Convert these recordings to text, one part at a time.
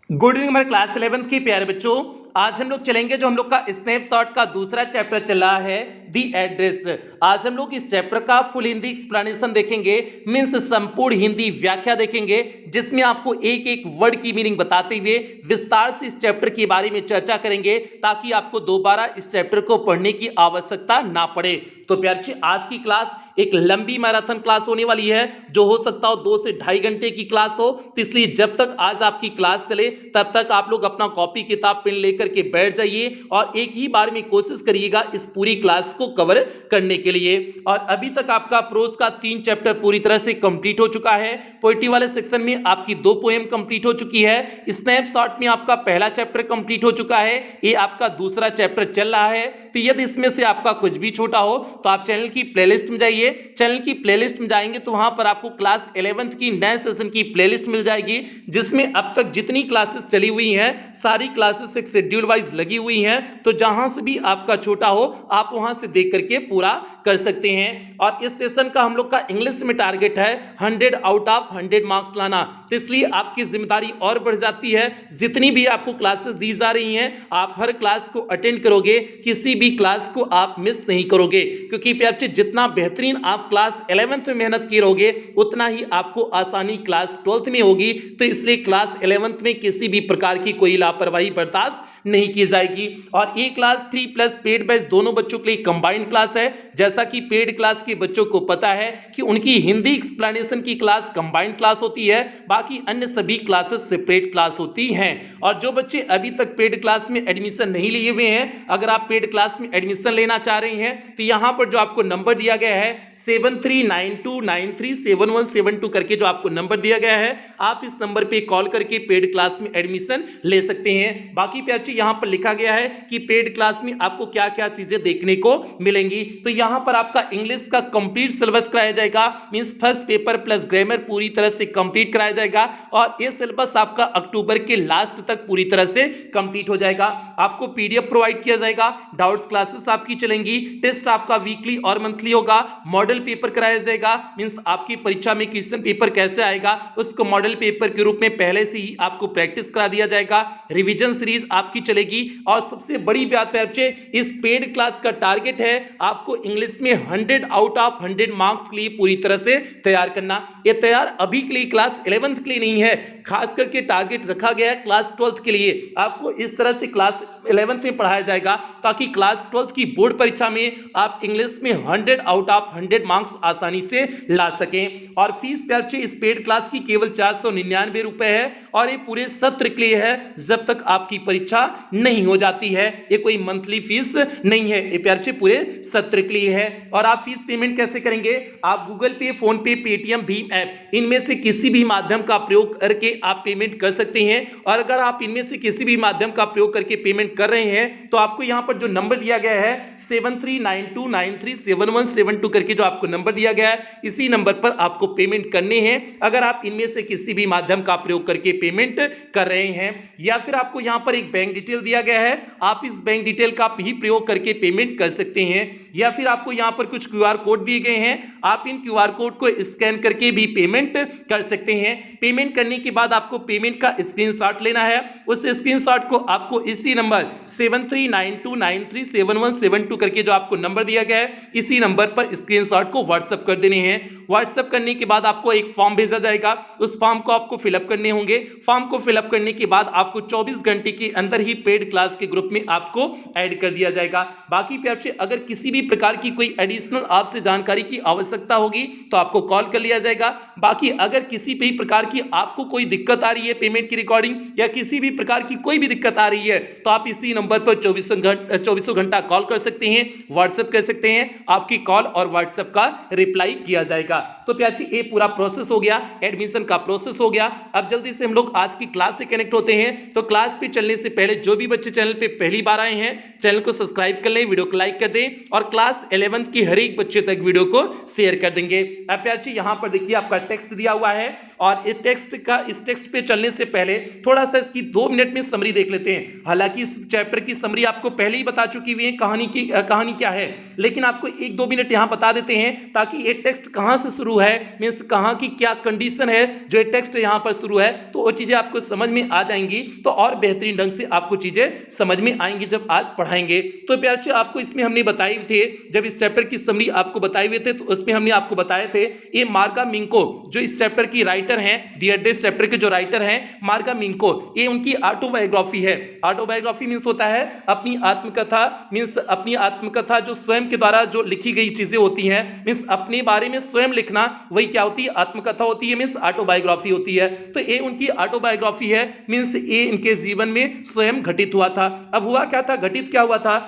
Good evening हमारे class 11th की प्यारे बच्चों। आज हम लोग चलेंगे जो हम लोग का स्नैपशॉट का दूसरा चैप्टर चला है दी एड्रेस। आज हम लोग इस चैप्टर का फुल हिंदी एक्सप्लेनेशन देखेंगे, मीन्स संपूर्ण हिंदी व्याख्या देखेंगे, जिसमें आपको एक एक वर्ड की मीनिंग बताते हुए विस्तार से इस चैप्टर के बारे में चर्चा करेंगे, ताकि आपको दोबारा इस चैप्टर को पढ़ने की आवश्यकता ना पड़े। तो प्यारे आज की क्लास एक लंबी मैराथन क्लास होने वाली है, जो हो सकता हो 2 से 2.5 घंटे की क्लास हो। तो इसलिए जब तक आज आपकी क्लास चले तब तक आप लोग अपना कॉपी किताब पेन लेकर के बैठ जाइए और एक ही बार में कोशिश करिएगा इस पूरी क्लास को कवर करने के लिए। और अभी तक आपका प्रोज का 3 चैप्टर पूरी तरह से कंप्लीट हो चुका है। पोएट्री वाले सेक्शन में आपकी 2 पोएम कंप्लीट हो चुकी है। स्नैपशॉट में आपका पहला चैप्टर कंप्लीट हो चुका है, ये आपका दूसरा चैप्टर चल रहा है। तो यदि इसमें से आपका कुछ भी छोटा हो तो आप चैनल की प्लेलिस्ट में जाइए। चैनल की प्लेलिस्ट में जाएंगे तो वहां पर आपको क्लास 11th की नए सेशन की प्लेलिस्ट मिल जाएगी, जिसमें अब तक जितनी क्लासेस चली हुई हैं सारी क्लासेस एक शेड्यूल वाइज लगी हुई हैं। तो जहां से भी आपका छोटा हो आप वहां से देख करके पूरा कर सकते हैं। और इस सेशन का हम लोग का इंग्लिश में टारगेट है 100 आउट ऑफ 100 मार्क्स लाना। तो इसलिए आपकी जिम्मेदारी और बढ़ जाती है। जितनी भी आपको क्लासेस दी जा रही हैं आप हर क्लास को अटेंड करोगे, किसी भी क्लास को आप मिस नहीं करोगे, क्योंकि प्यारे जितना बेहतरीन आप क्लास 11th में मेहनत की रहोगे उतना ही आपको आसानी क्लास 12th में होगी। तो इसलिए क्लास 11th में किसी भी प्रकार की कोई लापरवाही बर्दाश्त नहीं की जाएगी। और ये class free plus paid batch दोनों बच्चों के लिए कंबाइंड क्लास है। जैसा कि पेड क्लास के बच्चों को पता है कि उनकी हिंदी एक्सप्लेनेशन की क्लास कंबाइंड क्लास होती है, बाकी अन्य सभी क्लासेस सेपरेट क्लास होती हैं। और जो बच्चे अभी तक पेड क्लास में एडमिशन नहीं लिए हुए हैं, अगर आप पेड क्लास में एडमिशन लेना चाह रहे हैं तो यहां पर जो आपको नंबर दिया गया है 7392937172 करके जो आपको नंबर दिया गया है, आप इस नंबर पे कॉल करके पेड क्लास में एडमिशन ले सकते हैं। बाकी प्यारे यहां पर लिखा गया है कि पेड क्लास में आपको क्या क्या चीजें देखने को मिलेंगी। तो यहां पर आपका इंग्लिश का कंप्लीट सिलेबस कराया जाएगा, means first paper plus grammar पूरी तरह से कंप्लीट कराया जाएगा। और यह सिलेबस आपका अक्टूबर के लास्ट तक पूरी तरह से कंप्लीट हो जाएगा। आपको पीडीएफ प्रोवाइड किया जाएगा, डाउट्स क्लासेस आपकी चलेंगी, टेस्ट आपका वीकली और मंथली होगा, मॉडल पेपर कराया जाएगा, मींस आपकी परीक्षा में क्वेश्चन पेपर कैसे आएगा उसको मॉडल पेपर के रूप में पहले से ही आपको प्रैक्टिस करा दिया जाएगा, रिवीजन सीरीज आपकी चलेगी। और सबसे बड़ी बात है बच्चे, इस पेड क्लास का टारगेट है आपको इंग्लिश में 100 आउट ऑफ 100 मार्क्स के लिए पूरी तरह से तैयार करना। ये तैयार अभी के लिए क्लास 11th के लिए नहीं है, खास करके टारगेट रखा गया है क्लास 12th के लिए। आपको इस तरह से क्लास 11th में पढ़ाया जाएगा ताकि क्लास 12th की बोर्ड परीक्षा में आप इंग्लिश में 100 आउट ऑफ 100 मार्क्स आसानी से ला सकें। और फीस प्यारे इस पेड क्लास की केवल 499 रुपए है, और ये पूरे सत्र के लिए है जब तक आपकी परीक्षा नहीं हो जाती है। ये कोई मंथली फीस नहीं है, ये प्यारे पूरे सत्र के लिए है। और आप फीस पेमेंट कैसे करेंगे? आप गूगल पे, फोन पे, पेटीएम, भीम ऐप इनमें से किसी भी माध्यम का प्रयोग करके आप पेमेंट कर सकते हैं। और अगर आप इनमें से किसी भी माध्यम का प्रयोग करके पेमेंट कर रहे हैं तो आपको यहां पर जो नंबर दिया गया है 7392937172 करके जो आपको नंबर दिया गया है, इसी नंबर पर आपको पेमेंट करने हैं अगर आप इनमें से किसी भी माध्यम का प्रयोग करके पेमेंट कर रहे हैं। या फिर आपको यहां पर एक बैंक डिटेल दिया गया है, आप इस बैंक डिटेल का भी प्रयोग करके पेमेंट कर सकते हैं। या फिर आपको यहां पर कुछ क्यूआर कोड दिए गए हैं, आप इन क्यूआर कोड को स्कैन करके भी पेमेंट कर सकते हैं। पेमेंट करने के बाद आपको पेमेंट का स्क्रीनशॉट लेना है, उस स्क्रीनशॉट को आपको इसी नंबर 7392937172 करके जो आपको नंबर दिया गया है इसी नंबर पर स्क्रीनशॉट को व्हाट्सएप कर देने हैं। व्हाट्सएप करने के बाद आपको एक फॉर्म भेजा जाएगा, उस फॉर्म को आपको फिलअप करने होंगे। फॉर्म को फिलअप करने के बाद आपको 24 घंटे के अंदर ही पेड क्लास के ग्रुप में आपको ऐड कर दिया जाएगा। बाकी प्यारे अगर किसी भी प्रकार की कोई एडिशनल आपसे जानकारी की आवश्यकता होगी तो आपको कॉल कर लिया जाएगा। बाकी अगर किसी भी प्रकार की आपको कोई दिक्कत आ रही है पेमेंट की रिकॉर्डिंग या किसी भी प्रकार की कोई भी दिक्कत आ रही है तो आप इसी नंबर पर 24 घंटा कॉल कर सकते हैं, व्हाट्सएप कर सकते हैं, आपकी कॉल और व्हाट्सएप का रिप्लाई किया जाएगा। तो प्यारे ये पूरा प्रोसेस हो गया, एडमिशन का प्रोसेस हो गया। अब जल्दी से हम लोग आज की क्लास से कनेक्ट होते हैं। तो क्लास पे चलने से पहले जो भी बच्चे चैनल पे पहली बार आए हैं चैनल को सब्सक्राइब कर लें, वीडियो को लाइक कर दें और क्लास 11th की हर एक बच्चे तक वीडियो को शेयर कर देंगे। अब प्यार जी यहां पर देखिए आपका टेक्स्ट दिया हुआ है और इस टेक्स्ट पे चलने से पहले थोड़ा सा इसकी 2 मिनट में समरी देख लेते हैं। हालांकि इस चैप्टर की समरी आपको पहले ही बता चुकी हुई है, कहानी क्या है, लेकिन आपको 1-2 मिनट यहां बता देते हैं ताकि ये टेक्स्ट कहां से शुरू है, मींस कहां की क्या कंडीशन है जो ये टेक्स्ट यहां पर शुरू है, तो वो चीजें आपको समझ में आ जाएंगी, तो और बेहतरीन ढंग से आपको चीजें समझ में आएंगी जब आज पढ़ाएंगे। तो प्यार से आपको इसमें हमने बताए थे, जब इस चैप्टर की समरी आपको बताए हुए थे तो उसमें हमने आपको बताए थे ये मार्गा मिंको जो इस चैप्टर की राइटर हैं, द एड्रेस चैप्टर के जो राइटर हैं मार्गा मिंको, ये उनकी ऑटोबायोग्राफी है। ऑटोबायोग्राफी मींस होता है अपनी आत्मकथा, मींस अपनी आत्मकथा जो स्वयं के द्वारा जो लिखी गई चीजें होती हैं, मींस अपने बारे में स्वयं लिखना, वही क्या होती है, आत्मकथा होती है, मींस ऑटोबायोग्राफी होती है। तो ये उनकी ऑटोबायोग्राफी है, मींस ये इनके जीवन में स्वयं घटित हुआ था। अब हुआ क्या था, घटित क्या हुआ था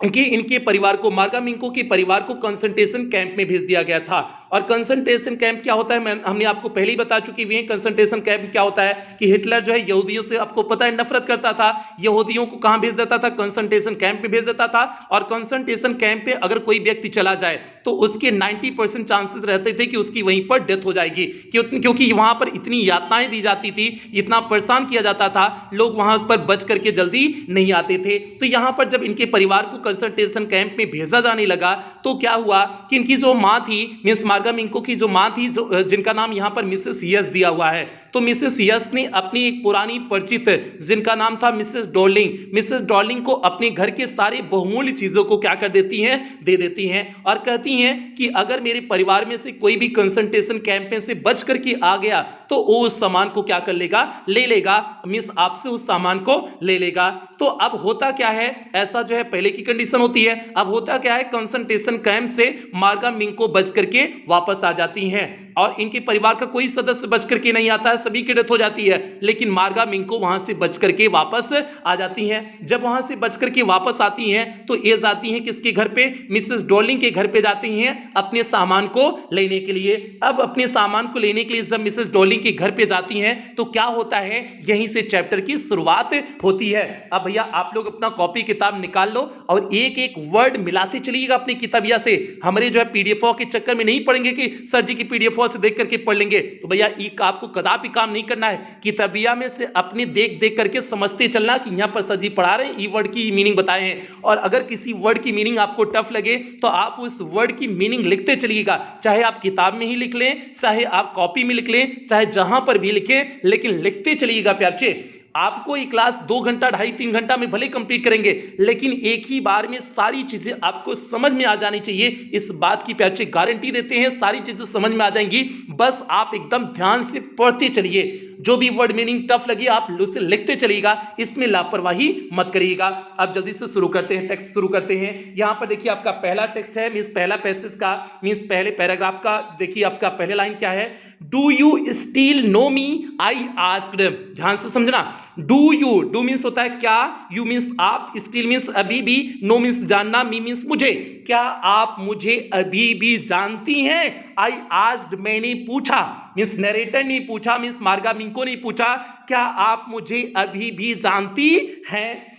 कि इनके परिवार को, मार्गा मिंको के परिवार को कंसंट्रेशन कैंप में भेज दिया गया था। और कंसंट्रेशन कैंप क्या होता है हमने आपको पहले ही बता चुकी हुई है। कंसंट्रेशन कैंप क्या होता है कि हिटलर जो है यहूदियों से आपको पता है नफरत करता था, यहूदियों को कहां भेज देता था, कंसंट्रेशन कैंप में भेज देता था। और कंसंट्रेशन कैंप पे अगर कोई व्यक्ति चला जाए तो उसके 90% चांसेस रहते थे कि उसकी वहीं पर डेथ हो जाएगी, क्योंकि वहां पर इतनी यातनाएं दी जाती थी, इतना परेशान किया जाता था, लोग वहां पर बच करके जल्दी नहीं आते थे। तो यहां पर जब इनके परिवार को कंसंट्रेशन कैंप में भेजा जाने लगा तो क्या हुआ कि इनकी जो मां थी, मींस मार्गा मिंको की जो मां थी, जो जिनका नाम यहां पर मिसेस यस दिया हुआ है, तो मिसेस यस ने अपनी एक पुरानी परिचित जिनका नाम था मिसेस डॉर्लिंग को अपने घर के सारे बहुमूल्य चीजों को क्या कर देती हैं, दे देती हैं और कहती हैं कि अगर मेरे परिवार में से कोई भी कंसंट्रेशन कैंप में से बच करके आ गया तो वो उस सामान को क्या कर लेगा, ले लेगा, मींस आपसे उस सामान को ले लेगा। तो अब होता क्या है, ऐसा जो है पहले की कंडीशन होती है, अब होता क्या है, कंसंट्रेशन कैंप से मार्गा मिंको बच करके वापस आ जाती हैं और इनके परिवार का कोई सदस्य बच करके नहीं आता है, सभी की डेथ हो जाती है, लेकिन मार्गा मिंको वहां से बच करके वापस आ जाती हैं। जब वहां से बच करके वापस आती हैं तो ये जाती हैं किसके घर पे, मिसेस डॉर्लिंग के घर पे जाती हैं अपने सामान को लेने के लिए। अब अपने सामान को लेने के लिए जब मिसेस डॉर्लिंग के घर पे जाती हैं तो क्या होता है, यहीं से चैप्टर की शुरुआत होती है। अब भैया आप लोग अपना कॉपी किताब निकाल लो और एक एक वर्ड मिलाते चलिएगा अपनी किताबिया से। हमारे जो है पीडीएफ के चक्कर में नहीं पढ़ेंगे कि सर जी की पीडीएफ से देख करके पढ़ लेंगे, तो भैया आपको कदापि काम नहीं करना है। किताबिया में से अपने देख देख करके समझते चलना कि यहां पर सर जी पढ़ा रहे हैं, ई वर्ड की मीनिंग बताए हैं, और अगर किसी वर्ड की मीनिंग आपको टफ लगे तो आप उस वर्ड की मीनिंग लिखते चलिएगा, चाहे आप किताब में ही लिख लें, चाहे आप कॉपी में लिख लें, चाहे जहां पर भी लिखें, लेकिन लिखते चलिएगा प्यारे। आपको ये क्लास 2 घंटा 2.5-3 घंटा में भले कंप्लीट करेंगे, लेकिन एक ही बार में सारी चीजें आपको समझ में आ जानी चाहिए, इस बात की प्यारे गारंटी देते हैं, सारी चीजें समझ में आ जाएंगी। बस आप एकदम ध्यान से पढ़ते चलिए, जो भी वर्ड मीनिंग टफ लगे आप उसे लिखते चलिएगा, इसमें लापरवाही मत करिएगा। अब जल्दी से शुरू करते हैं, टेक्स्ट शुरू करते हैं। यहां पर देखिए आपका पहला टेक्स्ट है, मींस पहला पैसेज का, मींस पहले पैराग्राफ का। देखिए आपका पहले लाइन क्या है, do you still know me I asked. ध्यान से समझना, डू मींस होता है क्या, यू मींस आप, स्टिल मींस अभी भी, नो मींस जानना, मी मींस मुझे। क्या आप मुझे अभी भी जानती हैं? आई आस्क्ड मैंने पूछा, मींस नरेटर ने पूछा, मींस मार्गा मिंको ने पूछा, क्या आप मुझे अभी भी जानती हैं?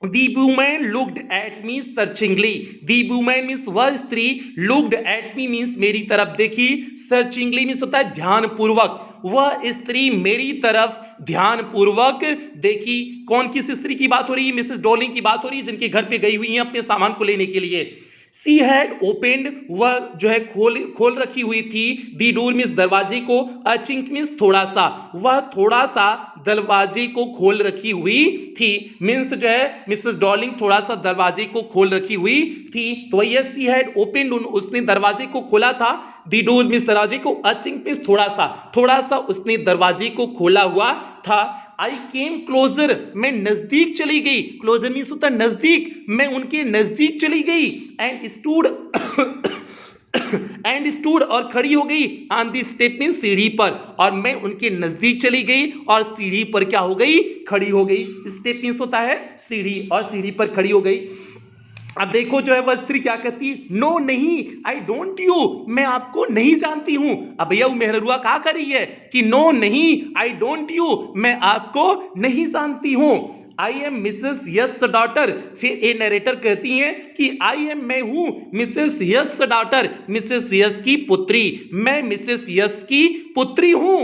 The woman looked at me searchingly. The woman means वह स्त्री, looked at me means मेरी तरफ देखी, searchingly means होता है ध्यान पूर्वक, वह स्त्री मेरी तरफ ध्यान पूर्वक देखी। कौन किस स्त्री की बात हो रही है? मिसेस डॉर्लिंग की बात हो रही है, जिनके घर पे गई हुई है अपने सामान को लेने के लिए। She had opened, वह जो है खोल रखी हुई थी, दी डोर मींस दरवाजे को, अ चिंक मींस थोड़ा सा, वह थोड़ा सा दरवाजे को खोल रखी हुई थी, मींस जो है मिसेस डॉर्लिंग थोड़ा सा दरवाजे को खोल रखी हुई थी। तो वही सी हैड ओपेंड, उसने दरवाजे को खोला था, दी डोर मींस दरवाजे को, अ चिंक मींस थोड़ा सा उसने दरवाजे को खोला हुआ था। आई केम क्लोजर, मैं नजदीक चली गई, क्लोजर मींस होता है नजदीक, मैं उनके नजदीक चली गई, एंड स्टूड और खड़ी हो गई, ऑन दी स्टेप मींस सीढ़ी पर, और मैं उनके नजदीक चली गई और सीढ़ी पर क्या हो गई, खड़ी हो गई। स्टेप मींस होता है सीढ़ी, और सीढ़ी पर खड़ी हो गई। अब देखो जो है वह स्त्री क्या कहती है, नो नहीं, आई डोंट यू, मैं आपको नहीं जानती हूं। अब भैया वो मेहरुआ क्या कर रही है कि नो नहीं, आई डोंट यू, मैं आपको नहीं जानती हूं। I am Mrs yes daughter. फिर ए नरेटर कहती हैं कि आई एम, मैं हूं Mrs yes daughter, Mrs yes की पुत्री, मैं मिसेस यस की पुत्री हूं।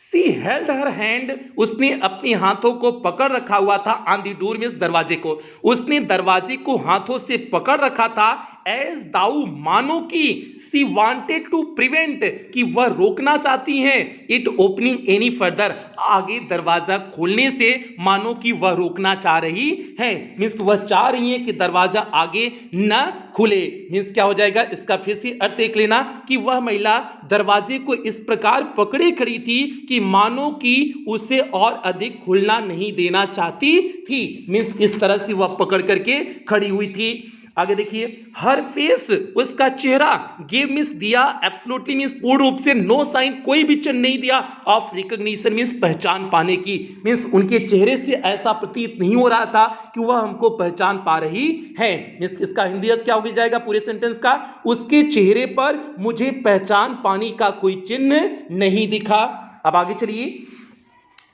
सी हेल्ड हर हैंड, उसने अपने हाथों को पकड़ रखा हुआ था, ऑन द डोर मींस दरवाजे को, उसने दरवाजे को हाथों से पकड़ रखा था, एज दाऊ मानो की, सी वांटेड टू प्रिवेंट, कि वह रोकना चाहती हैं, इट ओपनिंग एनी फर्दर, आगे दरवाजा खोलने से, मानो कि वह रोकना चाह रही है, मींस वह चाह रही है कि दरवाजा आगे न खुले। मींस क्या हो जाएगा, इसका फिर से अर्थ देख लेना कि वह महिला दरवाजे को इस प्रकार पकड़े खड़ी थी कि मानो कि उसे और अधिक खुलना नहीं देना चाहती थी। मींस इस तरह से वह पकड़ करके खड़ी हुई थी। आगे देखिए, हर फेस, उसका चेहरा, गिव मींस दिया, एब्सोल्युटली मींस पूर्ण रूप से, नो साइन कोई भी चिन्ह नहीं दिया, ऑफ रिकॉग्निशन मींस पहचान पाने की, मींस उनके चेहरे से ऐसा प्रतीत नहीं हो रहा था कि वह हमको पहचान पा रही है। मींस इसका हिंदी अर्थ क्या हो जाएगा पूरे सेंटेंस का, उसके चेहरे पर मुझे पहचान पाने का कोई चिन्ह नहीं दिखा। अब आगे चलिए,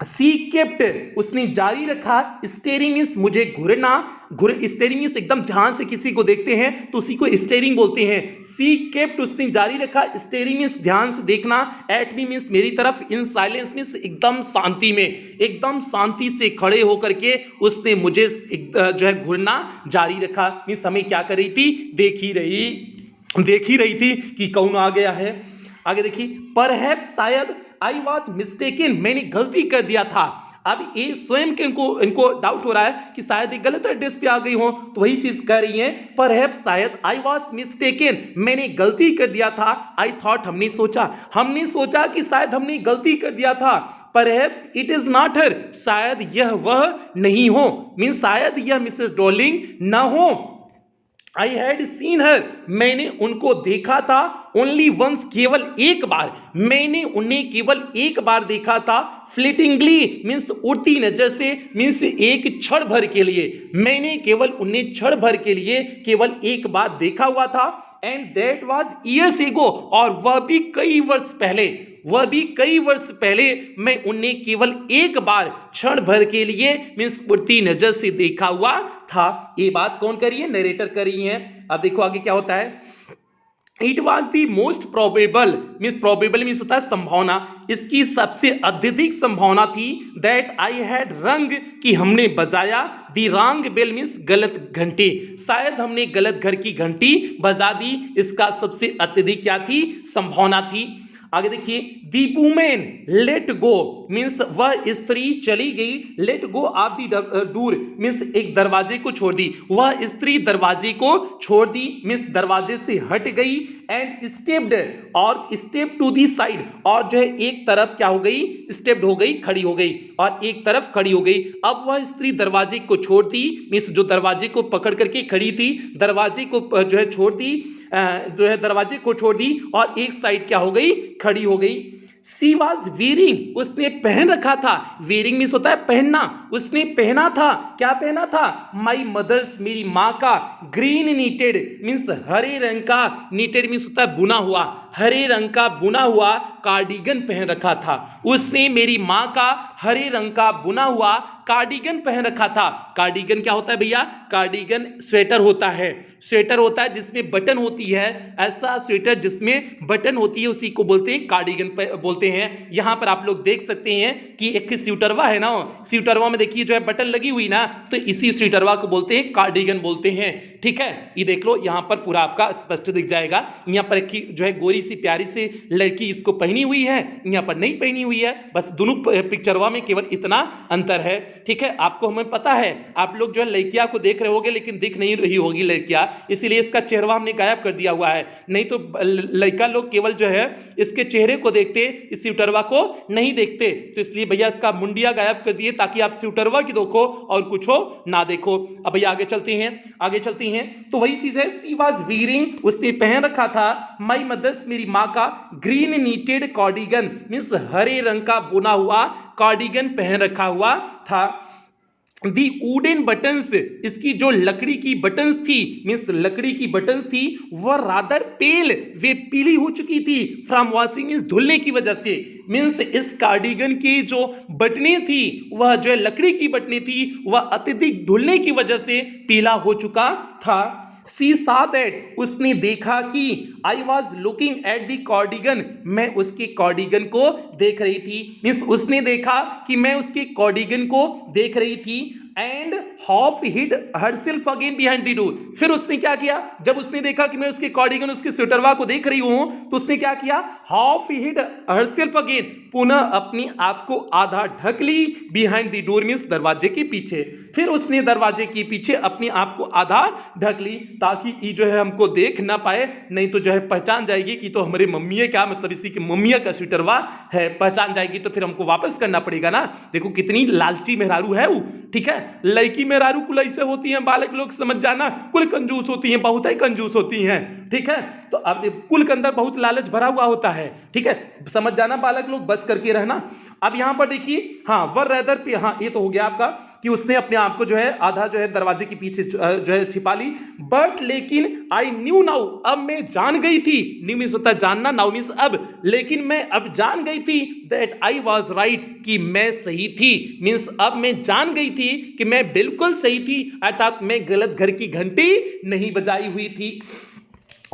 सी केप्ट, उसने जारी रखा, स्टेरिंग मींस मुझे घूरना, स्टेरिंग मींस एकदम ध्यान से किसी को देखते हैं तो उसी को स्टेरिंग बोलते हैं। सी केप्ट, उसने जारी रखा, स्टेरिंग मींस ध्यान से देखना, एट मी मींस मेरी तरफ, इन साइलेंस मींस एकदम शांति में, एकदम शांति से खड़े होकर के उसने मुझे जो है घूरना जारी रखा, मींस हमें क्या कर रही थी, देख ही रही थी कि कौन आ गया है। आगे देखिए, परहैप्स शायद, आई वॉज मिस्टेकन, मैंने गलती कर दिया था। अब ये स्वयं के इनको डाउट हो रहा है कि शायद ये गलत एड्रेस पे आ गई हो, तो वही चीज कह रही है, परहैप्स शायद, आई वॉज मिस्टेकन, मैंने गलती कर दिया था, आई थॉट, हमने सोचा कि शायद हमने गलती कर दिया था, perhaps it is not her, शायद यह वह नहीं हो, मीन शायद यह मिसेस डॉर्लिंग न हो। आई हैड सीन हर, मैंने उनको देखा था, ओनली वंस, केवल एक बार, मैंने उन्हें केवल एक बार देखा था, फ्लिटिंगली मीन्स उड़ती नजर से, मीन्स एक क्षण भर के लिए, मैंने केवल उन्हें क्षण भर के लिए केवल एक बार देखा हुआ था, and that was years ago, और वह भी कई वर्ष पहले मैं उन्हें केवल एक बार क्षण भर के लिए मीन्स उड़ती नजर से देखा हुआ था। ये बात कौन कर रही है, नरेटर कर रही है। अब देखो आगे क्या होता है, it was the most probable means होता है संभावना, इसकी सबसे अत्यधिक संभावना थी, दैट आई हैड रंग, कि हमने बजाया, दी रॉन्ग बेल मीन्स गलत घंटी, शायद हमने गलत घर की घंटी बजा दी, इसका सबसे अत्यधिक क्या थी, संभावना थी। आगे देखिए, दी वुमेन लेट गो मीन्स वह स्त्री चली गई, let go of the door means एक दरवाजे को छोड़ दी, वह स्त्री दरवाजे को छोड़ दी मीन्स दरवाजे से हट गई, एंड स्टेप्ड, और स्टेप टू दी साइड, और जो है एक तरफ क्या हो गई, स्टेप्ड हो गई, खड़ी हो गई, और एक तरफ खड़ी हो गई। अब वह स्त्री दरवाजे को छोड़ दी मीन्स जो दरवाजे को पकड़ करके खड़ी थी, दरवाजे को जो है छोड़ दी, जो है दरवाजे को छोड़ दी, और एक साइड क्या हो गई, खड़ी हो गई। सी वॉज वेयरिंग, उसने पहन रखा था, वेयरिंग मीन्स होता है पहनना, उसने पहना था, क्या पहना था, माई मदर्स, मेरी माँ का, ग्रीन नीटेड मीन्स हरे रंग का, नीटेड मीन्स होता है बुना हुआ, हरे रंग का बुना हुआ कार्डिगन पहन रखा था, उसने मेरी माँ का हरे रंग का बुना हुआ कार्डिगन पहन रखा था। कार्डिगन क्या होता है भैया, कार्डिगन स्वेटर होता है, स्वेटर होता है जिसमें बटन होती है, ऐसा स्वेटर जिसमें बटन होती है उसी को बोलते हैं कार्डिगन बोलते हैं। यहाँ पर आप लोग देख सकते हैं कि एक स्वेटरवा है ना, स्वेटरवा में देखिए जो है बटन लगी हुई ना, तो इसी स्वेटरवा को बोलते हैं कार्डिगन बोलते हैं। ठीक है, ये देख लो यहाँ पर पूरा आपका स्पष्ट दिख जाएगा। यहाँ पर जो है गोरी सी प्यारी सी लड़की इसको पहनी हुई है, यहाँ पर नहीं पहनी हुई है, बस दोनों पिक्चरवा में केवल इतना अंतर है। ठीक है, आपको हमें पता है, आप लोग जो है लड़कियां को देख रहे होगे लेकिन दिख नहीं रही होगी लड़कियां, इसीलिए इसका चेहरा हमने गायब कर दिया हुआ है, नहीं तो लड़का लोग केवल जो है इसके चेहरे को देखते, इस स्वेटरवा को नहीं देखते, तो इसलिए भैया इसका मुंडिया गायब कर दिए ताकि आप स्वेटरवा की देखो और कुछ हो ना देखो। अब भैया आगे चलते हैं, तो वही चीज है, सी वाज वीयरिंग, उसने पहन रखा था, माई मदर्स, मेरी माँ का, ग्रीन नीटेड कार्डिगन मीन्स हरे रंग का बुना हुआ कार्डिगन पहन रखा हुआ था। दी वुडन बटन्स, इसकी जो लकड़ी की बटन्स थी मीन्स लकड़ी की बटन्स थी, वह रादर पेल, वे पीली हो चुकी थी, फ्रॉम वॉशिंग मीन्स धुलने की वजह से, मीन्स इस कार्डिगन की जो बटने थी वह जो है लकड़ी की बटने थी वह अत्यधिक धुलने की वजह से पीला हो चुका था। सी saw that, उसने देखा कि I was looking at the cardigan, मैं उसके कार्डिगन को देख रही थी। मीन्स उसने देखा कि मैं उसके कार्डिगन को देख रही थी। And half hid herself again behind the door, फिर उसने क्या किया, जब उसने देखा कि मैं उसके कार्डिगन उसके स्वेटरवा को देख रही हूं तो उसने क्या किया, हाफ हिड हरसेल्फ अगेन, पुनः अपनी आप को आधा ढक ली बिहाइंड द डोर, मींस दरवाजे के पीछे। फिर उसने दरवाजे के पीछे अपने आप को आधा ढक ली ताकि ये जो है हमको देख ना पाए, नहीं तो जो है पहचान जाएगी कि तो हमारे मम्मी है, क्या मतलब इसी की मम्मी का स्वेटरवा है, पहचान जाएगी तो फिर हमको वापस करना पड़ेगा ना। देखो कितनी लालची मेहरारू है वो, ठीक है। लड़की मेहरारू कुल ऐसे होती हैं, बालक लोग समझ जाना, कुल कंजूस होती हैं, बहुत ही कंजूस होती हैं, ठीक है। तो अब कुल के अंदर बहुत लालच भरा हुआ होता है, ठीक है, समझ जाना बालक लोग, बच करके रहना। अब यहां पर देखिए, हाँ वर रेदर पे, हाँ ये तो हो गया आपका कि उसने अपने आप को जो है आधा जो है दरवाजे के पीछे जो है छिपा ली। बट लेकिन आई न्यू नाउ, अब मैं जान गई थी, न्यू मींस होता है जानना, नाउ मींस अब, लेकिन मैं अब जान गई थी दैट आई वाज राइट, कि मैं सही थी। मींस अब मैं जान गई थी कि मैं बिल्कुल सही थी, अर्थात मैं गलत घर की घंटी नहीं बजाई हुई थी।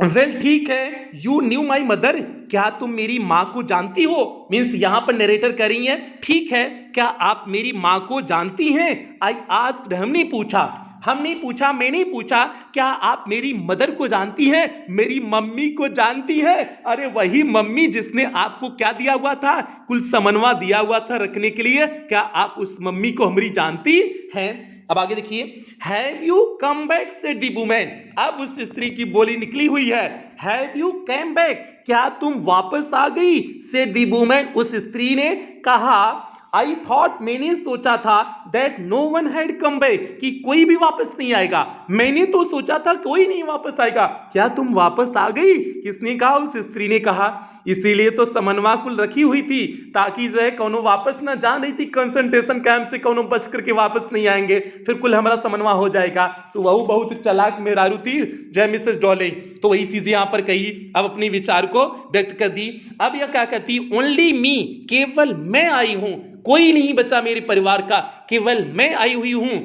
वेल ठीक है, यू न्यू माई मदर, क्या तुम मेरी माँ को जानती हो। मीन्स यहां पर नरेटर कर रही है, ठीक है, क्या आप मेरी माँ को जानती हैं। आई आस्क्ड, हमने पूछा, मैंने पूछा, क्या आप मेरी मदर को जानती हैं, मेरी मम्मी को जानती है। अरे वही मम्मी जिसने आपको क्या दिया हुआ था, कुल समनवा दिया हुआ था रखने के लिए, क्या आप उस मम्मी को हमारी जानती हैं। अब आगे देखिए, have you come back said the woman, अब उस स्त्री की बोली निकली हुई है, हैव यू कम बैक, क्या तुम वापस आ गई, सेड द वुमन, उस स्त्री ने कहा। आई थॉट, मैंने सोचा था, that no one had come back, कि कोई भी वापस नहीं आएगा, मैंने तो सोचा था कोई नहीं वापस आएगा, क्या तुम वापस आ गई। किसने कहा, उस स्त्री ने कहा, इसीलिए तो समनवा कुल रखी हुई थी ताकि जो है कौनो वापस ना, जान रही थी कंसंट्रेशन कैंप से कौनो बच करके वापस नहीं आएंगे, फिर कुल हमारा समनवा हो जाएगा। तो वह बहुत चालाक मेहरारू थी जय मिसेस डॉले, तो वही चीज यहां पर कही, अब अपने विचार को व्यक्त कर दी। अब यह क्या करती, ओनली मी, केवल मैं आई हूं, कोई नहीं बचा मेरे परिवार का, केवल मैं आई हुई हूं।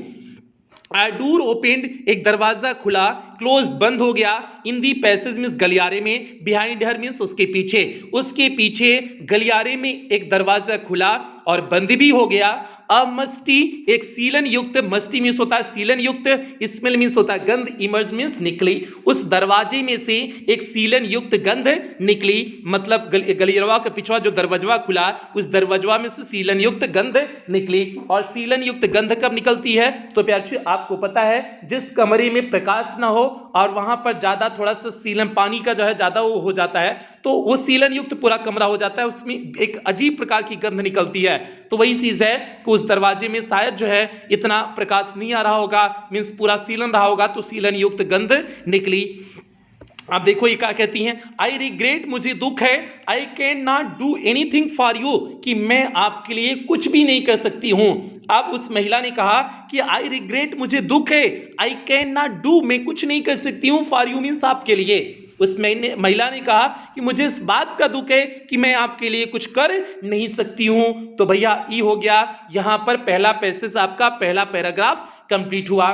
A door opened, एक दरवाजा खुला, क्लोज बंद हो गया, इन दी पैसेज मींस गलियारे में, बिहाइंड हर मींस उसके पीछे गलियारे में एक दरवाजा खुला और बंद भी हो गया। अब मस्टी, एक सीलन युक्त, मस्टी मींस होता है सीलन युक्त, स्मेल मींस होता है गंध, इमर्ज मींस निकली, उस दरवाजे में से एक सीलन युक्त गंध निकली, मतलब गलियरवा का पिछवा जो दरवाजा खुला, उस दरवाजा में से सीलन युक्त गंध निकली। और सीलन युक्त गंध कब निकलती है, तो प्यारे आपको पता है, जिस कमरे में प्रकाश ना हो और वहां पर ज्यादा थोड़ा सा सीलन पानी का जो है ज्यादा वो हो जाता है, तो वो सीलन युक्त पूरा कमरा हो जाता है, उसमें एक अजीब प्रकार की गंध निकलती है। तो वही चीज है कि उस दरवाजे में शायद जो है इतना प्रकाश नहीं आ रहा होगा, मींस पूरा सीलन रहा होगा, तो सीलन युक्त गंध निकली। अब देखो ये क्या कहती हैं, आई रिग्रेट, मुझे दुख है, आई can not do anything for you, कि मैं आपके लिए कुछ भी नहीं कर सकती हूं। अब उस महिला ने कहा कि आई रिग्रेट, मुझे दुख है, आई कैन नॉट डू, मैं कुछ नहीं कर सकती हूं, फॉर यू मींस आपके लिए। उस महिला ने कहा कि मुझे इस बात का दुख है कि मैं आपके लिए कुछ कर नहीं सकती हूं। तो भैया ये हो गया, यहां पर पहला पैसेज आपका, पहला पैराग्राफ कंप्लीट हुआ।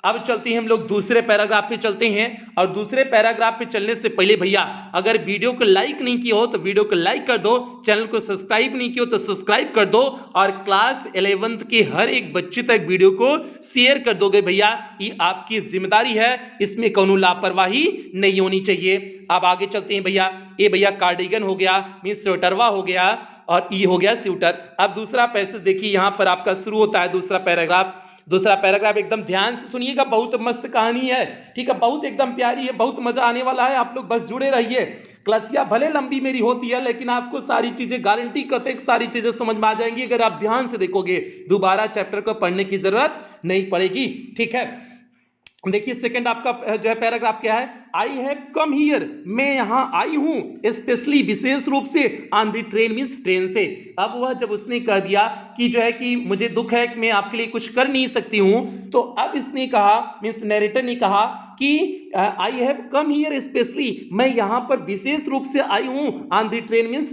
अब चलते हैं हम लोग दूसरे पैराग्राफ पे चलते हैं, और दूसरे पैराग्राफ पे चलने से पहले भैया अगर वीडियो को लाइक नहीं किया हो तो वीडियो को लाइक कर दो, चैनल को सब्सक्राइब नहीं किया हो तो सब्सक्राइब कर दो, और क्लास 11th के हर एक बच्चे तक वीडियो को शेयर कर दोगे भैया, ये आपकी जिम्मेदारी है, इसमें कोनो लापरवाही नहीं होनी चाहिए। अब आगे चलते हैं भैया, ये भैया कार्डिगन हो गया, मींस स्वेटरवा हो गया, और ये हो गया स्वेटर। अब दूसरा पैसेज देखिए, यहां पर आपका शुरू होता है दूसरा पैराग्राफ। दूसरा पैराग्राफ एकदम ध्यान से सुनिएगा, बहुत मस्त कहानी है, ठीक है, बहुत एकदम प्यारी है, बहुत मजा आने वाला है, आप लोग बस जुड़े रहिए। क्लासिया भले लंबी मेरी होती है, लेकिन आपको सारी चीजें गारंटी करते हैं, सारी चीजें समझ में आ जाएंगी अगर आप ध्यान से देखोगे, दोबारा चैप्टर को पढ़ने की जरूरत नहीं पड़ेगी, ठीक है। देखिए सेकंड आपका जो है पैराग्राफ क्या है, आई हैव कम हियर, मैं यहां आई हूं, स्पेशली विशेष रूप से, on the train means train से। अब वह जब उसने कह दिया कि जो है कि मुझे दुख है कि मैं आपके लिए कुछ कर नहीं सकती हूं। तो अब इसने कहा, मीन्स नरेटर ने कहा कि I have come here specially, मैं यहां पर विशेष रूप से आई हूं। On the train means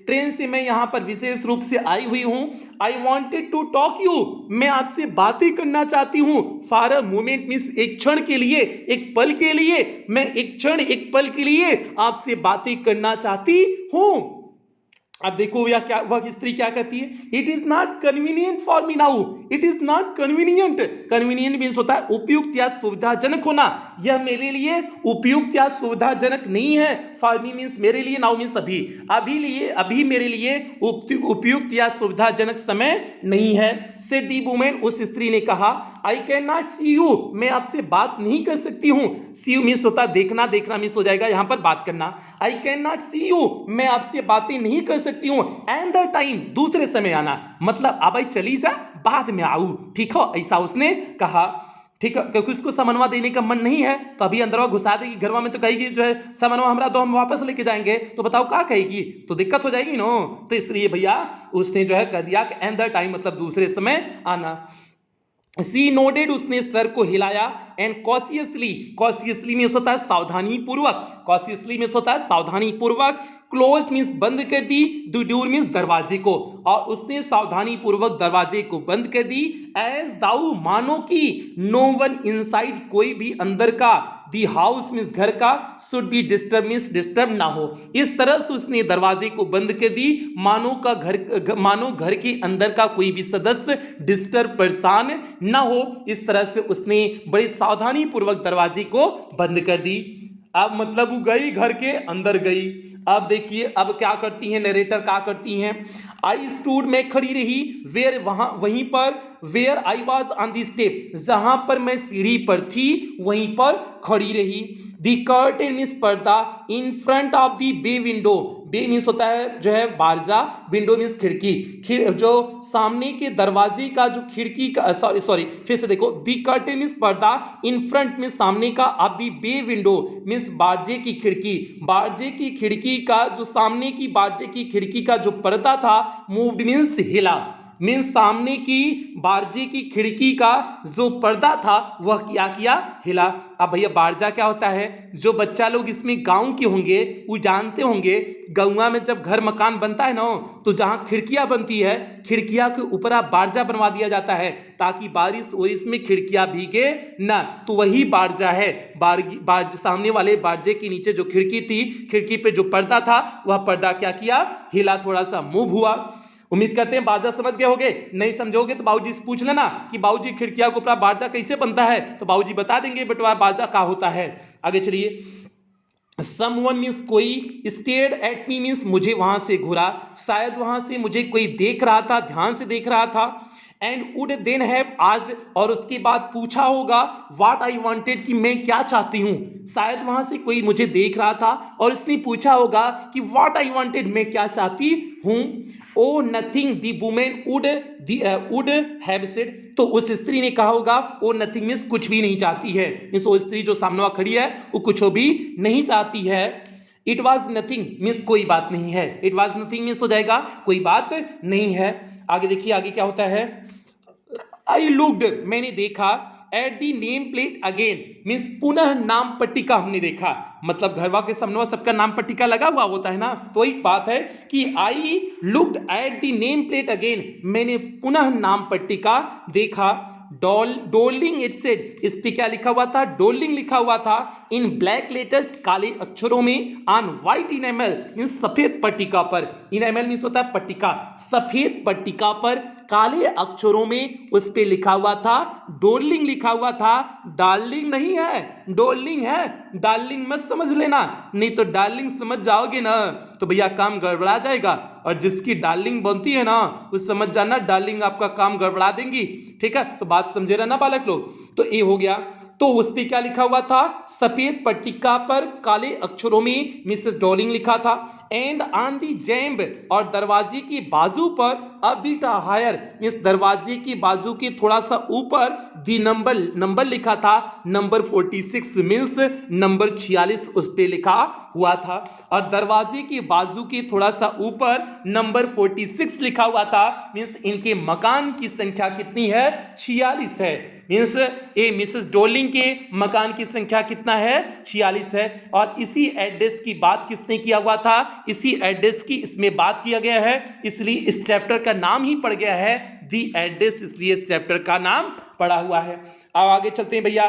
train से मैं यहां पर विशेष रूप से आई हुई हूं। I wanted to talk you, मैं आपसे बातें करना चाहती हूं। फॉर अ मोमेंट मीन्स एक क्षण के लिए, एक पल के लिए, मैं एक क्षण एक पल के लिए आपसे बातें करना चाहती हूं। अब देखो यह क्या, वह स्त्री क्या कहती है, it is not convenient for me now, it is not convenient. Convenient means होता है उपयुक्त या सुविधाजनक होना, यह मेरे लिए उपयुक्त या सुविधाजनक नहीं है। फॉर मी मीन्स मेरे लिए, नाउ मीन्स अभी, अभी मेरे लिए उपयुक्त या सुविधाजनक समय नहीं है। सेड दी वुमेन, उस स्त्री ने कहा, I can not see you, मैं आपसे बात नहीं कर सकती हूं। सी यू मीन्स होता है देखना, देखना मीन्स हो जाएगा यहां पर बात करना। I can not see you, मैं आपसे बातें नहीं कर सकती हूं। एंड द टाइम, दूसरे समय आना, मतलब अब भाई चली जा, बाद में आऊ, ठीक हो, ऐसा उसने कहा। ठीक है, क्योंकि उसको समनवा देने का मन नहीं है तो अभी अंदरवा घुसा देगी, घरवा में तो कहेगी जो है समनवा हमरा दो, हम वापस लेके जाएंगे, तो बताओ क्या कहेगी, तो दिक्कत हो जाएगी नो। तो इसलिए भैया उसने जो है कह दिया कि एंड द टाइम मतलब दूसरे समय आना। सी नोडेड, उसने सर को हिलाया। एंड कॉशियसली, कॉशियसली में होता है सावधानी पूर्वक, कॉशियसली में होता है सावधानी पूर्वक। क्लोज मीन्स बंद कर दी, द डोर मीन्स दरवाजे को, और उसने सावधानी पूर्वक दरवाजे को बंद कर दी। एज दाउ, मानो कि नो वन इनसाइड, कोई भी अंदर का, दी हाउस मीन्स घर का, should be disturb means disturb ना हो। इस तरह से उसने दरवाजे को बंद कर दी, मानो घर के अंदर का कोई भी सदस्य डिस्टर्ब, परेशान ना हो। इस तरह से उसने बड़ी सावधानी पूर्वक दरवाजे को बंद कर दी। अब मतलब वो गई, घर के अंदर गई। अब देखिए अब क्या करती है नरेटर, क्या करती हैं, आई स्टूड, मैं खड़ी रही, वेयर, वहीं पर, where I was on the step, जहां पर मैं सीढ़ी पर थी वहीं पर खड़ी रही। दी कर्टेन मीन्स पर्दा, in front of the bay window, bay means होता है जो है बारजा, विंडो मीन्स खिड़की, जो सामने के दरवाजे का जो खिड़की का, सॉरी फिर से देखो, दी कर्टेन मीन्स पर्दा, इन फ्रंट मीन्स सामने का, of the bay window means बारजे की खिड़की, बारजे की खिड़की का जो सामने की बारजे की खिड़की का जो पर्दा था, मूव्ड मीन्स हिला, मीन्स सामने की बारजे की खिड़की का जो पर्दा था वह क्या किया, हिला। अब भैया बारजा क्या होता है, जो बच्चा लोग इसमें गांव के होंगे वो जानते होंगे, गाँव में जब घर मकान बनता है ना तो जहाँ खिड़कियां बनती है, खिड़कियां के ऊपर आप बारजा बनवा दिया जाता है ताकि बारिश ओरिश में खिड़कियां भीगे ना, तो वही बारजा है। सामने वाले बारजे के नीचे जो खिड़की थी, खिड़की पे जो पर्दा था वह पर्दा क्या किया, हिला, थोड़ा सा मूव हुआ। उम्मीद करते हैं बारजा समझ गए होगे, नहीं समझोगे तो बाबूजी से पूछ लेना कि बाबूजी खिड़कियां के ऊपर बारजा कैसे बनता है, तो बाबूजी बता देंगे बेटा बारजा क्या होता है। आगे चलिए, समवन मीन्स कोई, स्टेयर्ड एट मी मीन्स मुझे वहां से घूरा, शायद वहां से मुझे कोई देख रहा था, ध्यान से देख रहा था। And would then have asked, और उसके बाद पूछा होगा, व्हाट आई वांटेड, कि मैं क्या चाहती हूं। शायद वहां से कोई मुझे देख रहा था और इसने पूछा होगा कि व्हाट आई वांटेड, मैं क्या चाहती हूं। ओ nothing, the women would have said, तो उस स्त्री ने कहा होगा ओ नथिंग मीन्स कुछ भी नहीं चाहती है, मीन्स वो स्त्री जो सामने खड़ी है वो कुछ भी नहीं चाहती है। इट वॉज नथिंग मीन्स कोई बात नहीं है, इट वॉज नथिंग मीन्स हो जाएगा कोई बात नहीं है। आगे देखिए आगे क्या होता है, आई लुक्ड, मैंने देखा, at the name plate again means पुनः नाम पट्टिका हमने देखा, मतलब घरवा के सामने सबका नाम पट्टिका लगा हुआ होता है ना, तो एक बात है कि I looked at the name plate again, मैंने पुनः नाम पट्टिका देखा। डोलिंग इट सेड, इस पे क्या लिखा हुआ था, डोलिंग लिखा हुआ था, इन ब्लैक लेटर्स, काले अक्षरों में, ऑन व्हाइट इनेमल मीन्स सफेद पट्टिका पर, इनेमल मीन्स होता है पट्टिका, सफेद पट्टिका पर काले अक्षरों में उस पे लिखा हुआ था, डोलिंग लिखा हुआ था, डार्लिंग नहीं है, डोलिंग है, डार्लिंग मत समझ लेना, नहीं तो डार्लिंग समझ जाओगे ना तो भैया काम गड़बड़ा जाएगा, और जिसकी डार्लिंग बनती है ना उस समझ जाना डार्लिंग आपका काम गड़बड़ा देंगी, ठीक है, तो बात समझे रहा ना बालक लोग। तो ये हो गया, तो उस पे क्या लिखा हुआ था, सफेद पट्टिका पर काले अक्षरों में मिसेस डॉलिंग लिखा था। एंड ऑन दी जैम्ब, और दरवाजे की बाजू पर अ बिट हायर, मींस दरवाजे की बाजू के थोड़ा सा ऊपर दी नंबर लिखा था, नंबर 46 मींस नंबर 46 उस पे लिखा हुआ था। और दरवाजे की बाजू के थोड़ा सा ऊपर नंबर 46 लिखा हुआ था, मींस इनके मकान की संख्या कितनी है, 46 है। मींस ये मिसेस डॉलिंग के मकान की संख्या कितना है, 46 है। और इसी एड्रेस की बात किसने किया हुआ था, इसी एड्रेस की इसमें बात किया गया है, इसलिए इस चैप्टर का नाम ही पड़ गया है दी एड्रेस, इसलिए इस चैप्टर का नाम पड़ा हुआ है। अब आगे चलते हैं भैया।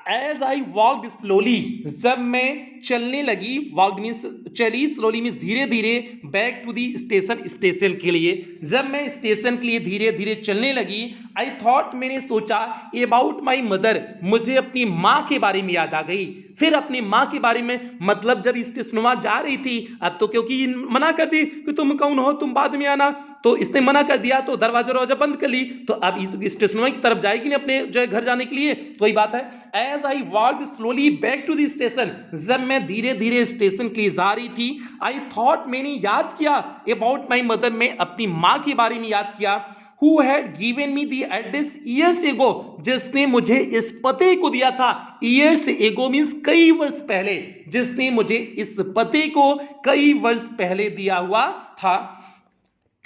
एज आई वॉकड स्लोली, जब मैं चलने लगी, वॉकड मीन्स चली, स्लोली मीन्स धीरे धीरे, back to the station, station के लिए, जब मैं स्टेशन के लिए धीरे धीरे चलने लगी, आई थॉट, मैंने सोचा, अबाउट माई मदर, मुझे अपनी माँ के बारे में याद आ गई। फिर अपनी माँ के बारे में, मतलब जब स्टेशनवा जा रही थी, अब तो क्योंकि मना कर दी कि तुम कौन हो, तुम बाद में आना, तो इसने मना कर दिया, तो दरवाजा बंद कर ली, तो अब इस स्टेशनवा की तरफ जाएगी ना अपने जो है घर जाने के लिए, तो वही बात है। As I walked slowly back to the station, जब मैं धीरे धीरे स्टेशन के लिए जा रही थी, आई थॉट, मैंने याद किया, अबाउट माई मदर, मैं अपनी माँ के बारे में याद किया, who had given me the address years ago, जिसने मुझे इस पते को दिया था, years ago means कई वर्ष पहले, जिसने मुझे इस पते को कई वर्ष पहले दिया हुआ था।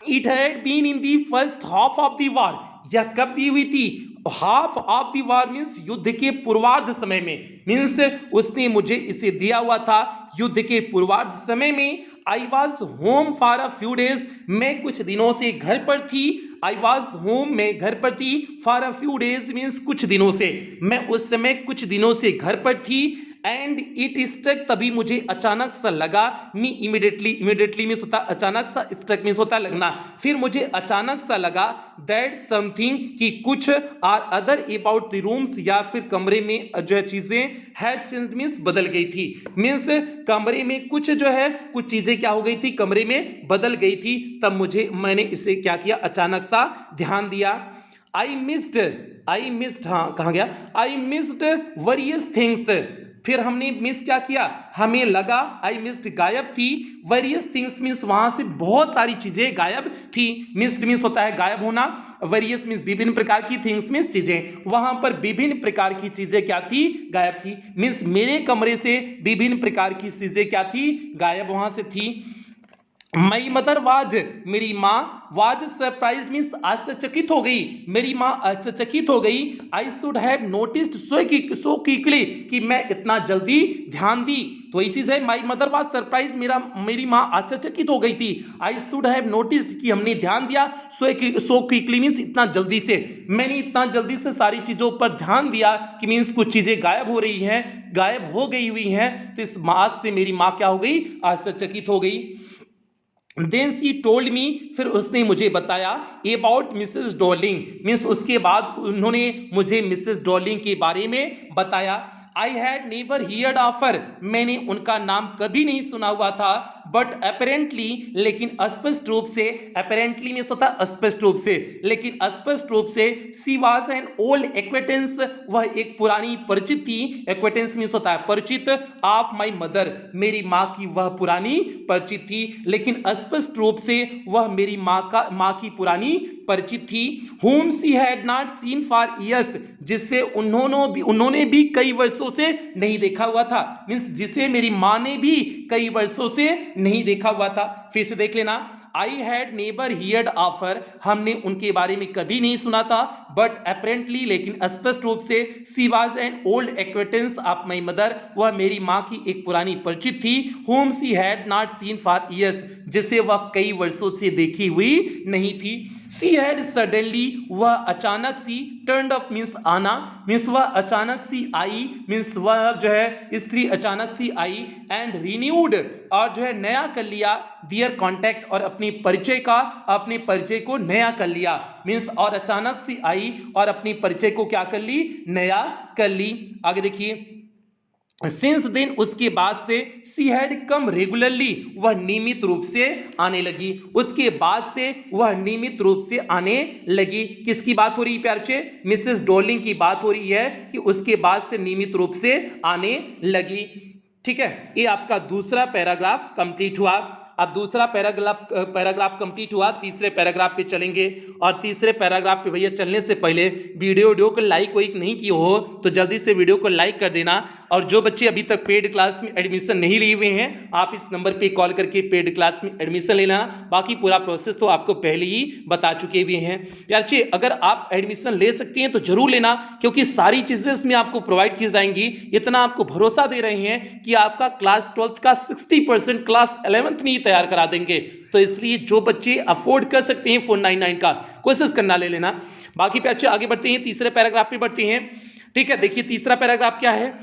It had been in the first half of the war, यह कब दी हुई थी, half of the war means युद्ध के पूर्वार्ध समय में, मीन्स उसने मुझे इसे दिया हुआ था युद्ध के पूर्वार्ध समय में। I was home for a few days, मैं कुछ दिनों से घर पर थी, आई वॉज होम, मैं घर पर थी, for a few days means कुछ दिनों से, मैं उस समय कुछ दिनों से घर पर थी। एंड इट स्ट्रक, तभी मुझे अचानक सा लगा, मी इमीडिएटली, इमीडिएटली मीन्स होता अचानक सा, स्ट्रक मीन्स होता लगना, फिर मुझे अचानक सा लगा, दैट समथिंग, कि कुछ, are other about the rooms, या फिर कमरे में जो है चीजें, हैड चेंज्ड मीन्स बदल गई थी, मीन्स कमरे में कुछ जो है कुछ चीजें क्या हो गई थी, कमरे में बदल गई थी, तब मैंने इसे क्या किया, अचानक सा ध्यान दिया। आई मिस्ड, हाँ कहाँ गया, आई मिस्ड वेरियस थिंग्स, फिर हमने मिस क्या किया, हमें लगा, आई मिस्ड गायब थी, वेरियस थिंग्स मीन्स वहां से बहुत सारी चीजें गायब थी, मिस्ड मीन्स होता है गायब होना, वेरियस मीन्स विभिन्न प्रकार की, थिंग्स मीन्स चीजें, वहां पर विभिन्न प्रकार की चीजें क्या थी, गायब थी, मीन्स मेरे कमरे से विभिन्न प्रकार की चीजें क्या थी, गायब वहां से थी। माई मदर वाज, मेरी माँ, वाज सरप्राइज्ड मीन्स आश्चर्यचकित हो गई, मेरी माँ आश्चर्यचकित हो गई। I should have noticed so quickly, कि मैं इतना जल्दी ध्यान दी, तो इसी से माई मदर वाज सरप्राइज्ड, मेरी माँ आश्चर्यचकित हो गई थी। आई शुड हैव नोटिस्ड, कि हमने ध्यान दिया, सो क्विकली मीन्स इतना जल्दी से, मैंने इतना जल्दी से सारी चीजों पर ध्यान दिया, कि मीन्स कुछ चीजें गायब हो रही हैं, गायब हो गई हुई हैं, तो इस बात से मेरी माँ क्या हो गई, आश्चर्यचकित हो गई। देन सी टोल्ड मी, फिर उसने मुझे बताया, अबाउट मिसेस डॉलिंग, मीन्स उसके बाद उन्होंने मुझे मिसेस डॉलिंग के बारे में बताया। I had never heard of her, मैंने उनका नाम कभी नहीं सुना हुआ था, बट अपेरेंटली, लेकिन स्पष्ट रूप से, अपेरेंटली मीन्स होता है स्पष्ट रूप से, लेकिन स्पष्ट रूप से, सी वाज एन ओल्ड एक्वेटेंस, वह एक पुरानी परिचित थी, एक्वेटेंस मीन्स होता है परिचित, ऑफ माई मदर, मेरी माँ की वह पुरानी परिचित थी, लेकिन स्पष्ट रूप से वह मेरी माँ की पुरानी परिचित थी। whom she had not seen for years, जिससे उन्होंने भी कई वर्षों से नहीं देखा हुआ था, मीन्स जिसे मेरी माँ ने भी कई वर्षों से नहीं देखा हुआ था। फिर से देख लेना, I had never heard of her, हमने उनके बारे में कभी नहीं सुना था, बट अपेरेंटली, लेकिन स्पष्ट रूप से, she was an old acquaintance of my mother, वह मेरी माँ की एक पुरानी परिचित थी। whom she had not seen for years, जिसे वह कई वर्षों से देखी हुई नहीं थी। सी हैड सडनली, वह अचानक सी, टर्न्ड अप मीन्स आना, मीन्स वह अचानक सी आई, मीन्स वह जो है स्त्री अचानक सी आई, एंड रिन्यूड, और जो है नया कर लिया, दियर कॉन्टैक्ट, और अपने परिचय को नया कर लिया, मीन्स और अचानक सी आई और अपनी परिचय को क्या कर ली, नया कर ली। आगे देखिए, सिंस देन उसके बाद से सी हैड कम रेगुलरली, वह नियमित रूप से आने लगी। उसके बाद से वह नियमित रूप से आने लगी। किसकी बात हो रही है प्यारे बच्चे? मिसेस डॉर्लिंग की बात हो रही है कि उसके बाद से नियमित रूप से आने लगी। ठीक है, ये आपका दूसरा पैराग्राफ कंप्लीट हुआ। अब दूसरा पैराग्राफ कंप्लीट हुआ, तीसरे पैराग्राफ पे चलेंगे। और तीसरे पैराग्राफ पे भैया चलने से पहले वीडियो को लाइक नहीं किए हो तो जल्दी से वीडियो को लाइक कर देना। और जो बच्चे अभी तक पेड क्लास में एडमिशन नहीं लिए हुए हैं, आप इस नंबर पे कॉल करके पेड क्लास में एडमिशन ले लेना। बाकी पूरा प्रोसेस तो आपको पहले ही बता चुके हुए हैं। यार जी, अगर आप एडमिशन ले सकते हैं तो जरूर लेना, क्योंकि सारी चीजें इसमें आपको प्रोवाइड की जाएंगी। इतना आपको भरोसा दे रहे हैं कि आपका क्लास 12th का 60% क्लास 11th में ही तैयार करा देंगे। तो इसलिए जो बच्चे अफोर्ड कर सकते हैं 499 का, कोशिश करना ले लेना। बाकी पे अच्छे आगे बढ़ते हैं, तीसरे पैराग्राफ पे बढ़ते हैं। ठीक है, देखिए तीसरा पैराग्राफ क्या है।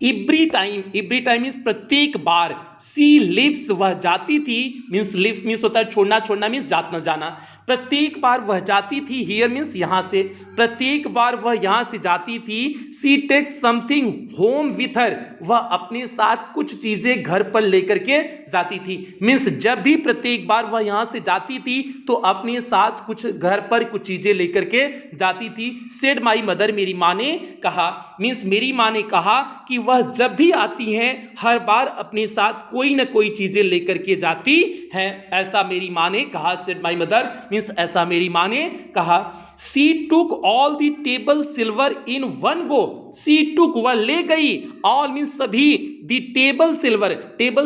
एवरी टाइम इज प्रत्येक बार, सी लिव्स वह जाती थी, मीन्स लिव मीन्स होता है छोड़ना, छोड़ना मीन्स जाना जाना। प्रत्येक बार वह जाती थी, हियर मीन्स यहां से, प्रत्येक बार वह यहां से जाती थी। She takes something home with her, वह अपने साथ कुछ चीजें घर पर लेकर के जाती थी। मीन्स जब भी प्रत्येक बार वह यहां से जाती थी तो अपने साथ कुछ घर पर कुछ चीजें लेकर के जाती थी। सेड माई मदर, मेरी माँ ने कहा, मीन्स मेरी माँ ने कहा कि वह जब भी आती हैं हर बार अपने साथ कोई ना कोई चीजें लेकर के जाती हैं, ऐसा मेरी माँ ने कहा। सेड माई मदर मीन्स ऐसा मेरी माँ ने कहा। She took all the table silver in one go, she took वह ले गई, ऑल मीन्स सभी, दी टेबल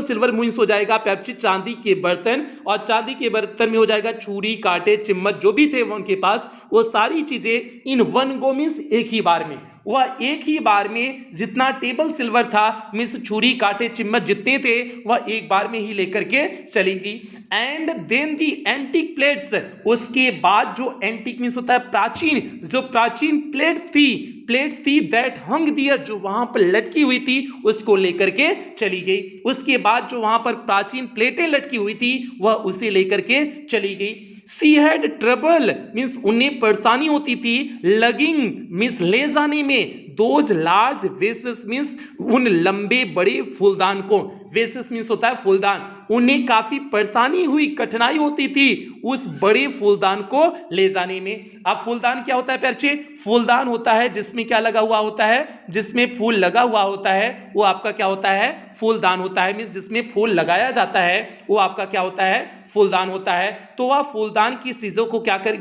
सिल्वर मीन्स हो जाएगा पैप्ची चांदी के बर्तन, और चांदी के बर्तन में हो जाएगा छुरी कांटे चम्मच जो भी थे उनके पास, वो सारी चीजें इन वन गो मीन्स एक ही बार में, वह एक ही बार में जितना टेबल सिल्वर था मीन्स छुरी कांटे चम्मच जितने थे वह एक बार में ही लेकर के चली गई। And then the antique plates, उसके बाद जो एंटीक मीन्स होता है प्राचीन, जो प्राचीन प्लेट्स थी दैट हंग दियर, जो वहां पर लटकी हुई थी उसको लेकर के चली गई। उसके बाद जो वहां पर प्राचीन प्लेटें लटकी हुई थी वह उसे लेकर के चली गई। सी हैड ट्रबल मीन्स उन्हें परेशानी होती थी, लगिंग मीन्स ले जाने में, दोज लार्ज वेसेस मीन्स उन लंबे बड़े फूलदान को, वेसेस मीन्स होता है फूलदान, उन्हें काफी परेशानी हुई, कठिनाई होती थी उस बड़े फूलदान को ले जाने में। अब फूलदान क्या होता है प्यारे बच्चे? फूलदान होता है जिसमें क्या लगा हुआ होता है, जिसमें फूल लगा हुआ होता है वो आपका क्या होता है? फूलदान होता है। मीन्स जिसमें फूल लगाया जाता है वो आपका क्या होता है? फूलदान होता है। तो वह फूलदान की चीजों को क्या कर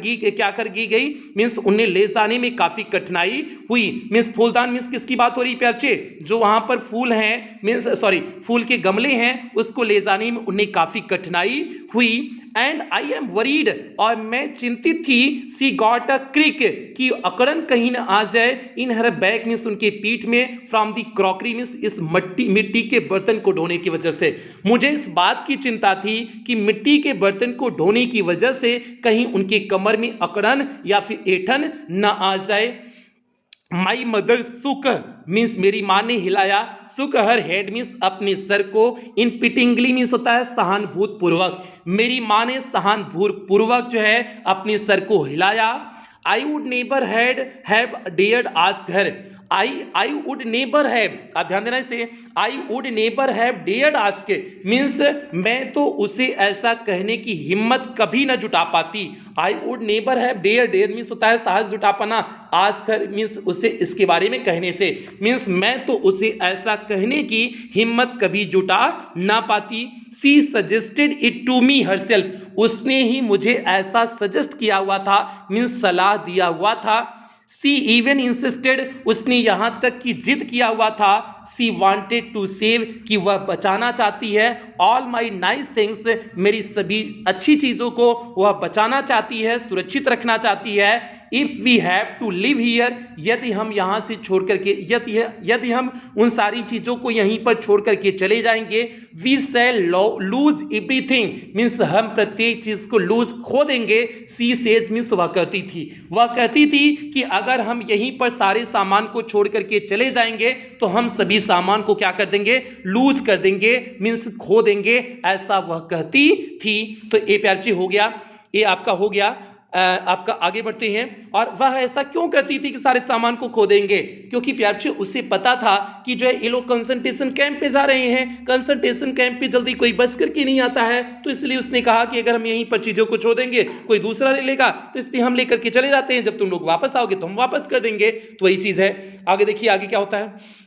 दी गई मीन्स उन्हें ले जाने में काफी कठिनाई हुई। मीन्स फूलदान मीन्स किसकी बात हो रही है प्यारे बच्चे? जो वहां पर फूल हैं मीन्स सॉरी फूल के गमले हैं उसको ले जाने में उन्हें काफी कठिनाई हुई। एंड आई एम वरीड, और मैं चिंतित थी, सी गॉट अ क्रिक, कि अकड़न कहीं न आ जाए, इन हर बैक मीन्स उनके पीठ में, फ्रॉम दी क्रॉकरी मीन्स इस मिट्टी के बर्तन को ढोने की वजह से। मुझे इस बात की चिंता थी कि मिट्टी के बर्तन को ढोने की वजह से कहीं उनके कमर में अकड़न या फिर ऐंठन न आ जाए। माई मदर सुक मीन्स मेरी माँ ने हिलाया, सुक हर हेड मीन्स अपने सर को, इन पिटिंगली मीन्स होता है सहानुभूत पूर्वक, मेरी माँ ने सहानुभूत पूर्वक जो है अपने सर को हिलाया। I would never have dared ask her, I would never have, आप ध्यान देना इसे, आई would never have dared ask means मैं तो उसे ऐसा कहने की हिम्मत कभी ना जुटा पाती। I would never have dare means होता है साहस जुटा पाना, आस्क मीन्स उसे इसके बारे में कहने से, मीन्स मैं तो उसे ऐसा कहने की हिम्मत कभी जुटा ना पाती। She suggested it to me herself, उसने ही मुझे ऐसा सजेस्ट किया हुआ था मीन्स सलाह दिया हुआ था। सी इवन इंसिस्टेड, उसने यहां तक कि जिद किया हुआ था, सी वांटेड टू सेव, कि वह बचाना चाहती है, ऑल माई नाइस थिंग्स, मेरी सभी अच्छी चीजों को वह बचाना चाहती है, सुरक्षित रखना चाहती है। If we have to live here, यदि हम यहाँ से छोड़ करके यदि हम उन सारी चीजों को यहीं पर छोड़ करके चले जाएंगे, we shall lose everything means हम प्रत्येक चीज को लूज खो देंगे। सी सेज मीन्स वह कहती थी कि अगर हम यहीं पर सारे सामान को छोड़ करके चले जाएंगे तो हम सभी सामान को क्या कर देंगे? लूज कर देंगे मीन्स खो देंगे, ऐसा वह कहती थी। तो ये प्यार जी हो गया, ये आपका हो गया आपका आगे बढ़ते हैं। और वह ऐसा क्यों कहती थी कि सारे सामान को खो देंगे? क्योंकि प्यार बच्चों उसे पता था कि जो है ये लोग कंसंट्रेशन कैंप पे जा रहे हैं, कंसंट्रेशन कैंप पे जल्दी कोई बच करके नहीं आता है, तो इसलिए उसने कहा कि अगर हम यहीं पर चीजों को छोड़ देंगे कोई दूसरा ले लेगा, तो इसलिए हम लेकर के चले जाते हैं, जब तुम लोग वापस आओगे तो हम वापस कर देंगे। तो वही चीज है। आगे देखिए आगे क्या होता है।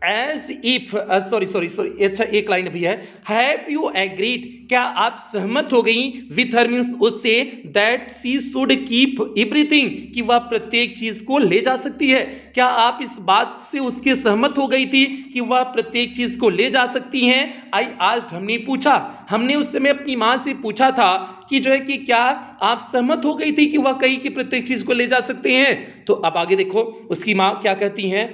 एज इफ सॉरी अच्छा एक लाइन भी है, हैव यू एग्रीड, क्या आप सहमत हो गई विथ हर मीन्स उससे, that she should keep everything, कि वह प्रत्येक चीज को ले जा सकती है। क्या आप इस बात से उसके सहमत हो गई थी कि वह प्रत्येक चीज को ले जा सकती हैं? आई आस्क्ड, हमने पूछा, हमने उस समय अपनी मां से पूछा था कि जो है कि क्या आप सहमत हो गई थी कि वह कहीं की प्रत्येक चीज को ले जा सकते हैं? तो अब आगे देखो उसकी मां क्या कहती हैं।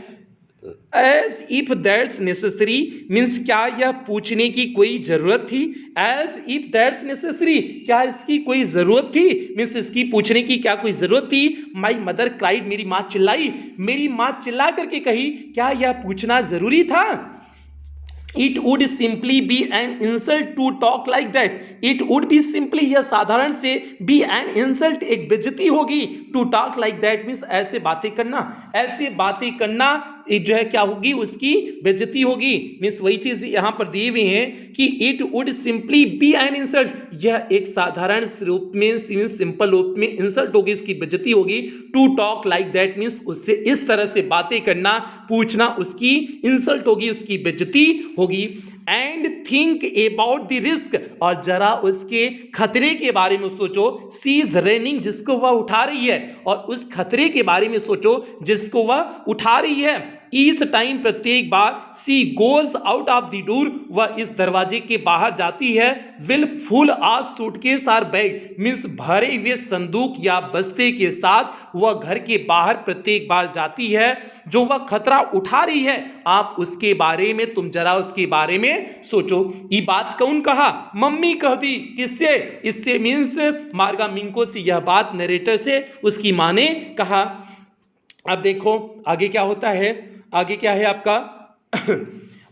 As if that's necessary means, क्या यह पूछने की कोई जरूरत थी? एज इफ दैट्स नेसेसरी, क्या इसकी कोई जरूरत थी? मीन्स इसकी पूछने की क्या कोई जरूरत थी? माई मदर क्राइड, मेरी मां चिल्लाई, मेरी मां चिल्ला करके कही, क्या यह पूछना जरूरी था? It would simply be an insult to talk like that. It would be simply, यह साधारण से, be an insult, एक बेइज्जती होगी, to talk like that means ऐसे बातें करना, ऐसे बातें करना जो है क्या होगी, उसकी बेइज्जती होगी। मीन्स वही चीज यहां पर दी हुई है कि it would simply be an insult, यह एक साधारण रूप में, सिंपल रूप में इंसल्ट होगी, इसकी बेइज्जती होगी। To talk like that means उससे इस तरह से बातें करना, पूछना, उसकी इंसल्ट होगी, उसकी बेइज्जती होगी। And think about the risk, और जरा उसके खतरे के बारे में सोचो। सी इज रनिंग, जिसको वह उठा रही है, और उस खतरे के बारे में सोचो जिसको वह उठा रही है। ईच टाइम, प्रत्येक बार, she goes out of the door, वह इस दरवाजे के बाहर जाती है। विल फुल ऑफ सूटकेस और बैग मीन्स भरे हुए संदूक या बस्ते के साथ वह घर के बाहर प्रत्येक बार जाती है। जो वह खतरा उठा रही है, आप उसके बारे में, तुम जरा उसके बारे में सोचो। ये बात कौन कहा? मम्मी कह दी। किससे? इससे मीन्स मार्गा मिंको से, यह बात नरेटर से उसकी मां ने कहा। अब देखो आगे क्या होता है। आगे क्या है आपका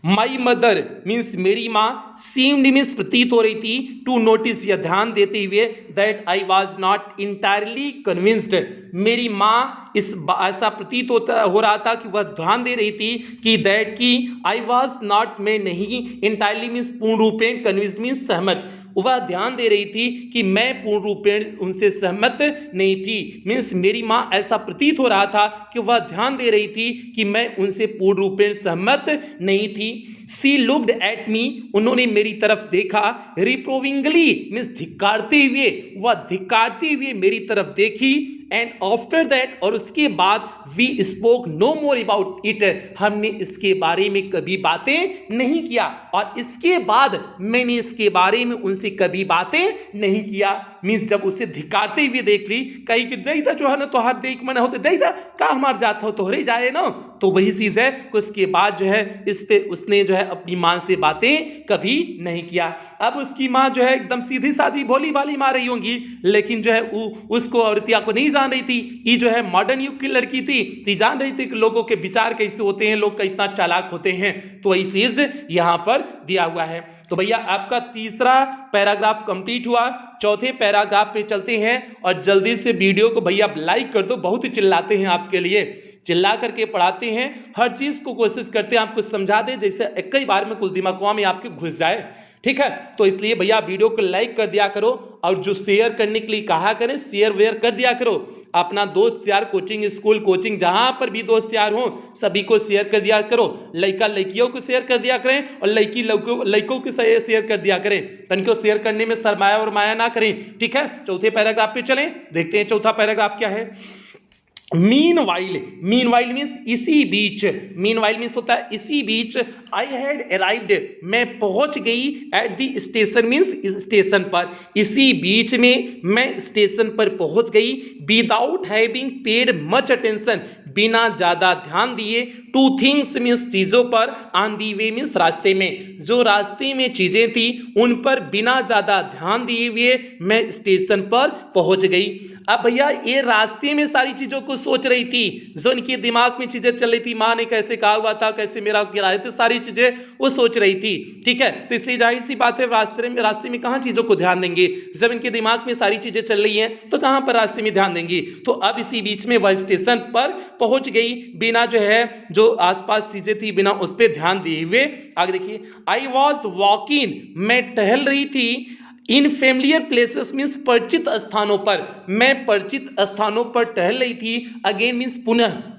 माई मदर मीन्स मेरी माँ, सीम्ड मीन्स प्रतीत हो रही थी, टू नोटिस यह ध्यान देते हुए, that I was not entirely convinced, मेरी माँ इस ऐसा प्रतीत हो रहा था कि वह ध्यान दे रही थी कि दैट की आई वॉज नॉट, मैं नहीं, इंटायरली मीन्स पूर्ण रूपेण, कन्विंस्ड मीन्स सहमत, वह ध्यान दे रही थी कि मैं पूर्ण रूपेण उनसे सहमत नहीं थी। मीन्स मेरी माँ ऐसा प्रतीत हो रहा था कि वह ध्यान दे रही थी कि मैं उनसे पूर्ण रूपेण सहमत नहीं थी। सी लुक्ड एट मी, उन्होंने मेरी तरफ देखा। रिप्रोविंगली मीन्स धिक्कारते हुए, वह धिक्कारते हुए मेरी तरफ देखी। एंड आफ्टर दैट, और उसके बाद, we spoke no more about it, हमने इसके बारे में कभी बातें नहीं किया, और इसके बाद मैंने इसके बारे में उनसे कभी बातें नहीं किया। मीन्स जब उसे धिकारते हुए देख ली, कहीं कि देख जो है ना तोहार देख मन होते, देख का हमार जात हो तोहरे जाए ना, तो वही चीज है। उसके बाद जो है इस पे उसने जो है अपनी मां से बातें कभी नहीं किया। अब उसकी मां जो है एकदम सीधी सादी भोली भाली मार रही होंगी, लेकिन जो है उसको औरतिया को नहीं जान रही थी। ये जो है मॉडर्न युग की लड़की थी, जान रही थी कि लोगों के विचार कैसे होते हैं, लोग कितना चालाक होते हैं। तो वही चीज यहां पर दिया हुआ है। तो भैया आपका तीसरा पैराग्राफ कंप्लीट हुआ। चौथे पैराग्राफ पे चलते हैं, और जल्दी से वीडियो को भैया लाइक कर दो, बहुत ही चिल्लाते हैं आपके लिए, चिल्ला करके पढ़ाते हैं, हर चीज को कोशिश करते हैं आपको समझा दे, जैसे एक ही बार में कुल दिमाग में आपके घुस जाए। ठीक है, तो इसलिए भैया वीडियो को लाइक कर दिया करो, और जो शेयर करने के लिए कहा करें शेयर वेयर कर दिया करो। अपना दोस्त यार, कोचिंग स्कूल कोचिंग जहां पर भी दोस्त यार हो, सभी को शेयर कर दिया करो। लड़का लड़कियों को शेयर कर दिया करें, और लड़की लड़कों को शेयर कर दिया करें। तनिको शेयर करने में शर्माया और माया ना करें। ठीक है, चौथे पैराग्राफ पे चलें, देखते हैं चौथा पैराग्राफ क्या है। मीनवाइल मीन्स इसी बीच, मीनवाइल मीन्स होता है इसी बीच। आई हैड अराइव्ड, मैं पहुंच गई। At the station means station पर, इसी बीच में मैं स्टेशन पर पहुंच गई। Without having paid much attention, बिना ज़्यादा ध्यान दिए, टू थिंग्स मीन्स चीज़ों पर, ऑन दी वे मीन्स रास्ते में, जो रास्ते में चीज़ें थी उन पर बिना ज़्यादा ध्यान दिए हुए मैं स्टेशन पर पहुंच गई। अब भैया ये रास्ते में सारी चीज़ों को सोच रही थी, जो इनके दिमाग में चीज़ें चल रही थी, माँ ने कैसे कहा हुआ था, कैसे मेरा किराए थे, सारी चीज़ें वो सोच रही थी। ठीक है, तो इसलिए जाहिर सी बात है रास्ते में कहाँ चीज़ों को ध्यान देंगे, जब इनके दिमाग में सारी चीज़ें चल रही हैं तो कहाँ पर रास्ते में ध्यान देंगी। तो अब इसी बीच में वह स्टेशन पर पहुंच गई बिना जो है जो आसपास चीज़ें थी बिना उस पर ध्यान दिए हुए। आगे देखिए, आई वॉज वॉकिंग, मैं टहल रही थी, इन फेमिलियर प्लेसेस मीन्स परिचित स्थानों पर, मैं परिचित स्थानों पर टहल रही थी। अगेन मीन्स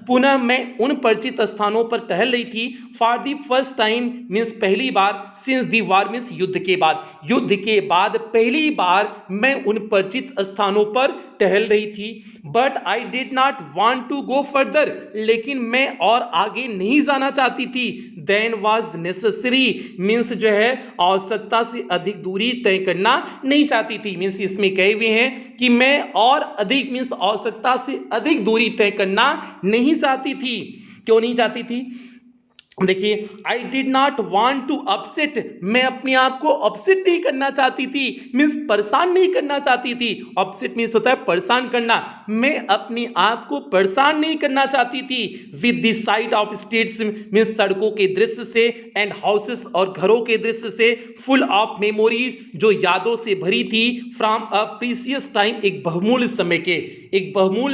पुनः मैं उन परिचित स्थानों पर टहल रही थी। For the first time means पहली बार, सिंस द वॉर मीन्स युद्ध के बाद पहली बार मैं उन परिचित स्थानों पर टहल रही थी। But I did not want to go further, लेकिन मैं और आगे नहीं जाना चाहती थी। देन वॉज नेसेसरी मीन्स जो है आवश्यकता से अधिक दूरी तय करना नहीं चाहती थी। मीन्स इसमें कहे हुए हैं कि मैं और अधिक मीन्स आवश्यकता से अधिक दूरी तय करना नहीं चाहती थी। क्यों नहीं चाहती थी? देखिए, I did not want to upset, मैं अपने आप को अपसेट नहीं करना चाहती थी, मीन्स परेशान नहीं करना चाहती थी। अपसेट मीन्स होता है परेशान करना, मैं अपने आप को परेशान नहीं करना चाहती थी। With the site of streets means सड़कों के दृश्य से, एंड हाउसेस और घरों के दृश्य से, फुल ऑफ मेमोरीज जो यादों से भरी थी, फ्रॉम अ प्रीसियस टाइम एक बहुमूल्य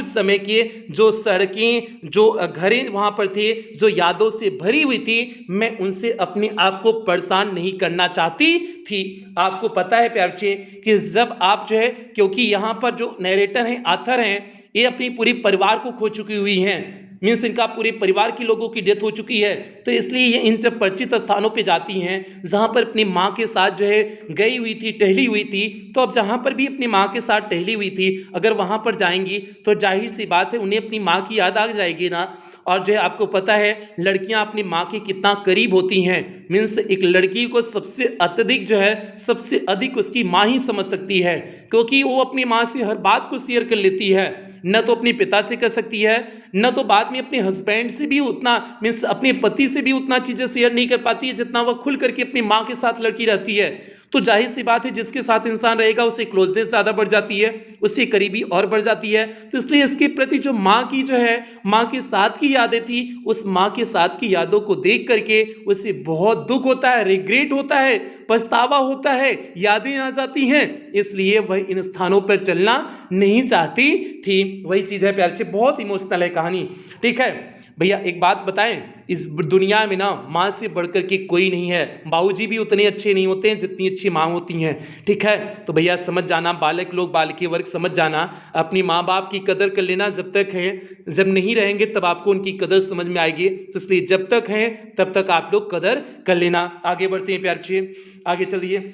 समय के जो सड़कें जो घरें वहां पर थे जो यादों से भरी हुई थी, मैं उनसे अपने आप को परेशान नहीं करना चाहती थी। आपको पता है प्यारे बच्चे कि जब आप जो है, क्योंकि यहाँ पर जो नरेटर हैं, ऑथर हैं, ये अपनी पूरी परिवार को खो चुकी हुई हैं, मीन्स इनका पूरे परिवार के लोगों की डेथ हो चुकी है, तो इसलिए ये इन जब परिचित स्थानों पे जाती हैं जहाँ पर अपनी माँ के साथ जो है गई हुई थी, टहली हुई थी, तो अब जहाँ पर भी अपनी माँ के साथ टहली हुई थी अगर वहाँ पर जाएंगी तो जाहिर सी बात है उन्हें अपनी माँ की याद आ जाएगी ना। और जो है आपको पता है लड़कियां अपनी माँ के कितना करीब होती हैं, मीन्स एक लड़की को सबसे अत्यधिक जो है सबसे अधिक उसकी माँ ही समझ सकती है, क्योंकि वो अपनी माँ से हर बात को शेयर कर लेती है, न तो अपने पिता से कर सकती है, न तो बाद में अपने हस्बैंड से भी उतना मीन्स अपने पति से भी उतना चीज़ें शेयर नहीं कर पाती है जितना वह खुल करके अपनी माँ के साथ लड़की रहती है। तो जाहिर सी बात है जिसके साथ इंसान रहेगा उससे क्लोजनेस ज़्यादा बढ़ जाती है, उससे करीबी और बढ़ जाती है। तो इसलिए इसके प्रति जो माँ की जो है माँ के साथ की यादें थी, उस माँ के साथ की यादों को देख करके उसे बहुत दुख होता है, रिग्रेट होता है, पछतावा होता है, यादें आ जाती हैं, इसलिए वह इन स्थानों पर चलना नहीं चाहती थी। वही चीज़ है प्यारे, बहुत इमोशनल है कहानी। ठीक है भैया, एक बात बताएं, इस दुनिया में ना माँ से बढ़कर के कोई नहीं है, बाबूजी भी उतने अच्छे नहीं होते हैं जितनी अच्छी माँ होती हैं। ठीक है, तो भैया समझ जाना, बालक लोग बालिके वर्ग समझ जाना, अपनी माँ बाप की कदर कर लेना जब तक है, जब नहीं रहेंगे तब आपको उनकी कदर समझ में आएगी। तो इसलिए जब तक हैं तब तक आप लोग कदर कर लेना। आगे बढ़ते हैं प्यारे, आगे चलिए।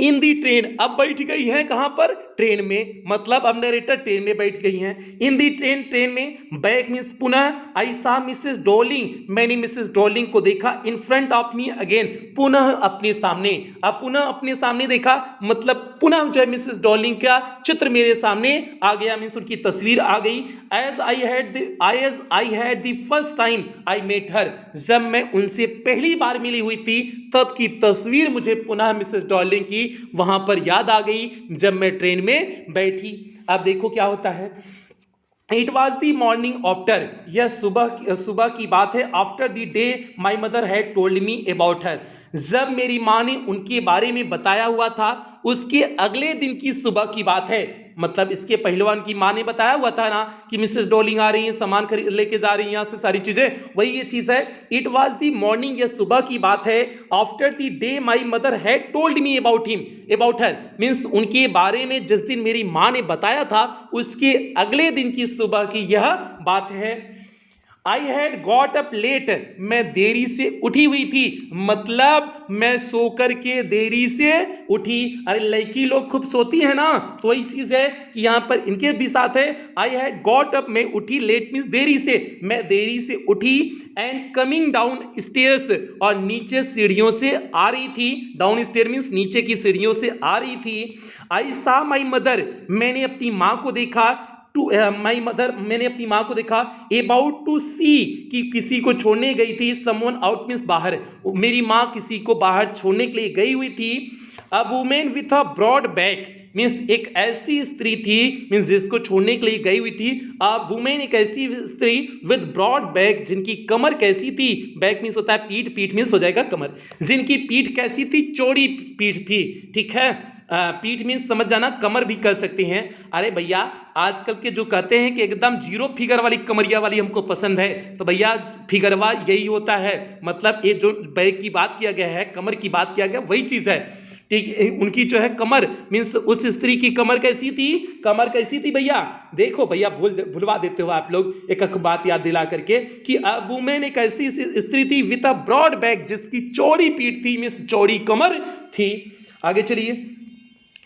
इन दी ट्रेन, अब बैठ गई है कहां पर? ट्रेन में, मतलब अब नरेटर ट्रेन में बैठ गई हैं। इन दी ट्रेन, ट्रेन में। बैक मीन्स पुनः। आई सा मिसेस डॉर्लिंग, मैंने मिसेस डॉर्लिंग को देखा। इन फ्रंट ऑफ मी अगेन, पुनः अपने सामने। अब पुनः अपने सामने देखा मतलब पुनः जो है मिसेस डॉर्लिंग का चित्र मेरे सामने आ गया, मीन्स उनकी तस्वीर आ गई। As I had the first time I met her, जब मैं उनसे पहली बार मिली हुई थी तब की तस्वीर मुझे पुनः मिसेस डॉर्लिंग की वहां पर याद आ गई जब मैं ट्रेन में बैठी। अब देखो क्या होता है। It was the morning after, यह सुबह की बात है। After the day my mother had told me about her, जब मेरी माँ ने उनके बारे में बताया हुआ था उसके अगले दिन की सुबह की बात है। मतलब इसके पहलवान की माँ ने बताया हुआ था ना कि मिसेस डॉर्लिंग आ रही है, सामान खरीद लेके जा रही हैं यहाँ से, सारी चीजें, वही ये चीज है। इट वॉज दी मॉर्निंग, यह सुबह की बात है। After the day my mother had told me about her, means उनके बारे में जिस दिन मेरी माँ ने बताया था उसके अगले दिन की सुबह की यह बात है। I had got up late, मैं देरी से उठी हुई थी, मतलब मैं सो करके देरी से उठी। अरे लड़की लोग खूब सोती है ना, तो वही चीज है कि यहाँ पर इनके भी साथ है। आई हैड गॉट अप, मैं उठी, लेट मीन्स देरी से, मैं देरी से उठी। एंड कमिंग डाउन स्टेयर्स, और नीचे सीढ़ियों से आ रही थी। डाउन स्टेयर मीन्स नीचे की सीढ़ियों से आ रही थी। आई सा माई मदर, मैंने अपनी माँ को देखा। टू माई मदर, मैंने अपनी माँ को देखा, अबाउट टू सी कि किसी को छोड़ने गई थी, समवन आउट मीन्स बाहर, मेरी माँ किसी को बाहर छोड़ने के लिए गई हुई थी। A woman with a broad back means एक ऐसी स्त्री थी मीन्स जिसको छोड़ने के लिए गई हुई थी। अ वुमेन एक ऐसी स्त्री विद ब्रॉड बैक जिनकी कमर कैसी थी, बैक मीन्स होता है पीठ, पीठ मीन्स हो जाएगा कमर, जिनकी पीठ कैसी थी, चौड़ी पीठ थी, ठीक है। पीठ मीन्स समझ जाना, कमर भी कर सकते हैं। अरे भैया आजकल के जो कहते हैं कि एकदम जीरो फिगर वाली कमरिया वाली हमको पसंद है, तो भैया फिगरवा यही होता है, मतलब ये जो बैक की बात किया गया है, कमर की बात किया गया, वही चीज है, ठीक। उनकी जो है कमर मीन्स उस स्त्री की कमर कैसी थी, कमर कैसी थी भैया, देखो भैया भुलवा देते हो आप लोग एक बात याद दिला करके कि वुमेन एक ऐसी स्त्री थी विद अ ब्रॉड बैक जिसकी चौड़ी पीठ थी मीन्स चौड़ी कमर थी। आगे चलिए,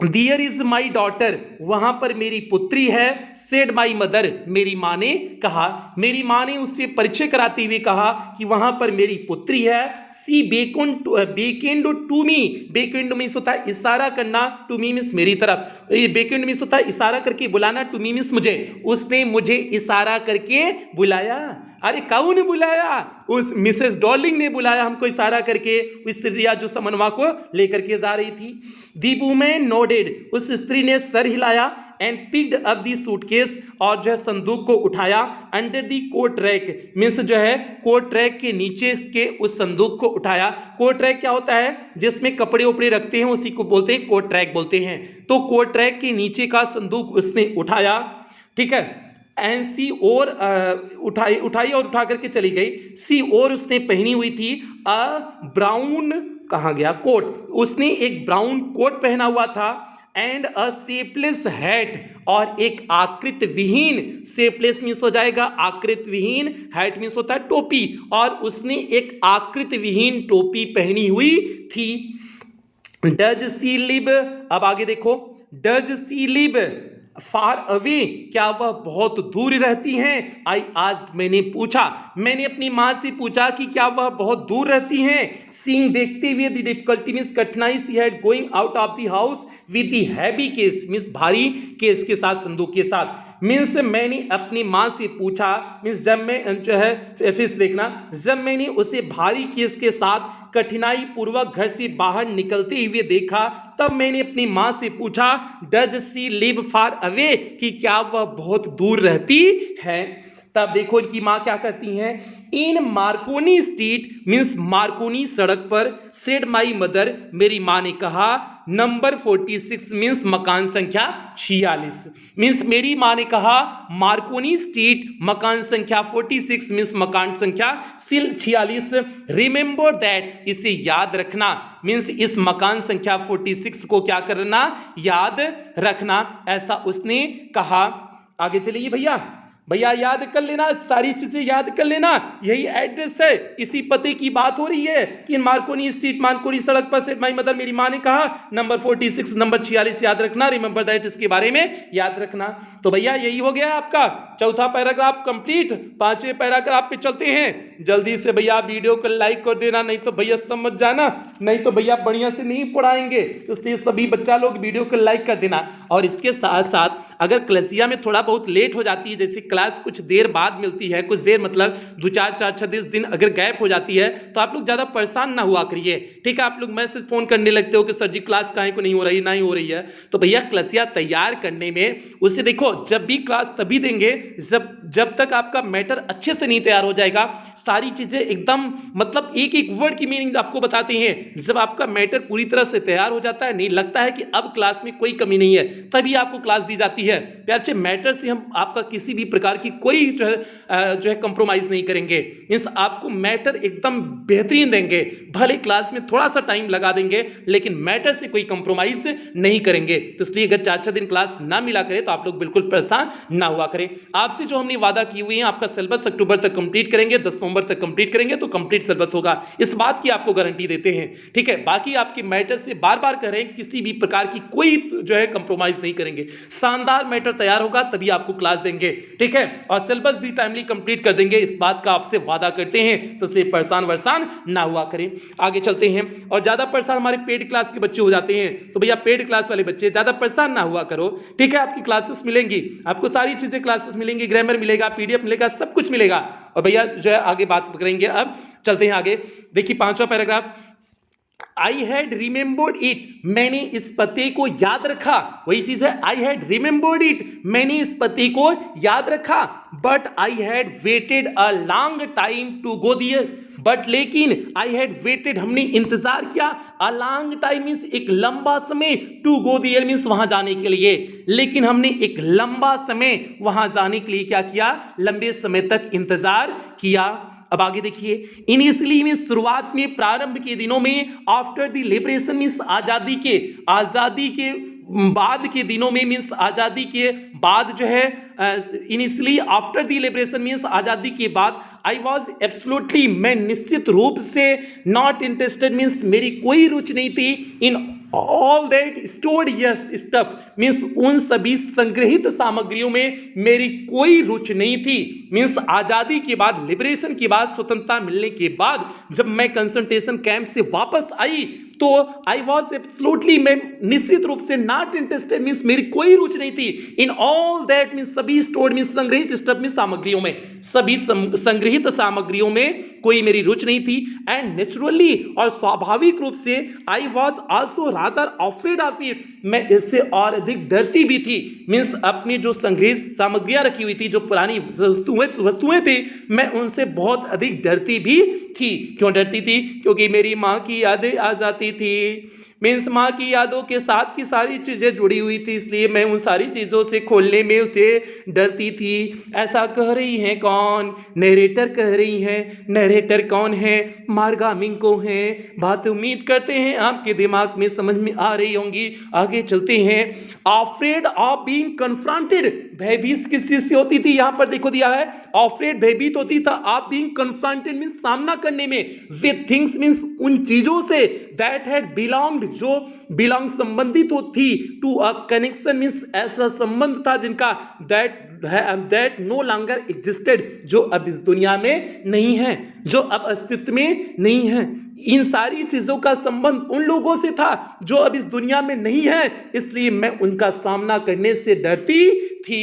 There is my daughter, वहां पर मेरी पुत्री है, said my mother, मेरी माँ ने कहा, मेरी माँ ने उससे परिचय कराते हुए कहा कि वहां पर मेरी पुत्री है। She beckoned to me, beckoned means होता है इशारा करना, to me मीन्स मेरी तरफ, ये beckoned मीन्स होता है इशारा करके बुलाना, to me मीन्स मुझे, उसने मुझे इशारा करके बुलाया। अरे कौन ने बुलाया, उस मिसेस डॉर्लिंग ने बुलाया हमको इशारा करके, उस स्त्री जो समनवा को लेकर के जा रही थी। दी वुमेन नोडेड, उस स्त्री ने सर हिलाया, and picked up the suitcase, और जो है संदूक को उठाया, under the coat rack means जो है कोट रैक के नीचे के उस संदूक को उठाया। कोट रैक क्या होता है, जिसमें कपड़े उपड़े रखते हैं उसी को बोलते हैं कोट रैक बोलते हैं, तो कोट रैक के नीचे का संदूक उसने उठाया, ठीक है। एंड सी और उठाई और उठा करके चली गई। सी और उसने पहनी हुई थी अ ब्राउन, कहाँ गया कोट, उसने एक ब्राउन कोट पहना हुआ था, एंड अ शेपलेस हैट, और एक आकृत विहीन, शेपलेस मीन्स हो जाएगा आकृत विहीन, हैट मीन्स होता है टोपी, और उसने एक आकृत विहीन टोपी पहनी हुई थी। डज सी लिव, अब आगे देखो, does she live far away, क्या वह बहुत दूर रहती हैं। आई आज मैंने पूछा, मैंने अपनी माँ से पूछा कि क्या वह बहुत दूर रहती हैं। सीइंग देखते हुए, द डिफिकल्टी मीन्स कठिनाई, she had going out of the house with the heavy case means भारी केस के साथ, संदूक के साथ, मीन्स मैंने अपनी माँ से पूछा, मीन्स जब मैं जो है फिर देखना, जब मैंने उसे भारी केस के साथ कठिनाई पूर्वक घर से बाहर निकलते हुए देखा, तब मैंने अपनी माँ से पूछा, does she live far away, कि क्या वह बहुत दूर रहती है। तब देखो इनकी माँ क्या करती हैं, इन मार्कोनी स्ट्रीट मीन्स मार्कोनी सड़क पर, सेड माई मदर, मेरी माँ ने कहा, नंबर 46 मीन्स मकान संख्या 46, मीन्स मेरी माँ ने कहा मार्कोनी स्ट्रीट मकान संख्या 46 मीन्स मकान संख्या 46, रिमेंबर दैट, इसे याद रखना, मीन्स इस मकान संख्या 46 को क्या करना, याद रखना, ऐसा उसने कहा। आगे चलिए भैया याद कर लेना, सारी चीजें याद कर लेना, यही एड्रेस है, इसी पते की बात हो रही है कि मार्कोनी स्ट्रीट मार्कोनी सड़क पर, सेड माई मदर, मेरी माँ ने कहा, नंबर 46 नंबर 46 याद रखना, रिमेंबर दैट इसके बारे में याद रखना। तो भैया यही हो गया है आपका चौथा पैराग्राफ कंप्लीट। पांचवें पैराग्राफ पे चलते हैं, जल्दी से भैया वीडियो को लाइक कर देना, नहीं तो भैया समझ जाना, नहीं तो भैया बढ़िया से नहीं पढ़ाएंगे, इसलिए सभी बच्चा लोग वीडियो को लाइक कर देना। और इसके साथ साथ अगर क्लासिया में थोड़ा बहुत लेट हो जाती है, जैसे क्लास कुछ देर बाद मिलती है, कुछ देर मतलब 2-4 दिन अगर गैप हो जाती है, तो आप लोग ज्यादा परेशान ना हुआ करिए, ठीक है। आप लोग मैसेज फोन करने लगते हो कि सर जी क्लास काहे को नहीं हो रही, नहीं हो रही है, तो भैया क्लासिया तैयार करने में उससे देखो, जब भी क्लास तभी देंगे जब तक आपका मैटर अच्छे से नहीं तैयार हो जाएगा, सारी चीजें एकदम मतलब एक एक वर्ड की मीनिंग आपको बताते हैं। जब आपका मैटर पूरी तरह से तैयार हो जाता है, नहीं लगता है कि अब क्लास में कोई कमी नहीं है, तभी आपको क्लास दी जाती है। प्यार से मैटर से हम आपका किसी भी प्रकार की कोई जो है कंप्रोमाइज नहीं करेंगे, मींस आपको मैटर एकदम बेहतरीन देंगे, भले क्लास में थोड़ा सा टाइम लगा देंगे, लेकिन मैटर से कोई कंप्रोमाइज नहीं करेंगे। तो इसलिए अगर 4-6 दिन क्लास ना मिला करे तो आप लोग बिल्कुल परेशान ना हुआ करें। आपसे जो हमने वादा की हुई है, आपका सिलेबस अक्टूबर तक कंप्लीट करेंगे, 10 नवंबर तक कंप्लीट करेंगे तो कंप्लीट सिलेबस होगा, इस बात की आपको गारंटी देते हैं, ठीक है। बाकी आपके मैटर से बार बार कह रहे हैं, किसी भी प्रकार की कोई जो है कंप्रोमाइज नहीं करेंगे, शानदार मैटर तैयार होगा तभी आपको क्लास देंगे, ठीक है। ठीक है, और सिलेबस भी टाइमली कंप्लीट कर देंगे, इस बात का आपसे वादा करते हैं, तो इसलिए परेशान वरसान ना हुआ करें। आगे चलते हैं, और ज्यादा परेशान हमारे पेड क्लास के बच्चे हो जाते हैं, तो भैया पेड क्लास वाले बच्चे ज्यादा परेशान ना हुआ करो, ठीक है। आपकी क्लासेस मिलेंगी, आपको सारी चीजें क्लासेस मिलेंगी, ग्रामर मिलेगा, पीडीएफ मिलेगा, सब कुछ मिलेगा। और भैया जो है आगे बात करेंगे। अब चलते हैं आगे, देखिए 5वां paragraph, I had remembered it, मैंने इस पते को याद रखा, वही चीज है, आई हैड रिमेंबर्ड इट, मैंने इस पते को याद रखा, but I had waited a long time to go there, but लेकिन आई हैड वेटेड, हमने इंतजार किया, अ लॉन्ग टाइम मींस एक लंबा समय, टू गो देयर मींस वहां जाने के लिए, लेकिन हमने एक लंबा समय वहां जाने के लिए क्या किया, लंबे समय तक इंतजार किया। अब आगे देखिए, इनिशियली में शुरुआत में, प्रारंभ के दिनों में, आफ्टर द लिबरेशन मींस आजादी के बाद के दिनों में, मींस आजादी के बाद जो है, initially after the liberation means आजादी के बाद, आई वॉज एब्सोल्युटली, मैं निश्चित रूप से, नॉट इंटरेस्टेड मींस मेरी कोई रुचि नहीं थी, in all that stored stuff means उन सभी संग्रहित सामग्रियों में मेरी कोई रुचि नहीं थी। मींस आजादी के बाद, लिबरेशन के बाद, स्वतंत्रता मिलने के बाद जब मैं कंसंट्रेशन कैंप से वापस आई, तो आई वॉज एब्सोल्युटली, मैं निश्चित रूप से, नॉट इंटरेस्टेड मींस मेरी कोई रुचि नहीं थी, इन ऑल दैट मींस सभी स्टोर्ड मींस संग्रहित स्टफ मींस सामग्रियों में, सभी संग्रहित सामग्रियों में कोई मेरी रुचि नहीं थी। एंड नेचुरली, और स्वाभाविक रूप से, I was also rather afraid of it, मैं इससे और अधिक डरती भी थी। मींस अपनी जो संग्रहित सामग्रियां रखी हुई थी, जो पुरानी वस्तुएं थी, मैं उनसे बहुत अधिक डरती भी थी। क्यों डरती थी? क्योंकि मेरी माँ की यादें आ जाती थी, मीन्स माँ की यादों के साथ की सारी चीजें जुड़ी हुई थी, इसलिए मैं उन सारी चीजों से खोलने में उसे डरती थी। ऐसा कह रही हैं कौन? नरेटर कह रही हैं। नरेटर कौन है? मार्गा मिंको है। बात उम्मीद करते हैं आपके दिमाग में समझ में आ रही होंगी। आगे चलते हैं। अफ्रेड ऑफ बीइंग कन्फ्रंटेड, भयभीत किस चीज से होती थी? यहां पर देखो दिया है, अफ्रेड भयभीत होती था, ऑफ बीइंग कन्फ्रंटेड मींस सामना करने में, विद थिंग्स मींस उन चीजों से, दैट हैड बिलोंग्ड जो बिलोंग संबंधित थी, टू अ कनेक्शन मींस ऐसा संबंध था जिनका, दैट नो लॉन्गर एग्जिस्टेड, जो अब इस दुनिया में नहीं है, जो अब अस्तित्व में नहीं है। इन सारी चीजों का संबंध उन लोगों से था जो अब इस दुनिया में नहीं है, इसलिए मैं उनका सामना करने से डरती थी।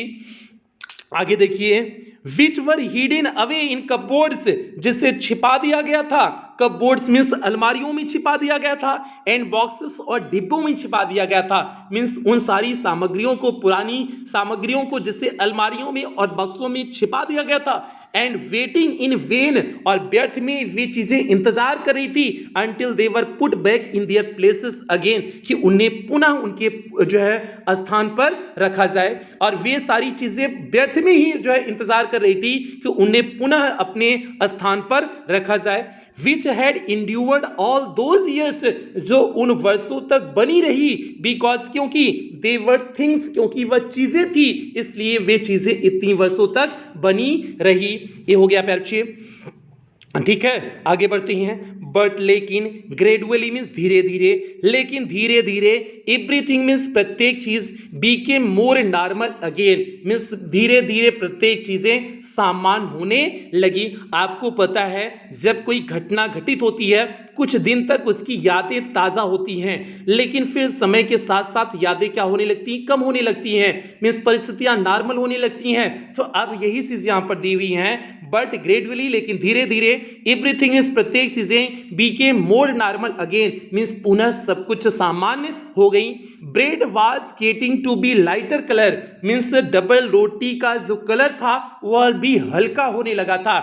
आगे देखिए, विच वर हिडन अवे इन कपबोर्ड्स, जिसे छिपा दिया गया था, कपबोर्ड्स मींस अलमारियों में छिपा दिया गया था, एंड बॉक्सेस और डिब्बों में छिपा दिया गया था, मींस उन सारी सामग्रियों को, पुरानी सामग्रियों को जिसे अलमारियों में और बक्सों में छिपा दिया गया था, एंड वेटिंग इन वेन, और व्यर्थ में वे चीजें इंतजार कर रही थी, until they were put back in their places again, कि उन्हें पुनः उनके जो है स्थान पर रखा जाए, और वे सारी चीजें व्यर्थ में ही जो है इंतजार कर रही थी कि उन्हें पुनः अपने स्थान पर रखा जाए। Which had endured all those years, जो उन वर्षों तक बनी रही, बिकॉज क्योंकि दे वर थिंग्स, क्योंकि वह चीजें थी, इसलिए वे चीजें इतनी वर्षों तक बनी रही। ये हो गया पैर 6, ठीक है। आगे बढ़ते हैं। बट लेकिन, ग्रेजुअली मीन्स धीरे धीरे, लेकिन धीरे धीरे, एवरीथिंग मीन्स प्रत्येक चीज, Beckham more normal again, means धीरे धीरे प्रत्येक चीजें सामान्य होने लगी। आपको पता है जब कोई घटना घटित होती है, कुछ दिन तक उसकी यादें ताजा होती हैं, लेकिन फिर समय के साथ साथ यादें क्या होने लगती हैं? कम होने लगती हैं, मीन्स परिस्थितियां नॉर्मल होने लगती हैं। तो अब यही चीज यहां पर दी हुई हैं, बट ग्रेजुअली, लेकिन धीरे धीरे, एवरीथिंग इज प्रत्येक चीजें, became more normal again, means पुनः सब कुछ सामान्य हो गई। Bread was getting to be lighter colour, means double रोटी का जो कलर था वह भी हल्का होने लगा था।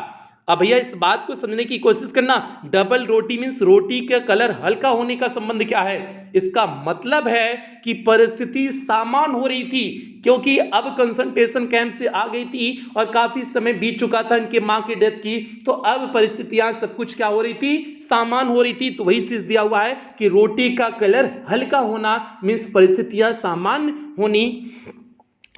अब भैया इस बात को समझने की कोशिश करना, डबल रोटी मीन्स रोटी का कलर हल्का होने का संबंध क्या है? इसका मतलब है कि परिस्थिति सामान्य हो रही थी, क्योंकि अब कंसंट्रेशन कैंप से आ गई थी और काफी समय बीत चुका था इनके मां की डेथ की, तो अब परिस्थितियां सब कुछ क्या हो रही थी? सामान्य हो रही थी। तो वही चीज दिया हुआ है कि रोटी का कलर हल्का होना मीन्स परिस्थितियां सामान्य होनी।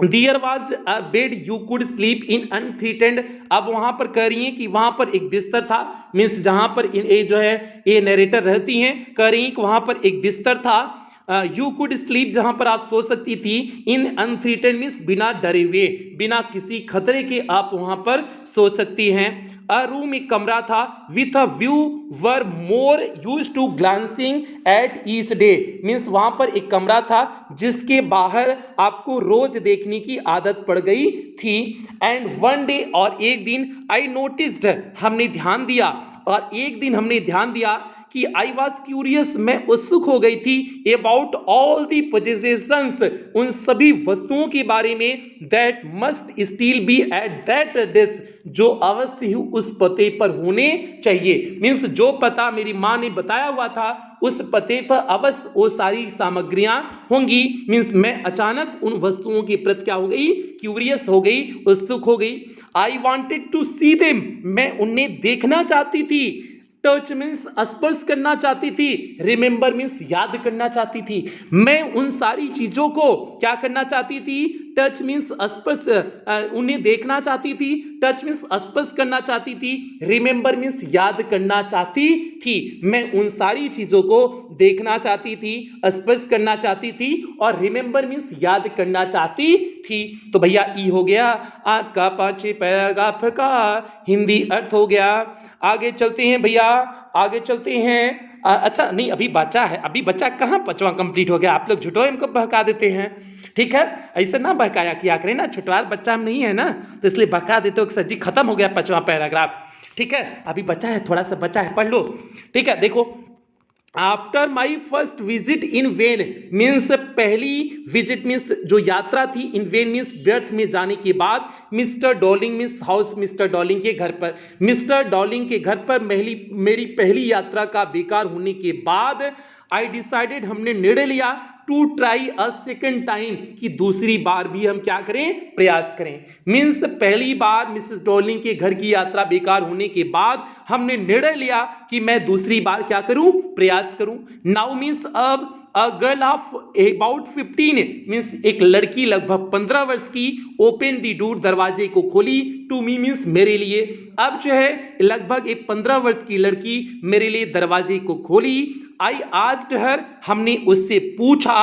There was a bed you could sleep in unthreatened, अब वहां पर कह रही हैं कि वहां पर एक बिस्तर था, मीन्स जहां पर ये जो है ये नरेटर रहती हैं, कह रही हैं कि वहां पर एक बिस्तर था, यू कुड स्लीप, जहां पर आप सो सकती थी, इन अनथ्रेटेड मींस बिना डरे हुए, बिना किसी खतरे के आप वहां पर सो सकती हैं। अ रूम, एक कमरा था, with a view were more use to glancing at each day, means वहां पर एक कमरा था जिसके बाहर आपको रोज देखने की आदत पड़ गई थी। एंड वन डे, और एक दिन, आई नोटिस्ड, हमने ध्यान दिया, और एक दिन हमने ध्यान दिया कि आई वॉज क्यूरियस, मैं उत्सुक हो गई थी, अबाउट ऑल दी पोजेशंस, उन सभी वस्तुओं के बारे में, that must still be at that address, जो अवश्य ही उस पते पर होने चाहिए। मीन्स जो पता मेरी माँ ने बताया हुआ था उस पते पर अवश्य वो सारी सामग्रियां होंगी। मीन्स मैं अचानक उन वस्तुओं के प्रति क्या हो गई, क्यूरियस हो गई, उत्सुक हो गई। I wanted to see them, मैं उन्हें देखना चाहती थी। टच मीन्स स्पर्श करना चाहती थी, रिमेंबर मीन्स याद करना चाहती थी। मैं उन सारी चीजों को क्या करना चाहती थी, टच मीन्स स्पर्श, उन्हें देखना चाहती थी, टच मीन्स स्पर्श करना चाहती थी, रिमेंबर मीन्स याद करना चाहती थी। मैं उन सारी चीजों को देखना चाहती थी, स्पर्श करना चाहती थी, और रिमेंबर मीन्स याद करना चाहती थी। तो भैया ई हो गया आज का 5वें पैराग्राफ का हिंदी अर्थ हो गया। आगे चलते हैं भैया, आगे चलते हैं। अच्छा नहीं, अभी बचा है, अभी बचा कहाँ, 5वां कंप्लीट हो गया। आप लोग झूठो हमको बहका देते हैं, ठीक है, ऐसे ना बहकाया किया करें ना, छुटवार बच्चा हम नहीं है ना, तो इसलिए बहका देते हो कि सर जी खत्म हो गया 5वां पैराग्राफ, ठीक है, अभी बचा है, थोड़ा सा बचा है, पढ़ लो, ठीक है। देखो, after my first visit in when, means पहली विजिट मीन्स जो यात्रा थी, इन वेन मीन्स व्यर्थ में जाने के बाद, mister Dolling means house, mister Dolling के घर पर, मिस्टर डॉलिंग के घर पर मेरी पहली यात्रा का बेकार होने के बाद, आई डिसाइडेड, हमने निर्णय लिया, to try a second time, कि दूसरी बार भी हम क्या करें, प्रयास करें। मीन्स पहली बार मिसेस डॉलिंग के घर की यात्रा बेकार होने के बाद हमने निर्णय लिया कि मैं दूसरी बार क्या करूं, प्रयास करूं। नाउ मीन्स अब, a girl of about 15 means एक लड़की लगभग 15 वर्ष की, ओपन दी डोर, दरवाजे को खोली, टू मी मीन्स मेरे लिए। अब जो है लगभग एक 15 वर्ष की लड़की मेरे लिए दरवाजे को खोली। आई आस्क्ड हर, हमने उससे पूछा,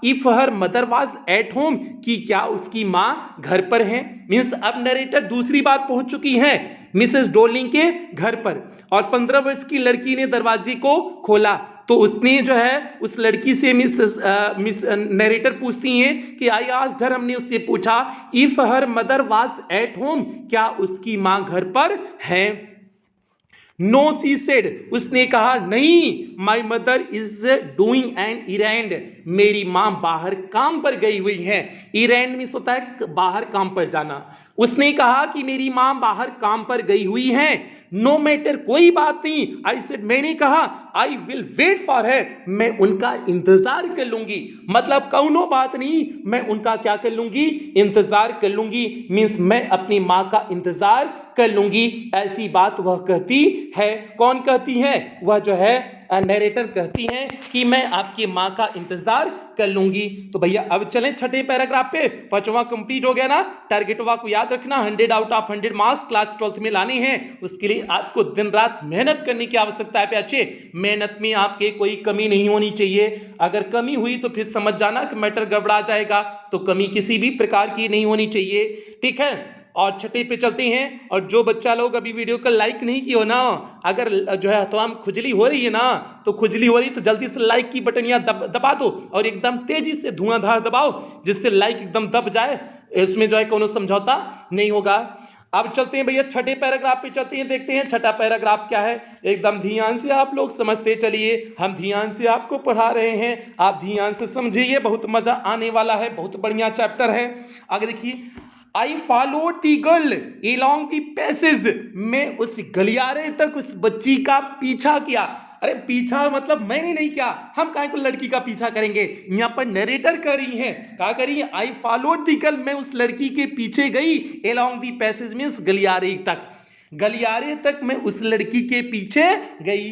if her mother was at home, कि क्या उसकी माँ घर पर है। मीन्स अब नरेटर दूसरी बार पहुंच चुकी है मिसेस डॉलिंग के घर पर, और 15 वर्ष की लड़की ने दरवाजे को खोला, तो उसने जो है उस लड़की से मिस नरेटर पूछती हैं कि आई आस्क्ड हर, हमने उससे पूछा, if her mother was at home, क्या उसकी माँ घर पर है। नो सी सेड, उसने कहा नहीं, my mother is doing an errand, मेरी माँ बाहर काम पर गई हुई है। इरेंड मीन्स होता है बाहर काम पर जाना। उसने कहा कि मेरी माँ बाहर काम पर गई हुई है। नो मैटर, कोई बात नहीं, आई सेड, मैंने कहा, आई विल वेट फॉर है, मैं उनका इंतजार कर लूंगी। मतलब कौनो बात नहीं, मैं उनका क्या कर लूंगी, इंतजार कर लूंगी। मीन्स मैं अपनी माँ का इंतजार कर लूंगी, ऐसी बात वह कहती है। कौन कहती है, वह जो है नरेटर कहती हैं कि मैं आपकी माँ का इंतजार कर लूंगी। तो भैया अब चलें 6ठे पैराग्राफ पे, 5वां कंप्लीट हो गया ना। टारगेटवा को याद रखना, 100 out of 100 marks class 12th में लाने हैं। उसके लिए आपको दिन रात मेहनत करने की आवश्यकता है। अच्छे मेहनत में आपके कोई कमी नहीं होनी चाहिए। अगर कमी हुई तो फिर समझ जाना कि मैटर गड़बड़ा जाएगा, तो कमी किसी भी प्रकार की नहीं होनी चाहिए, ठीक है। और 6ठे पे चलते हैं। और जो बच्चा लोग अभी वीडियो को लाइक नहीं किया हो ना, अगर जो है तो हम खुजली हो रही है ना, तो खुजली हो रही तो जल्दी से लाइक की बटन या दबा दो, और एकदम तेजी से धुआंधार दबाओ, जिससे लाइक एकदम दब जाए। इसमें जो है कोनो समझौता नहीं होगा। अब चलते हैं भैया 6ठे पैराग्राफ पे चलते हैं, देखते हैं 6ठा पैराग्राफ क्या है। एकदम ध्यान से आप लोग समझते चलिए, हम ध्यान से आपको पढ़ा रहे हैं, आप ध्यान से समझिए, बहुत मजा आने वाला है, बहुत बढ़िया चैप्टर है। आगे देखिए, I follow the girl along the passage, मैं उस गलियारे तक उस बच्ची का पीछा किया। अरे पीछा मतलब मैंने नहीं किया, हम काहे को लड़की का पीछा करेंगे, यहाँ पर नरेटर कर रही हैं, क्या कर रही है, आई फॉलोड दी गर्ल, मैं उस लड़की के पीछे गई, एलॉन्ग दी पैसेज मींस गलियारे तक, गलियारे तक मैं उस लड़की के पीछे गई।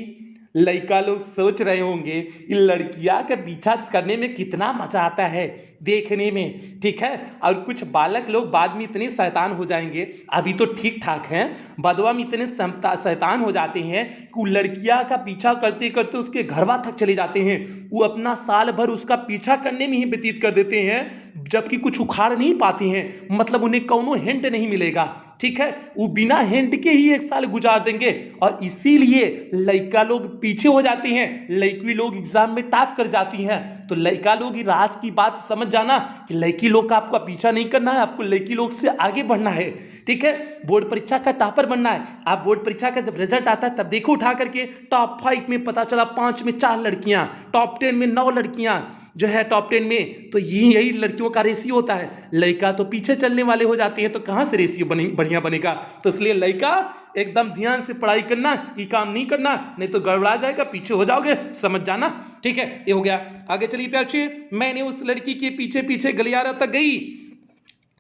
लड़का लोग सोच रहे होंगे इन लड़कियां का पीछा करने में कितना मजा आता है देखने में, ठीक है। और कुछ बालक लोग बाद में इतने शैतान हो जाएंगे, अभी तो ठीक ठाक हैं, बदवा में इतने शैतान हो जाते हैं कि वो लड़कियां का पीछा करते करते उसके घरवा तक चले जाते हैं। वो अपना साल भर उसका पीछा करने में ही व्यतीत कर देते हैं, जबकि कुछ उखाड़ नहीं पाते हैं, मतलब उन्हें कौनो हिंट नहीं मिलेगा, ठीक है। वो बिना हिंट के ही एक साल गुजार देंगे और इसीलिए लड़का लोग पीछे हो जाते हैं, लड़की लोग एग्जाम में टॉप कर जाती हैं। तो लड़का लोग राज की बात समझ जाना कि लड़की लोग का आपका पीछा नहीं करना है, आपको लड़की लोग से आगे बढ़ना है, ठीक है। बोर्ड परीक्षा का टॉपर बनना है। आप बोर्ड परीक्षा का जब रिजल्ट आता है तब देखो उठा करके, टॉप 5 में पता चला 5 में 4 लड़कियां, टॉप 10 में 9 लड़कियां जो है टॉप 10 में, तो यही लड़कियों का रेशियो होता है। लड़का तो पीछे चलने वाले हो जाते हैं, तो कहां से रेशियो बढ़िया बनेगा। तो इसलिए लड़का एकदम ध्यान से पढ़ाई करना, ये काम नहीं करना, नहीं तो गड़बड़ा जाएगा, पीछे हो जाओगे, समझ जाना, ठीक है। ये हो गया। आगे चलिए प्यार से, मैंने उस लड़की के पीछे पीछे गलियारा तक गई।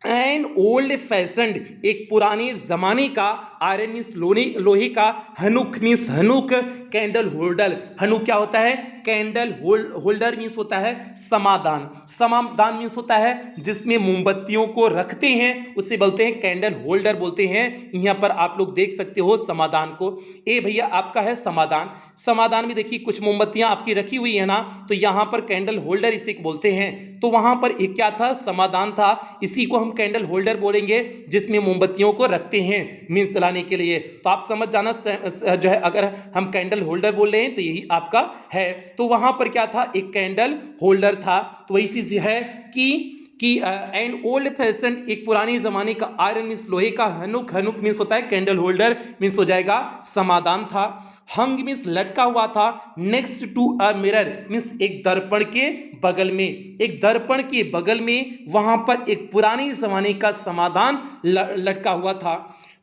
एन ओल्ड फैशन्ड, एक पुराने जमाने का, आयरन मीन्स लोहे का, हनुक मीन्स हनुक, कैंडल होल्डर, हनुक क्या होता है, कैंडल होल्डर मीन्स होता है समाधान, समाधान मीन्स होता है जिसमें मोमबत्तियों को रखते हैं, उसे बोलते हैं कैंडल होल्डर बोलते हैं। यहाँ पर आप लोग देख सकते हो समाधान को, ए भैया आपका है समाधान, समाधान में देखिए कुछ मोमबत्तियां आपकी रखी हुई है ना, तो यहाँ पर कैंडल होल्डर इसे बोलते हैं। तो वहां पर एक क्या था, समाधान था, इसी को हम कैंडल होल्डर बोलेंगे जिसमें मोमबत्तियों को रखते हैं मीन्स जलाने के लिए। तो आप समझ जाना जो है, अगर हम कैंडल होल्डर बोल रहे हैं तो यही आपका है। तो वहां पर क्या था, एक कैंडल होल्डर था। तो वही चीज है कि एन ओल्ड फैशन, एक पुराने जमाने का, आयरन मीन्स लोहे का, हनुक, हनुक मीन्स होता है कैंडल होल्डर मीन्स हो जाएगा समाधान था। हंग मीन्स लटका हुआ था, next to a mirror means एक दर्पण के बगल में, एक दर्पण के बगल में वहां पर एक पुराने जमाने का समाधान लटका हुआ था।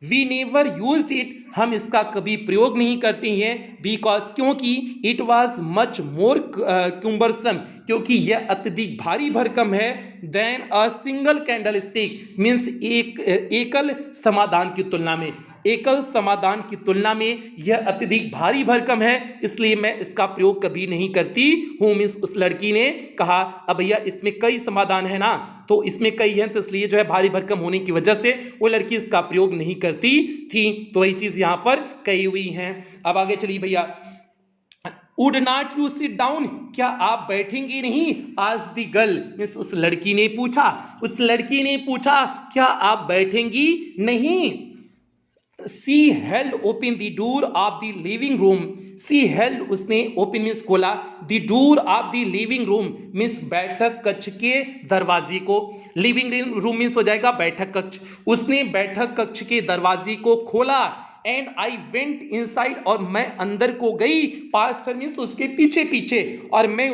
वी नेवर यूज्ड इट, हम इसका कभी प्रयोग नहीं करते हैं, बिकॉज क्योंकि it was much more cumbersome, क्योंकि यह अत्यधिक भारी भरकम है, than a single candle stick means एक एकल समाधान की तुलना में, एकल समाधान की तुलना में यह अत्यधिक भारी भरकम है, इसलिए मैं इसका प्रयोग कभी नहीं करती हूँ। मीन्स उस लड़की ने कहा अब भैया इसमें कई समाधान है ना, तो इसमें कई हैं, तो इसलिए जो है भारी भरकम होने की वजह से वो लड़की इसका प्रयोग नहीं करती थी। तो वही चीज यहां पर कही हुई है। अब आगे चलिए भैया, would not you sit down, क्या आप बैठेंगे नहीं, आज दी गर्ल मीन्स उस लड़की ने पूछा, उस लड़की ने पूछा क्या आप बैठेंगी नहीं। She held open the door of the living room, she held उसने, ओपन मीन्स खोला, the door of the living room means बैठक कक्ष के दरवाजे को, लिविंग रूम मीन्स हो जाएगा बैठक कक्ष, उसने बैठक कक्ष के दरवाजे को खोला। एंड आई वेंट इनसाइड, और मैं अंदर को गई, पास्ट मीन्स उसके पीछे पीछे, और मैं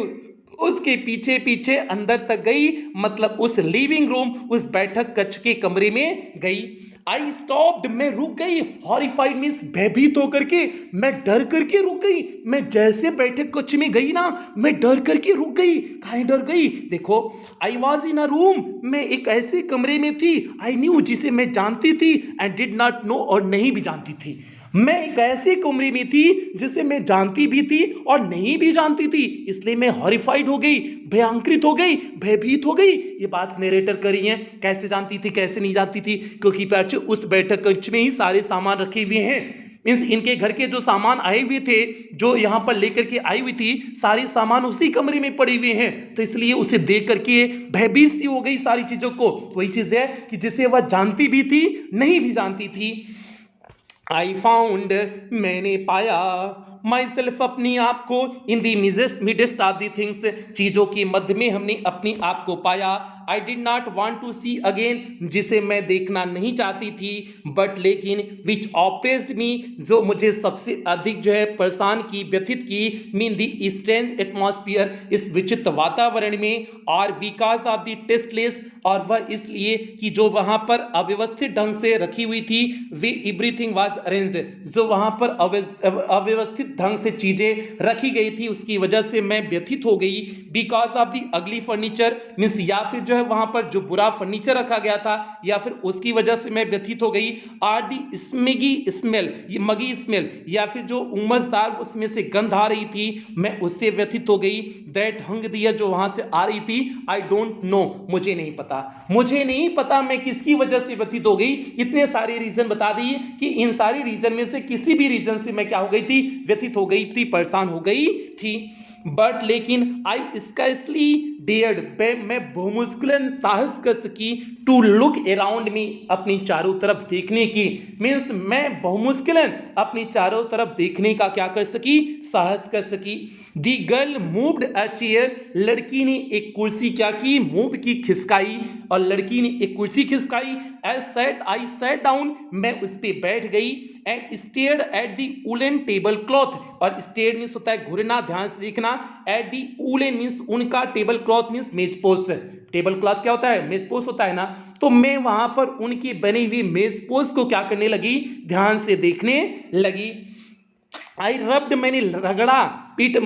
उसके पीछे पीछे अंदर तक गई, मतलब उस लिविंग रूम, उस बैठक कक्ष के कमरे में गई। आई स्टॉप्ड, मैं रुक गई, हॉरिफाइड मीन्स भयभीत होकर के, मैं डर करके रुक गई, मैं जैसे बैठक कक्ष में गई ना, मैं डर करके रुक गई। काहे डर गई, देखो, I was in a room, मैं एक ऐसे कमरे में थी, आई न्यू जिसे मैं जानती थी, एंड डिड नॉट नो और नहीं भी जानती थी, मैं एक ऐसे कमरे में थी जिसे मैं जानती भी थी और नहीं भी जानती थी, इसलिए मैं हॉरिफाइड हो गई, भयांकृत हो गई, भयभीत हो गई। ये बात नरेटर करी है, कैसे जानती थी कैसे नहीं जानती थी, क्योंकि पैच उस बैठक कक्ष में ही सारे सामान रखे हुए हैं, मीन्स इनके घर के जो सामान आए हुए थे, जो यहाँ पर लेकर के आई हुई थी, सारे सामान उसी कमरे में पड़े हुए हैं, तो इसलिए उसे देख करके भयभीत सी हो गई सारी चीजों को। वही चीज है कि जिसे वह जानती भी थी नहीं भी जानती थी। आई फाउंड, मैंने पाया, माई सेल्फ, अपनी आप को, in the midst of the things, चीजों के मध्य में हमने अपनी आप को पाया। I did not want to see again, जिसे मैं देखना नहीं चाहती थी, बट लेकिन, विच ऑप्रेस्ड मी, जो मुझे सबसे अधिक जो है परेशान की, व्यथित की, मीन दी स्ट्रेंज एटमॉस्फियर, इस विचित्र वातावरण में, और बिकॉज ऑफ दी टेस्टलेस, और वह इसलिए कि जो वहां पर अव्यवस्थित ढंग से रखी हुई थी, वे एवरीथिंग वाज अरेंज्ड, जो वहां पर अव्यवस्थित ढंग से चीजें रखी गई थी, उसकी वजह से मैं व्यथित हो गई। बिकॉज ऑफ दी अगली फर्नीचर मीन्स, या फिर जो है वहां पर जो बुरा फर्नीचर रखा गया था या फिर उसकी वजह से मैं व्यथित हो गई। आर दी स्मेगी स्मेल, ये मगी स्मेल या फिर जो उमसदार उसमें से गंध आ रही थी मैं उससे व्यथित हो गई। दैट हंग दियर, जो वहां से आ रही थी, आई डोंट नो, मुझे नहीं पता, मुझे नहीं पता मैं किसकी वजह से व्यथित हो गई। इतने सारे रीजन बता दिए कि इन सारी रीजन में से किसी भी रीजन से मैं क्या हो गई थी, व्यथित हो गई थी, परेशान हो गई थी। बट लेकिन आई स्कार्सली डेयर्ड, मैं बहुमुश्किलन साहस कर सकी टू लुक अराउंड मी, अपनी चारों तरफ देखने की। मीन्स मैं बहुमुश्किलन अपनी चारों तरफ देखने का क्या कर सकी, साहस कर सकी। दी गर्ल मूव्ड अ चेयर, लड़की ने एक कुर्सी क्या की, मूव की, खिसकाई, और लड़की ने एक कुर्सी खिसकाई। आई सैट डाउन, मैं उस पर बैठ गई। And stared at the woollen table cloth, और स्टेयर मीन्स होता है घूरना, ध्यान से देखना। एट दी वुलन मीन्स उनका, टेबल क्लॉथ मीन्स मेजपोश। टेबल क्लॉथ क्या होता है, मेजपोश होता है ना। तो मैं वहां पर उनकी बनी हुई मेजपोश को क्या करने लगी, ध्यान से देखने लगी। आई रब्ड, मैंने रगड़ा, इट,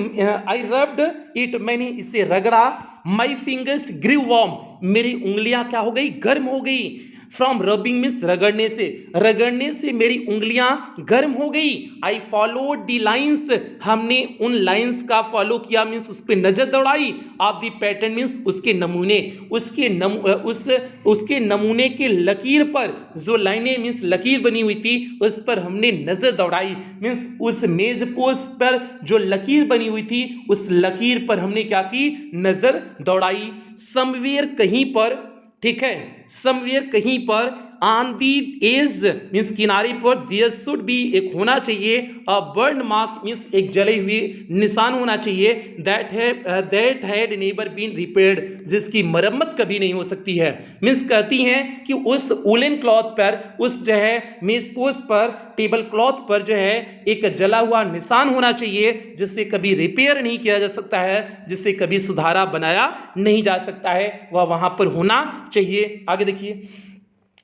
आई रब्ड इट, मैंने इसे रगड़ा। माई फिंगर्स ग्रीव वार्म, मेरी उंगलियां क्या हो गई, गर्म हो गई। फ्रॉम रबिंग मीन्स रगड़ने से मेरी उंगलियां गर्म हो गई। आई फॉलोड दी लाइन्स, हमने उन लाइन्स का फॉलो किया, मीन्स उस पर नजर दौड़ाई। ऑफ दी पैटर्न मीन्स उसके नमूने, उसके नमूने के लकीर पर, जो लाइनें मीन्स लकीर बनी हुई थी उस पर हमने नजर दौड़ाई। मीन्स उस मेज पोस्ट पर जो लकीर बनी हुई थी उस लकीर पर हमने क्या की, नजर दौड़ाई। समवेयर, कहीं पर, ठीक है, समवेयर कहीं पर, ऑन दी एज मीन्स किनारे पर, देयर शुड बी, एक होना चाहिए, अ बर्न मार्क मीन्स एक जले हुए निशान होना चाहिए। That had never been repaired, जिसकी मरम्मत कभी नहीं हो सकती है। मीन्स कहती हैं कि उस वुलन क्लॉथ पर, उस जो है मेजपोश पर, टेबल क्लॉथ पर जो है एक जला हुआ निशान होना चाहिए, जिससे कभी रिपेयर नहीं किया जा सकता है, जिससे कभी सुधारा बनाया नहीं जा सकता है, वह वहां पर होना चाहिए। आगे देखिए,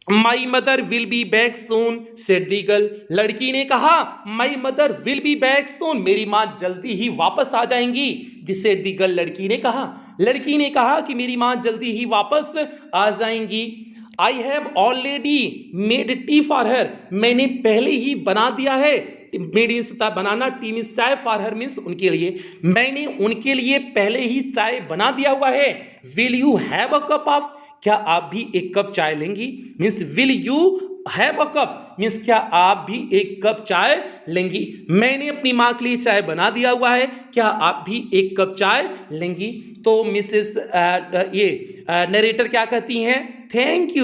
my mother will be back soon said the girl, लड़की ने कहा my mother will be back soon, मेरी माँ जल्दी ही वापस आ जाएंगी। दिस सेड दी गर्ल, लड़की ने कहा कि मेरी माँ जल्दी ही वापस आ जाएंगी। I have already made tea for her, मैंने पहले ही बना दिया है, मेड मीन्स बनाना, टी मीन्स चाय, फॉर हर मीन्स उनके लिए, मैंने उनके लिए पहले ही चाय बना दिया हुआ है। Will you have a cup of, क्या आप भी एक कप चाय लेंगी, means will you have a cup means क्या आप भी एक कप चाय लेंगी। मैंने अपनी माँ के लिए चाय बना दिया हुआ है, क्या आप भी एक कप चाय लेंगी। तो मिसेस नरेटर क्या कहती हैं, थैंक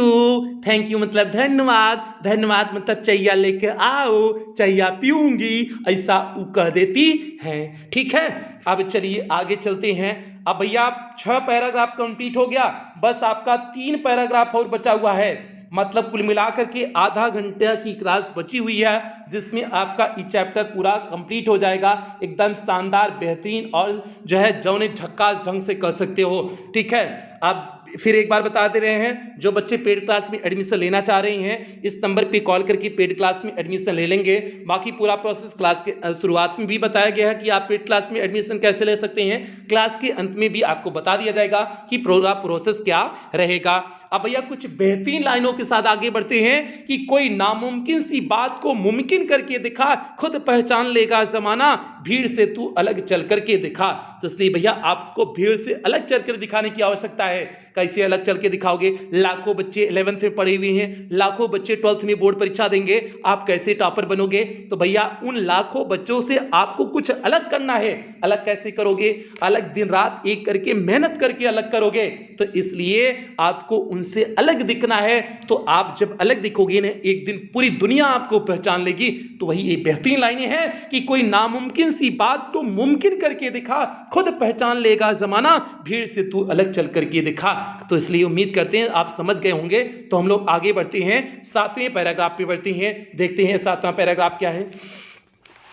यू मतलब धन्यवाद, धन्यवाद मतलब चाहिए लेके आओ, चाहिए पीऊंगी, ऐसा वो कह देती हैं। ठीक है, अब चलिए आगे चलते हैं। अब भैया 6 पैराग्राफ कंप्लीट हो गया, बस आपका 3 पैराग्राफ और बचा हुआ है, मतलब कुल मिलाकर के आधा घंटे की क्लास बची हुई है, जिसमें आपका ये चैप्टर पूरा कंप्लीट हो जाएगा, एकदम शानदार, बेहतरीन और जो है जौने झक्कास ढंग से कर सकते हो। ठीक है, अब फिर एक बार बता दे रहे हैं, जो बच्चे पेड क्लास में एडमिशन लेना चाह रहे हैं इस नंबर पे कॉल करके पेड क्लास में एडमिशन ले लेंगे। बाकी पूरा प्रोसेस क्लास के शुरुआत में भी बताया गया है कि आप पेड क्लास में एडमिशन कैसे ले सकते हैं, क्लास के अंत में भी आपको बता दिया जाएगा कि पूरा प्रोसेस क्या रहेगा। अब भैया कुछ बेहतरीन लाइनों के साथ आगे बढ़ते हैं कि कोई नामुमकिन सी बात को मुमकिन करके दिखा, खुद पहचान लेगा जमाना, भीड़ से तू अलग चल करके दिखा। तो इसलिए भैया आपको भीड़ से अलग चल कर दिखाने की आवश्यकता है। कैसे अलग चल के दिखाओगे, लाखों बच्चे 11th में पढ़े हुए हैं, लाखों बच्चे 12th में बोर्ड परीक्षा देंगे, आप कैसे टॉपर बनोगे। तो भैया उन लाखों बच्चों से आपको कुछ अलग करना है। अलग कैसे करोगे, अलग दिन रात एक करके मेहनत करके अलग करोगे। तो इसलिए आपको उनसे अलग दिखना है। तो आप जब अलग दिखोगे ना, एक दिन पूरी दुनिया आपको पहचान लेगी। तो वही ये बेहतरीन लाइनें हैं कि कोई नामुमकिन सी बात तो मुमकिन करके दिखा, खुद पहचान लेगा जमाना, भीड़ से तू अलग चल करके दिखा। तो इसलिए उम्मीद करते हैं आप समझ गए होंगे। तो हम लोग आगे बढ़ते हैं, 7वें पैराग्राफ पे बढ़ते हैं, देखते हैं 7वां पैराग्राफ क्या है।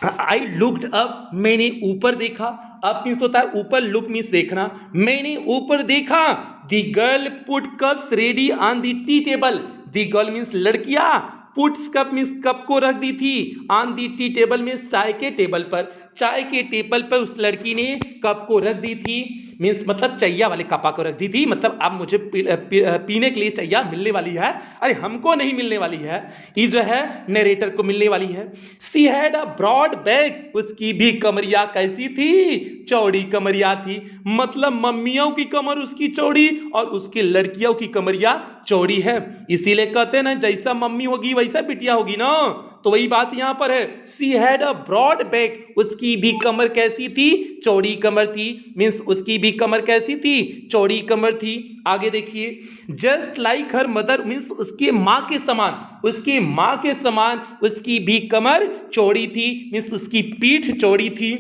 आई लुक्ड अप, मैंने ऊपर देखा। अप मीन्स होता है ऊपर, लुक मीन्स देखना। मैंने ऊपर देखा। The girl put cups ready on the tea table. The girl means लड़कियां, पुट्स कप मीन्स कप को रख दी थी, on the tea table means चाय के टेबल पर। चाय के टेबल पर उस लड़की ने कप को रख दी थी, मीन्स मतलब चाहिया वाले कपा को रख दी थी, मतलब अब मुझे पीने के लिए चाहिया मिलने वाली है, अरे हमको नहीं मिलने वाली है, ये जो है नरेटर को मिलने वाली है। She had a broad back, उसकी भी कमरिया कैसी थी, चौड़ी कमरिया थी, मतलब मम्मियों की कमर उसकी चौड़ी और उसकी लड़कियों की कमरिया चौड़ी है, इसीलिए कहते हैं ना जैसा मम्मी होगी वैसा बिटिया होगी ना, तो वही बात यहां पर है। She had a broad back, उसकी भी कमर कैसी थी, चौड़ी कमर थी, मीन्स उसकी भी कमर कैसी थी, चौड़ी कमर थी। आगे देखिए, just like her mother, means उसके माँ के समान, उसके माँ के समान उसकी भी कमर चौड़ी थी, मीन्स उसकी पीठ चौड़ी थी।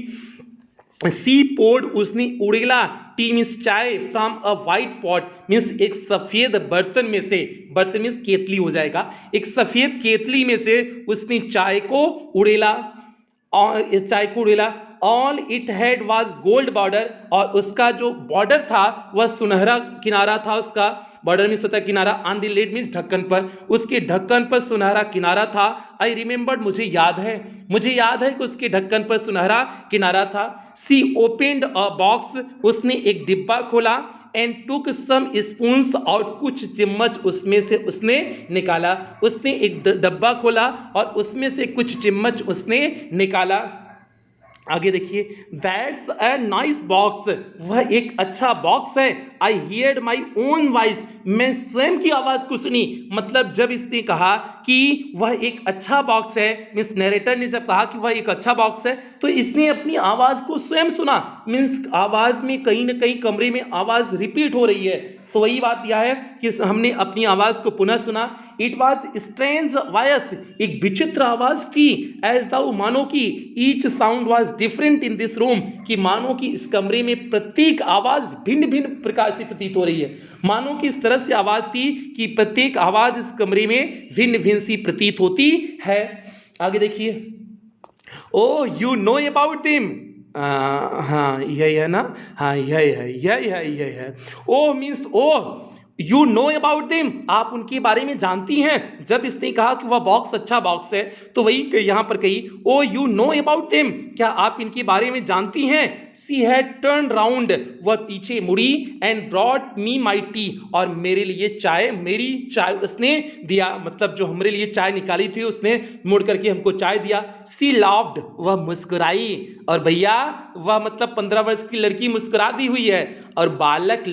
सी पोर्ड, उसने उड़ेला टी मीन्स चाय from a white pot, means एक सफेद बर्तन में से, बर्तन मीन्स केतली हो जाएगा, एक सफेद केतली में से उसने चाय को उड़ेला, और इस चाय को उड़ेला। All it had was gold border, और उसका जो बॉर्डर था वह सुनहरा किनारा था, उसका बॉर्डर मीन्स होता है किनारा, ऑन द लिड मीन्स ढक्कन पर, उसके ढक्कन पर सुनहरा किनारा था। आई रिमेंबर्ड, मुझे याद है, मुझे याद है कि उसके ढक्कन पर सुनहरा किनारा था। सी ओपेंड अ बॉक्स, उसने एक डिब्बा खोला, एंड टुक सम स्पून्स, और कुछ चम्मच उसमें से उसने निकाला, उसने एक डब्बा खोला और उसमें से कुछ चम्मच उसने निकाला। आगे देखिए, दैट्स अ नाइस बॉक्स, वह एक अच्छा बॉक्स है। आई हियर्ड माई ओन वॉइस, मैं स्वयं की आवाज को सुनी, मतलब जब इसने कहा कि वह एक अच्छा बॉक्स है, मीन्स नरेटर ने जब कहा कि वह एक अच्छा बॉक्स है, तो इसने अपनी आवाज को स्वयं सुना, मीन्स आवाज में कहीं ना कहीं कमरे में आवाज रिपीट हो रही है, तो वही बात यह है कि हमने अपनी आवाज को पुनः सुना। इट वॉज स्ट्रेंज वॉयस, एक विचित्र आवाज थी, एज दाउ, मानो की, each sound was different in this room, कि मानो कि इस कमरे में प्रत्येक आवाज भिन्न भिन्न प्रकार से प्रतीत हो रही है, मानो कि इस तरह से आवाज थी कि प्रत्येक आवाज इस कमरे में भिन्न भिन्न सी प्रतीत होती है। आगे देखिए, oh you know about them, हाँ यही है ना, हाँ यही है। Oh means oh, you know about them, आप उनके बारे में जानती हैं। जब इसने कहा कि वह बॉक्स अच्छा बॉक्स है, तो वही यहाँ पर कही, ओ यू नो अबाउट देम, क्या आप इनके बारे में जानती हैं। सी हैड टर्न राउंड, वह पीछे मुड़ी, and brought me my T, और मेरे लिए चाय, मेरी चाय उसने दिया, मतलब जो हमारे लिए चाय निकाली थी उसने मुड़ करके हमको चाय दिया। सी लाफ्ड, वह मुस्कुराई, और भैया वह मतलब 15 वर्ष की लड़की मुस्कुरा दी हुई है, और बालक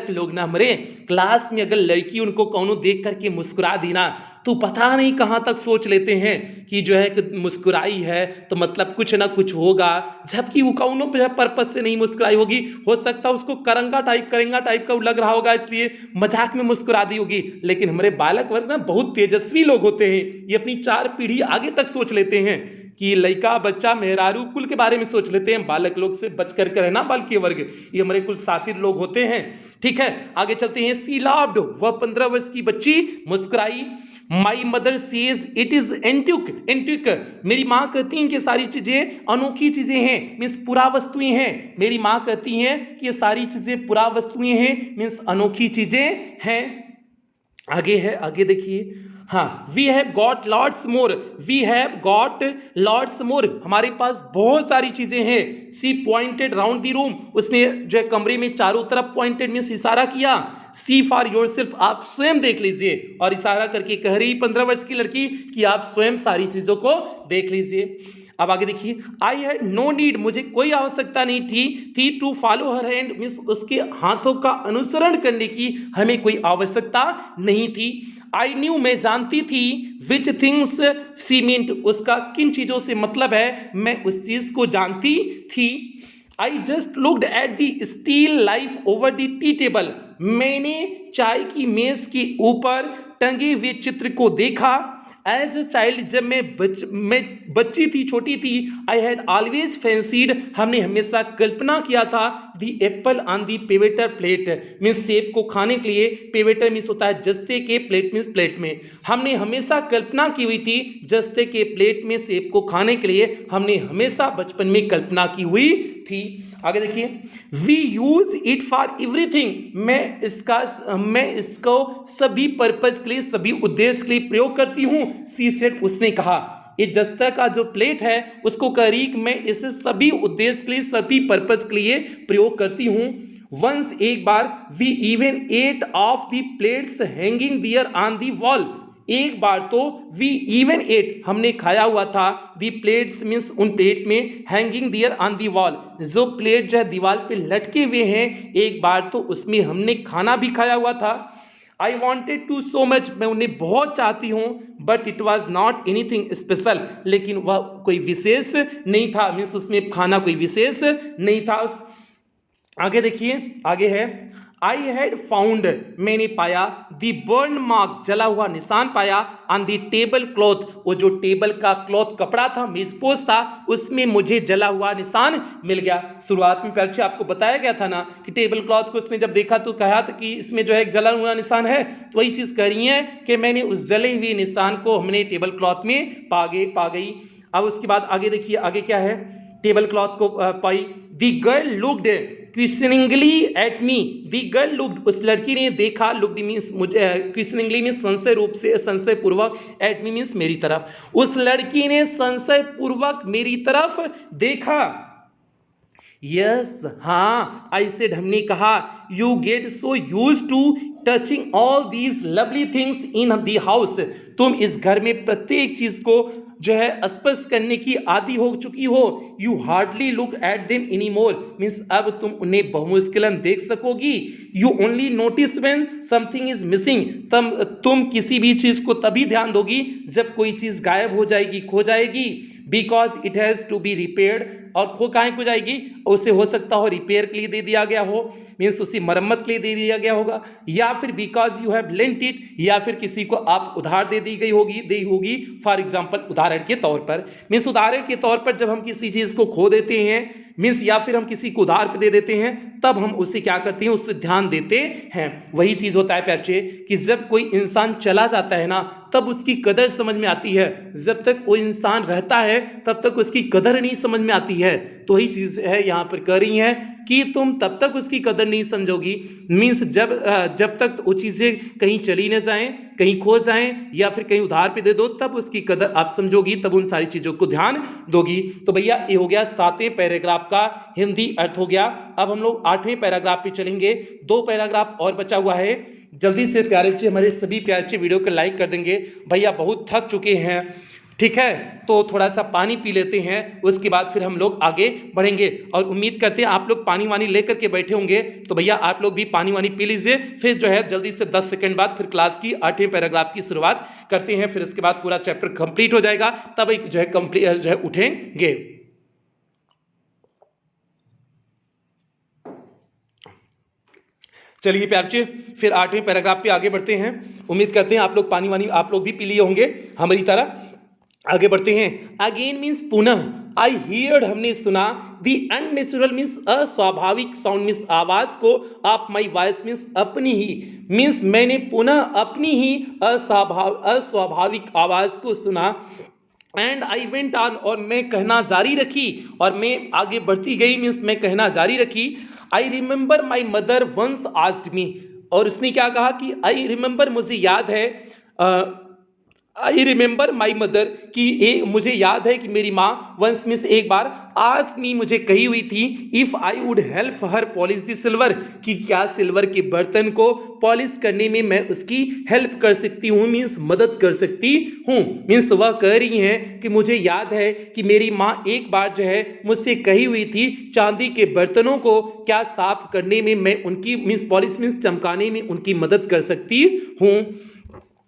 लोग ना हमारे क्लास में अगर लड़की उनको कौनो देख करके मुस्कुरा दी ना, तो पता नहीं कहाँ तक सोच लेते हैं कि जो है कि मुस्कुराई है तो मतलब कुछ ना कुछ होगा, जबकि वो कौनो पर्पज से नहीं मुस्कुराई होगी, हो सकता है उसको करेंगा टाइप का लग रहा होगा, इसलिए मजाक में मुस्कुरा दी होगी। लेकिन हमारे बालक वर्ग ना बहुत तेजस्वी लोग होते हैं, ये अपनी 4 पीढ़ी आगे तक सोच लेते हैं कि लड़का बच्चा मेहरारू कुल के बारे में सोच लेते हैं, बालक लोग से बच करके रहना, बालकीय वर्ग ये हमारे कुल साथी लोग होते हैं। ठीक है, आगे चलते हैं। सी लाफ्ड, वह 15 वर्ष की बच्ची मुस्कुराई। My mother says it is antique, मेरी माँ कहती हैं कि सारी चीजें अनोखी चीजें हैं, मीन्स पुरा वस्तुएं हैं। मेरी माँ कहती हैं कि ये सारी चीजें पुरा वस्तुएं हैं, मीन्स अनोखी चीजें हैं। आगे है, आगे देखिए, हाँ, we have got lots more, हमारे पास बहुत सारी चीजें हैं। She pointed round the room, उसने जो है कमरे में चारों तरफ पॉइंटेड मीन्स इशारा किया। सी फॉर योरसेल्फ, आप स्वयं देख लीजिए, और इशारा करके कह रही 15 वर्ष की लड़की कि आप स्वयं सारी चीजों को देख लीजिए। अब आगे देखिए, आई हैड नो नीड, मुझे कोई आवश्यकता नहीं थी to follow her hand, means उसके हाथों का अनुसरण करने की हमें कोई आवश्यकता नहीं थी। आई न्यू, मैं जानती थी, विच थिंग्स सी मींट, उसका किन चीजों से मतलब है, मैं उस चीज को जानती थी। I just looked at the still life over the tea table, मैंने चाय की मेज के ऊपर टंगे हुए चित्र को देखा। एज अ चाइल्ड, जब मैं बच्ची थी, छोटी थी, आई हैड ऑलवेज फैंसीड, हमने हमेशा कल्पना किया था, the apple on the pewter plate, means सेब को खाने के लिए, पेवेटर मीन्स होता है जस्ते के, प्लेट मीन्स प्लेट में, हमने हमेशा कल्पना की हुई थी जस्ते के प्लेट में सेब को खाने के लिए, हमने हमेशा बचपन में कल्पना की हुई थी। आगे देखिए, we use it for everything, मैं इसको सभी पर्पज के लिए, सभी उद्देश्य के लिए प्रयोग करती हूँ। सी सेड, उसने कहा। ये जस्ता का जो प्लेट है उसको करीक मैं इसे सभी उद्देश्य के लिए, सभी पर्पस के लिए प्रयोग करती हूँ। वंस एक बार we even ate off the plates hanging there on the wall, एक बार तो वी इवन एट हमने खाया हुआ था, दी प्लेट्स मीन्स उन प्लेट में, hanging there on the wall जो प्लेट जो है दीवार पे लटके हुए हैं, एक बार तो उसमें हमने खाना भी खाया हुआ था। I wanted to so much, मैं उन्हें बहुत चाहती हूँ, but it was not anything special, लेकिन वह कोई विशेष नहीं था, मीन्स उसमें खाना कोई विशेष नहीं था। आगे देखिए, आगे है आई हैड फाउंड, मैंने पाया, दी बर्न मार्क जला हुआ निशान पाया, ऑन दी टेबल क्लॉथ, वो जो टेबल का क्लॉथ कपड़ा था, मेजपोश था, उसमें मुझे जला हुआ निशान मिल गया। शुरुआत में पहले आपको बताया गया था ना कि टेबल क्लॉथ को उसने जब देखा तो कहा था कि इसमें जो है एक जला हुआ निशान है, तो वही चीज़ कर रही है कि मैंने उस जले हुए निशान को हमने टेबल क्लॉथ में पा गई। अब उसके बाद आगे देखिए, आगे क्या है, टेबल क्लॉथ को पाई। The girl looked questioningly at me, the girl looked, उस लड़की ने देखा, लुक्ड मीन्स मुझे, क्वेश्चनिंगली मीन्स संशय रूप से, संशय पूर्वक, एट मी मीन्स मेरी तरफ, उस लड़की ने संशय पूर्वक मेरी तरफ देखा। यस, हाँ, आई सेड, हमने कहा, you get so used to touching all these lovely things in the house, तुम इस घर में प्रत्येक चीज को जो है स्पर्श करने की आदि हो चुकी हो। You hardly look at them any more, means अब तुम उन्हें बहुमुश्किलन देख सकोगी। You only notice when something is missing, तुम किसी भी चीज को तभी ध्यान दोगी जब कोई चीज गायब हो जाएगी, खो जाएगी। Because it has to be repaired, और खो काहे को जाएगी, उसे हो सकता हो रिपेयर के लिए दे दिया गया हो, मीन्स उसी मरम्मत के लिए दे दिया गया होगा, या फिर because you have lent it, या फिर किसी को आप उधार दे दी होगी। फॉर एग्जाम्पल, उदाहरण के तौर पर, मीन्स उदाहरण के तौर पर जब हम किसी चीज को खो देते हैं, मीन्स या फिर हम किसी को उधार पे दे देते हैं, तब हम उसे क्या करते हैं, उससे ध्यान देते हैं। वही चीज होता है बच्चे कि जब कोई इंसान चला जाता है ना, तब उसकी कदर समझ में आती है, जब तक वो इंसान रहता है तब तक उसकी कदर नहीं समझ में आती है। तो वही चीज है यहाँ पर कह रही है कि तुम तब तक उसकी कदर नहीं समझोगी, मीन्स जब तक वो चीजें कहीं चली न जाएं, कहीं खो जाएं, या फिर कहीं उधार पे दे दो, तब उसकी कदर आप समझोगी, तब उन सारी चीजों को ध्यान दोगी। तो भैया ये हो गया 7वें पैराग्राफ का हिंदी अर्थ हो गया। अब हम लोग 8वें पैराग्राफ पे चलेंगे, 2 पैराग्राफ और बचा हुआ है। जल्दी से प्यारे बच्चे, हमारे सभी प्यारे बच्चे वीडियो को लाइक कर देंगे। भैया बहुत थक चुके हैं, ठीक है, तो थोड़ा सा पानी पी लेते हैं, उसके बाद फिर हम लोग आगे बढ़ेंगे। और उम्मीद करते हैं आप लोग पानी वानी लेकर के बैठे होंगे, तो भैया आप लोग भी पानी वानी पी लीजिए। फिर जो है जल्दी से 10 सेकंड बाद फिर क्लास की 8वें पैराग्राफ की शुरुआत करते हैं, फिर इसके बाद पूरा चैप्टर कंप्लीट हो जाएगा, तब एक जो है उठेंगे। चलिए प्यारे बच्चे, फिर 8वें पैराग्राफ पे आगे बढ़ते हैं। उम्मीद करते हैं आप लोग पानी वानी आप लोग भी पी लिए होंगे हमारी तरह। आगे बढ़ते हैं। अगेन मीन्स पुनः, आई हियर्ड हमने सुना, दी अननेचुरल मीन्स अस्वाभाविक साउंड मीन्स आवाज को, ऑफ माई वॉइस मीन्स अपनी ही, मीन्स मैंने पुनः अपनी ही अस्वाभाविक आवाज को सुना। एंड आई वेंट ऑन, और मैं कहना जारी रखी, और मैं आगे बढ़ती गई, मीन्स मैं कहना जारी रखी। I remember my mother once asked me, और उसने क्या कहा कि आई रिमेंबर, मुझे याद है, आई रिमेंबर माई मदर कि मुझे याद है कि मेरी माँ वंस मीन्स एक बार, आज मी मुझे कही हुई थी, if I would help her polish the silver, कि क्या सिल्वर के बर्तन को पॉलिश करने में मैं उसकी हेल्प कर सकती हूँ, मीन्स मदद कर सकती हूँ। मीन्स वह कह रही हैं कि मुझे याद है कि मेरी माँ एक बार जो है मुझसे कही हुई थी, चांदी के बर्तनों को क्या साफ करने में मैं उनकी मीन्स पॉलिश मीन्स चमकाने में उनकी मदद कर सकती हूँ।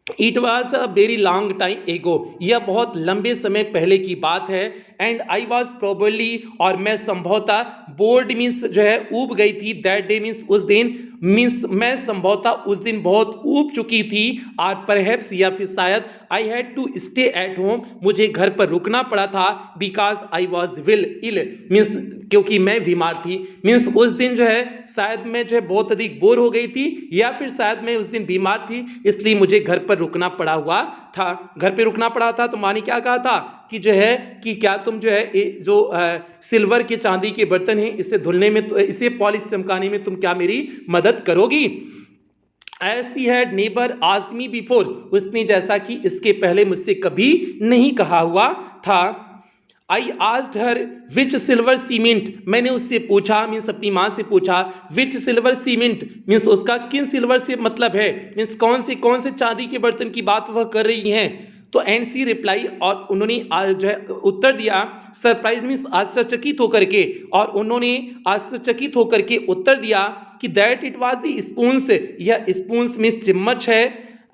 It was a very long time एगो, यह बहुत लंबे समय पहले की बात है। एंड आई वॉज प्रोबेबली, और मैं संभवतः, बोर्ड मीन्स जो है ऊब गई थी, दैट डे मीन्स उस दिन, मीन्स मैं संभवतः उस दिन बहुत ऊब चुकी थी, और परहैप्स या फिर शायद, I had to stay at home, मुझे घर पर रुकना पड़ा था, because I was ill means क्योंकि मैं बीमार थी। मीन्स उस दिन जो है शायद मैं जो है बहुत अधिक बोर हो गई थी, या फिर शायद मैं उस दिन बीमार थी, इसलिए मुझे घर पर रुकना पड़ा हुआ था। घर पे रुकना पड़ा था, तो माँ ने क्या कहा था कि जो है कि क्या तुम जो है जो सिल्वर के चांदी के बर्तन हैं, इसे धुलने में, इसे पॉलिश चमकाने में तुम क्या मेरी मदद करोगी। As she had never asked me before, उसने जैसा कि इसके पहले मुझसे कभी नहीं कहा हुआ था। I asked her which silver cement, मैंने उससे पूछा, मीन्स अपनी माँ से पूछा, विच सिल्वर सीमेंट मीन्स उसका किन सिल्वर से मतलब है, मीन्स कौन से चांदी के बर्तन की बात वह कर रही हैं। तो एंड सी रिप्लाई, और उन्होंने जो है उत्तर दिया, सरप्राइज मीन्स आश्चर्यचकित होकर के, और उन्होंने आश्चर्यचकित होकर के उत्तर दिया कि that it was the spoons, यह स्पून्स मीन्स चम्मच है।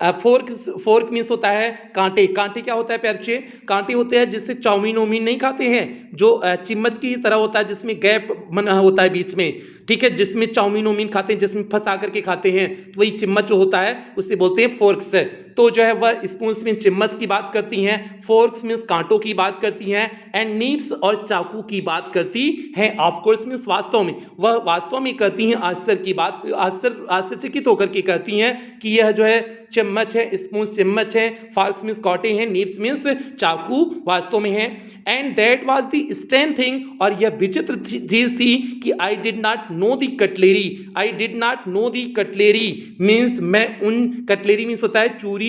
फोर्क मीन्स होता है कांटे, कांटे क्या होता है प्यारे बच्चे, कांटे होते हैं जिससे चाउमीन ओमीन नहीं खाते हैं, जो चम्मच की तरह होता है जिसमें गैप बना होता है बीच में, ठीक है, जिसमें चाउमीन ओमीन खाते हैं, जिसमें फंसा करके खाते हैं, तो वही चम्मच जो होता है उसे बोलते हैं फोर्क्स। तो जो है वह स्पून्स मीन चम्मच की बात करती हैं, फोर्क्स मीन्स कांटों की बात करती हैं, एंड नीब्स और चाकू की बात करती हैं। ऑफ कोर्स मीन्स वास्तव में, वह वास्तव में कहती हैं आश्चर्य की बात, आश्चर्यचकित होकर के कहती हैं कि यह जो है चम्मच है, स्पून्स चम्मच है, फोर्क्स मीन्स कांटे हैं, नीब्स मीन्स चाकू वास्तव में है। And that was the strange thing, और यह विचित्र चीज थी कि आई did not know the cutlery, I did not know the cutlery means मैं उन, कटलेरी मीन्स होता है छुरी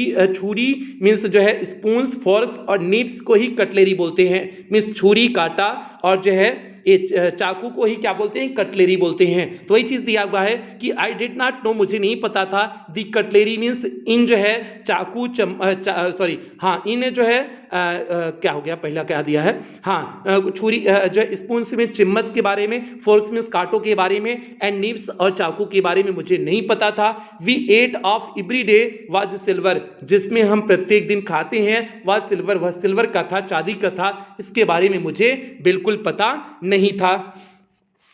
मीन्स जो है स्पून्स फोर्क्स, और निप्स को ही कटलेरी बोलते हैं, मीन्स छुरी काटा, और जो है ये चाकू को ही क्या बोलते हैं, कटलेरी बोलते हैं। तो वही चीज दिया हुआ है कि आई डिड नॉट नो, मुझे नहीं पता था, दी कटलेरी मीन्स इन जो है चाकू सॉरी हाँ इन जो है क्या हो गया, पहला क्या दिया है, हाँ छुरी जो है स्पून में चम्मच के बारे में, फोर्क्स में कांटों के बारे में, एंड निब्स और चाकू के बारे में मुझे नहीं पता था। We ate off every day was silver, जिसमें हम प्रत्येक दिन खाते हैं, वाज सिल्वर, वह सिल्वर का था, चांदी का था, इसके बारे में मुझे बिल्कुल पता नहीं था।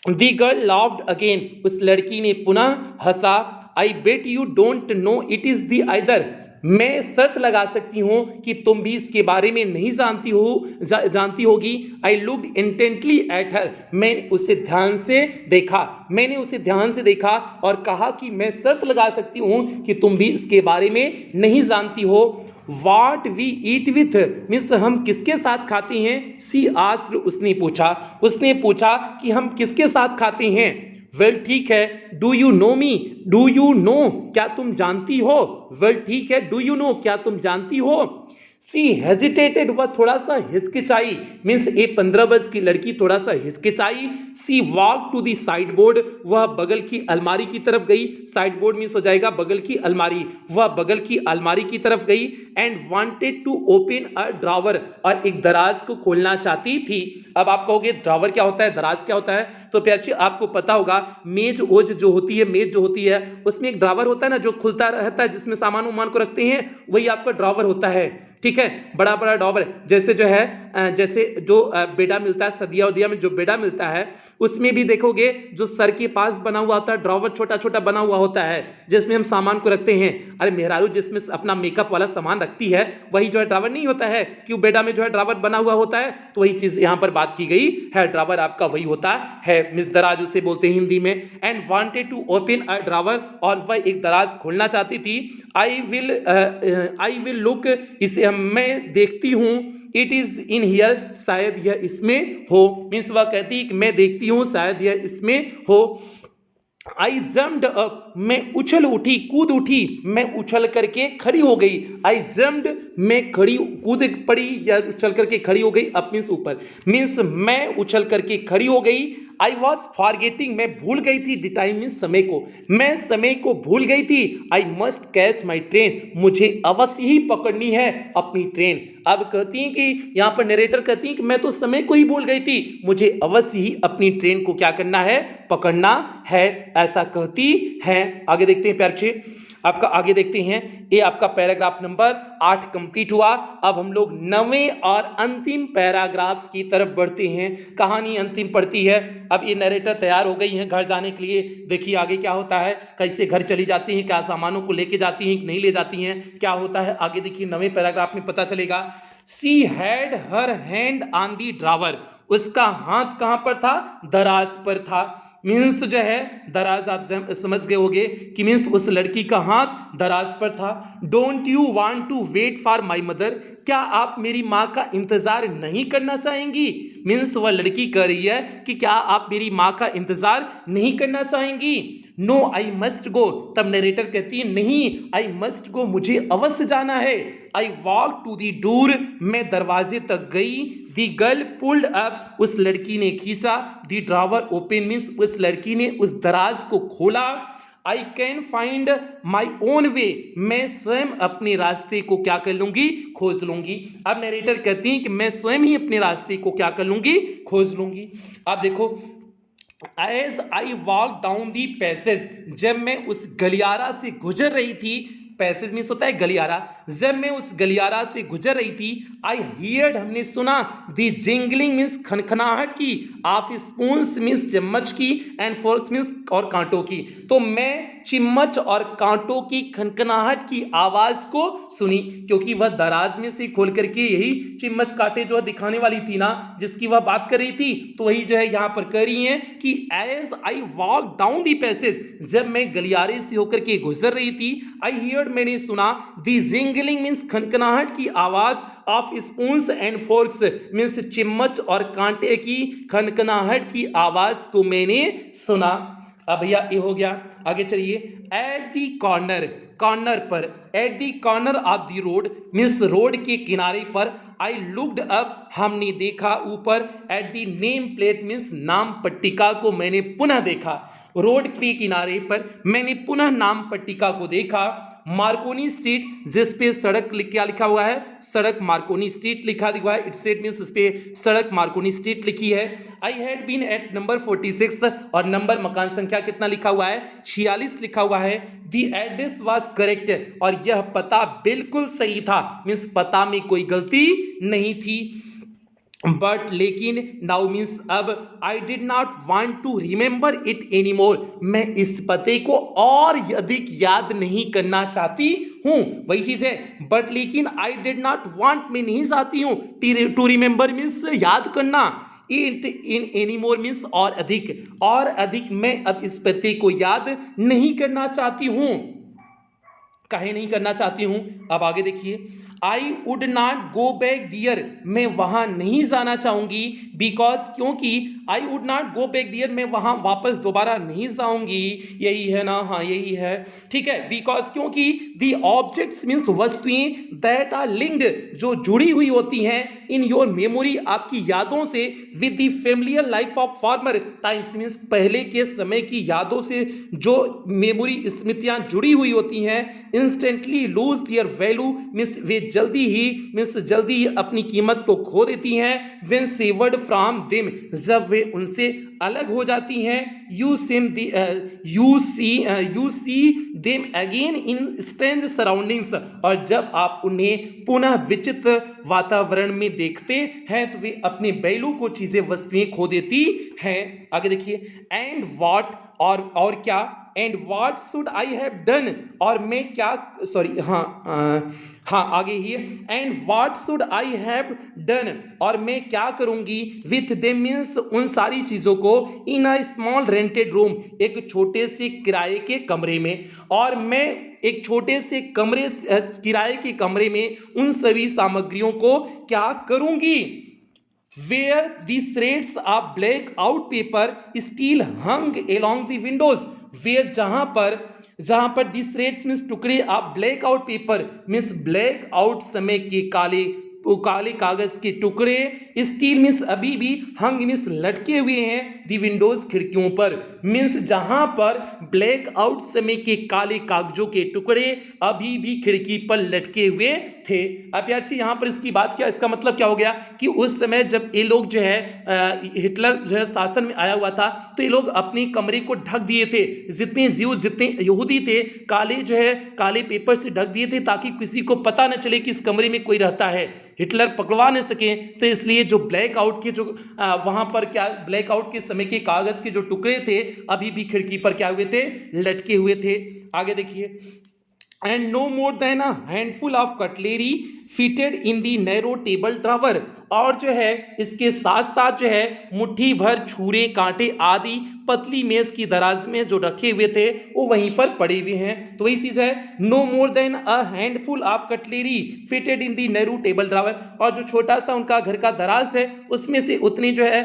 दी गर्ल लाफ्ड अगेन, उस लड़की ने पुनः हंसा। I bet you don't know it is the either, मैं शर्त लगा सकती हूं कि तुम भी इसके बारे में नहीं जानती होगी। I looked intently at her, मैंने उसे ध्यान से देखा और कहा कि मैं शर्त लगा सकती हूं कि तुम भी इसके बारे में नहीं जानती हो। What we eat with means हम किसके साथ खाते हैं, सी आस्क्ड, उसने पूछा कि हम किसके साथ खाते हैं। वेल ठीक है, do you know me, do you know क्या तुम जानती हो, वेल ठीक है, डू यू नो क्या तुम जानती हो। सी हेजिटेटेड, वह थोड़ा सा हिचकिचाई, मीन्स ए 15 वर्ष की लड़की थोड़ा सा हिचकिचाई। She walk to the sideboard, वह बगल की अलमारी की तरफ गई, साइड बोर्ड मीन्स हो जाएगा बगल की अलमारी, वह बगल की अलमारी की तरफ गई। And wanted to open a drawer, और एक दराज को खोलना चाहती थी। अब आप कहोगे ड्रॉवर क्या होता है, दराज क्या होता है, तो प्यारे आपको पता होगा मेज ओज जो होती है, मेज जो होती है उसमें एक ड्रॉवर होता है ना, जो खुलता रहता है, जिसमें सामान उमान को रखते हैं, वही आपका ड्रॉवर होता है, ठीक है, बड़ा बड़ा ड्रॉवर। जैसे जो है जैसे जो बेड़ा मिलता है सदिया उदिया में, जो बेड़ा मिलता है उसमें भी देखोगे जो सर के पास बना हुआ होता है ड्रॉवर, छोटा छोटा बना हुआ होता है, जिसमें हम सामान को रखते हैं। अरे मेहरारू जिसमें अपना मेकअप वाला सामान रखती है वही जो है ड्रॉवर नहीं होता है, क्यों बेड़ा में जो है ड्रॉवर बना हुआ होता है, तो वही चीज यहाँ पर बात की गई है, ड्रॉवर आपका वही होता है, मिस दराज उसे बोलते हैं हिंदी में। And wanted to open a drawer, और वह एक दराज खोलना चाहती थी। आई विल लुक, इसे मैं देखती हूँ, इट इज इन हियर, शायद यह इसमें हो, मीन्स वह कहती कि मैं देखती हूँ शायद यह इसमें हो। आई जम्प्ड अप, मैं उछल उठी, कूद उठी, मैं उछल करके खड़ी हो गई। आई जम्प्ड, मैं खड़ी कूद पड़ी या उछल करके खड़ी हो गई, अप मीन्स ऊपर, मीन्स मैं उछल करके खड़ी हो गई। आई वॉज फॉरगेटिंग, मैं भूल गई थी, द टाइम मीन्स समय को, मैं समय को भूल गई थी। I must catch my train, मुझे अवश्य ही पकड़नी है अपनी ट्रेन। अब कहती हैं कि यहाँ पर नरेटर कहती हैं कि मैं तो समय को ही भूल गई थी, मुझे अवश्य ही अपनी ट्रेन को क्या करना है, पकड़ना है, ऐसा कहती है। आगे देखते हैं प्यारे, आपका आगे देखते हैं, ये आपका पैराग्राफ नंबर 8 कंप्लीट हुआ। अब हम लोग 9वें और अंतिम पैराग्राफ की तरफ बढ़ते हैं। कहानी अंतिम पड़ती है। अब ये नरेटर तैयार हो गई हैं घर जाने के लिए। देखिए आगे क्या होता है, कैसे घर चली जाती हैं, क्या सामानों को लेके जाती हैं, नहीं ले जाती हैं, क्या होता है आगे देखिए 9वें पैराग्राफ में पता चलेगा। She had her hand on the drawer, उसका हाथ कहां पर था, दराज पर था। मीन्स जो है दराज, आप समझ गए होंगे कि मीन्स उस लड़की का हाथ दराज पर था। Don't you want to wait for my mother, क्या आप मेरी माँ का इंतजार नहीं करना चाहेंगी। मीन्स वह लड़की कह रही है कि क्या आप मेरी माँ का इंतजार नहीं करना चाहेंगी। नो आई मस्ट गो, तब नरेटर कहती है नहीं आई मस्ट गो, मुझे अवश्य जाना है। I walk to the door, मैं दरवाजे तक गई। दी गर्ल पुल्ड अप, उस लड़की ने खींचा। दी ड्रावर ओपन मीन्स उस लड़की ने उस दराज को खोला। I can find my own way, मैं स्वयं अपने रास्ते को क्या कर लूंगी, खोज लूंगी। अब नरेटर कहती हैं कि मैं स्वयं ही अपने रास्ते को क्या कर लूंगी, खोज लूंगी। अब देखो, as I walk down the passage, जब मैं उस गलियारा से गुजर रही थी, पैसेज मीन्स होता है गलियारा, जब मैं उस गलियारा से गुजर रही थी, आई हियर्ड, हमने सुना, दी जिंगलिंग मीन्स खनखनाहट की, ऑफ स्पून्स मीन्स चम्मच की, एंड फोर्क्स मीन्स और कांटों की। तो मैं चिम्मच और कांटों की खनखनाहट की आवाज को सुनी, क्योंकि वह दराज में से खोल करके यही चिम्मच कांटे जो दिखाने वाली थी ना, जिसकी वह बात कर रही थी, तो वही जो है यहां पर कह रही है कि as I walk down the passage, जब मैं गलियारे से होकर के गुजर रही थी, आई हियर्ड, मैंने सुना, दी जिंगलिंग मीन्स खनखनाहट की आवाज, of spoons and forks means चिम्मच और कांटे की खनखनाहट की आवाज को मैंने सुना। अब भैया ये हो गया, आगे चलिए। एट दी कॉर्नर, कॉर्नर पर, at the corner of the road means road के किनारे पर, आई लुक्ड अप, हमने देखा ऊपर, at the name plate means नाम पट्टिका को मैंने पुनः देखा। रोड के किनारे पर मैंने पुनः नाम पट्टिका को देखा। मार्कोनी स्ट्रीट, जिस पे सड़क क्या लिखा हुआ है, सड़क मार्कोनी स्ट्रीट लिखा हुआ है, इट्स इट मीन्स इस पे सड़क मार्कोनी स्ट्रीट लिखी है। I had been at number 46, और नंबर मकान संख्या कितना लिखा हुआ है, 46 लिखा हुआ है। दी एड्रेस वाज करेक्ट, और यह पता बिल्कुल सही था, मीन्स पता में कोई गलती नहीं थी। बट लेकिन, नाउ मीन्स अब, I did not want to remember it any more, मैं इस पते को और अधिक याद नहीं करना चाहती हूँ, वही चीज है। बट लेकिन, आई डिड नॉट वांट, मैं नहीं चाहती हूँ, टू रिमेंबर मीन्स याद करना, it in any more means और अधिक मैं अब इस पते को याद नहीं करना चाहती हूँ। काहे नहीं करना चाहती हूं, अब आगे देखिए। I would not go back there, मैं वहां नहीं जाना चाहूंगी, बिकॉज, क्योंकि, I would not go back there, मैं वहां वापस दोबारा नहीं जाऊंगी, यही है ना, हाँ यही है, ठीक है। बिकॉज, क्योंकि, दी ऑब्जेक्ट्स मीन्स वस्तुएं, दैट आर लिंक्ड, जो जुड़ी हुई होती हैं, इन योर मेमोरी, आपकी यादों से, with the familiar life of former times means पहले के समय की यादों से जो मेमोरी स्मृतियां जुड़ी हुई होती हैं, इंस्टेंटली लूज दियर वैल्यू मीन्स वे जल्दी ही अपनी कीमत को खो देती हैं। व्हेन सेवर्ड फ्रॉम देम, जब वे उनसे अलग हो जाती हैं। You see them again in strange surroundings, और जब आप उन्हें पुनः विचित्र वातावरण में देखते हैं तो वे अपने वैल्यू को, चीजें वस्तुएं खो देती हैं। आगे देखिए। एंड व्हाट, और क्या, and what should I have done, और मैं क्या, सॉरी हाँ आगे ही, and what should I have done, और मैं क्या करूंगी, विथ देम मीन्स उन सारी चीजों को, इन अ स्मॉल रेंटेड रूम, एक छोटे से किराए के कमरे में, और मैं एक छोटे से किराए के कमरे में उन सभी सामग्रियों को क्या करूंगी। Where the threads of black out paper still hung along the windows, where जहां पर the threads means टुकड़े of black out paper means black out समय के काले कागज के टुकड़े, स्टील मीन्स अभी भी, हंग मीन्स लटके हुए हैं, दी विंडोज खिड़कियों पर, मीन्स जहां पर ब्लैक आउट समय के काले कागजों के टुकड़े अभी भी खिड़की पर लटके हुए थे। अब यार यहाँ पर इसकी बात क्या, इसका मतलब क्या हो गया कि उस समय जब ये लोग जो है हिटलर जो है शासन में आया हुआ था, तो ये लोग अपने कमरे को ढक दिए थे, जितने यहूदी थे काले पेपर से ढक दिए थे, ताकि किसी को पता न चले कि इस कमरे में कोई रहता है, हिटलर पकड़वा न सके। तो इसलिए जो ब्लैक आउट के वहां पर क्या ब्लैक आउट के समय के कागज के जो टुकड़े थे अभी भी खिड़की पर क्या हुए थे, लटके हुए थे। आगे देखिए। And no more than a handful of cutlery fitted in the narrow table drawer, और जो है इसके साथ साथ जो है मुट्ठी भर छुरे कांटे आदि पतली मेज की दराज में जो रखे हुए थे वो वहीं पर पड़े हुए हैं। तो वही चीज है, no more than a handful of cutlery fitted in the narrow table drawer, और जो छोटा सा उनका घर का दराज है उसमें से उतनी जो है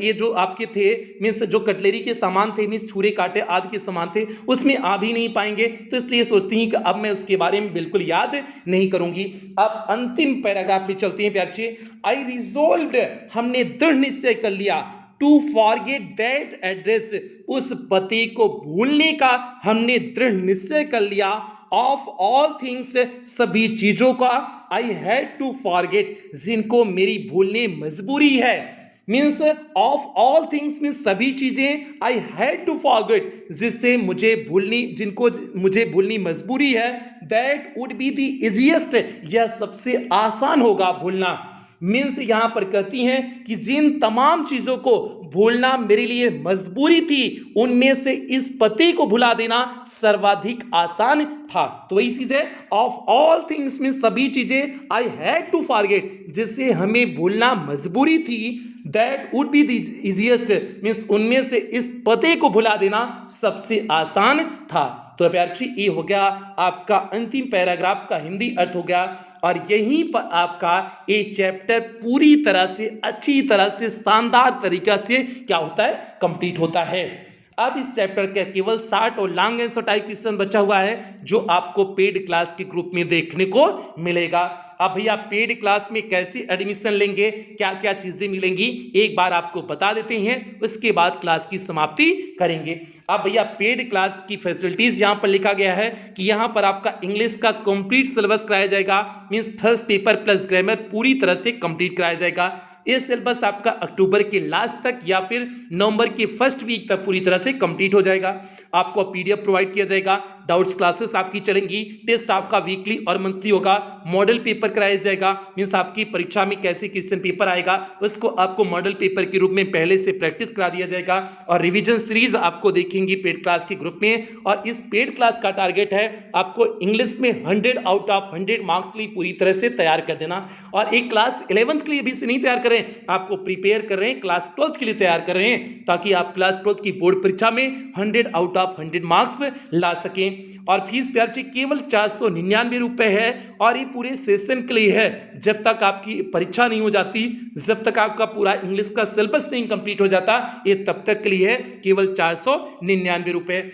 ये जो आपके थे मीन्स जो कटलेरी के सामान थे मीन्स छुरे कांटे आदि के सामान थे उसमें आ भी नहीं पाएंगे, तो इसलिए सोचती हैं कि अब मैं उसके बारे में बिल्कुल याद नहीं करूंगी। अब अंतिम पैराग्राफ में चलते हैं प्यार बच्चे। आई रिजोल्व्ड, हमने दृढ़ निश्चय कर लिया, टू फॉरगेट दैट एड्रेस, उस पते को भूलने का हमने दृढ़ निश्चय कर लिया। ऑफ ऑल थिंग्स, सभी चीजों का, आई हैड टू फॉरगेट, जिनको मेरी भूलने मजबूरी है। Means of all things means सभी चीजें, आई हैड टू फॉरगेट, जिससे मुझे भूलनी, जिनको मुझे भूलनी मजबूरी है। That would be the easiest, यह सबसे आसान होगा भूलना। मीन्स यहां पर कहती हैं कि जिन तमाम चीजों को भूलना मेरे लिए मजबूरी थी उनमें से इस पते को भुला देना सर्वाधिक आसान था। तो वही चीज है, ऑफ ऑल थिंग्स में सभी चीजें, आई हैड टू फॉरगेट, जिससे हमें भूलना मजबूरी थी। That would be the easiest means उनमें से इस पते को भुला देना सबसे आसान था। तो प्यारे ये हो गया आपका अंतिम पैराग्राफ का हिंदी अर्थ हो गया, और यहीं पर आपका ये चैप्टर पूरी तरह से अच्छी तरह से शानदार तरीका से क्या होता है, कंप्लीट होता है। अब इस चैप्टर का केवल 60 और लॉन्ग आंसर टाइप क्वेश्चन बचा हुआ है जो आपको पेड क्लास के ग्रुप में देखने को मिलेगा। अब भैया पेड क्लास में कैसे एडमिशन लेंगे, क्या क्या चीजें मिलेंगी, एक बार आपको बता देते हैं, उसके बाद क्लास की समाप्ति करेंगे। अब भैया पेड क्लास की फैसिलिटीज यहां पर लिखा गया है कि यहां पर आपका इंग्लिश का कंप्लीट सिलेबस कराया जाएगा, means first paper plus grammar पूरी तरह से कंप्लीट कराया जाएगा। ये सिलेबस आपका अक्टूबर के लास्ट तक या फिर नवंबर के फर्स्ट वीक तक पूरी तरह से कंप्लीट हो जाएगा। आपको पीडीएफ प्रोवाइड किया जाएगा, डाउट्स क्लासेस आपकी चलेंगी, टेस्ट आपका वीकली और मंथली होगा, मॉडल पेपर कराया जाएगा, मींस आपकी परीक्षा में कैसे क्वेश्चन पेपर आएगा उसको आपको मॉडल पेपर के रूप में पहले से प्रैक्टिस करा दिया जाएगा, और रिवीजन सीरीज आपको देखेंगी पेड क्लास के ग्रुप में। और इस पेड क्लास का टारगेट है आपको इंग्लिश में 100 आउट ऑफ 100 मार्क्स के लिए पूरी तरह से तैयार कर देना। और एक क्लास 11th के लिए भी से नहीं तैयार कर रहे हैं, आपको प्रिपेयर कर रहे हैं, क्लास 12th के लिए तैयार कर रहे हैं, ताकि आप क्लास 12th की बोर्ड परीक्षा में 100 आउट ऑफ 100 मार्क्स ला सकें। और फीस प्यार जी केवल 499 रुपए है, और ये पूरे सेशन के लिए है, जब तक आपकी परीक्षा नहीं हो जाती, जब तक आपका पूरा इंग्लिश का सिलेबस नहीं कंप्लीट हो जाता, ये तब तक के लिए है, केवल 499 रुपए।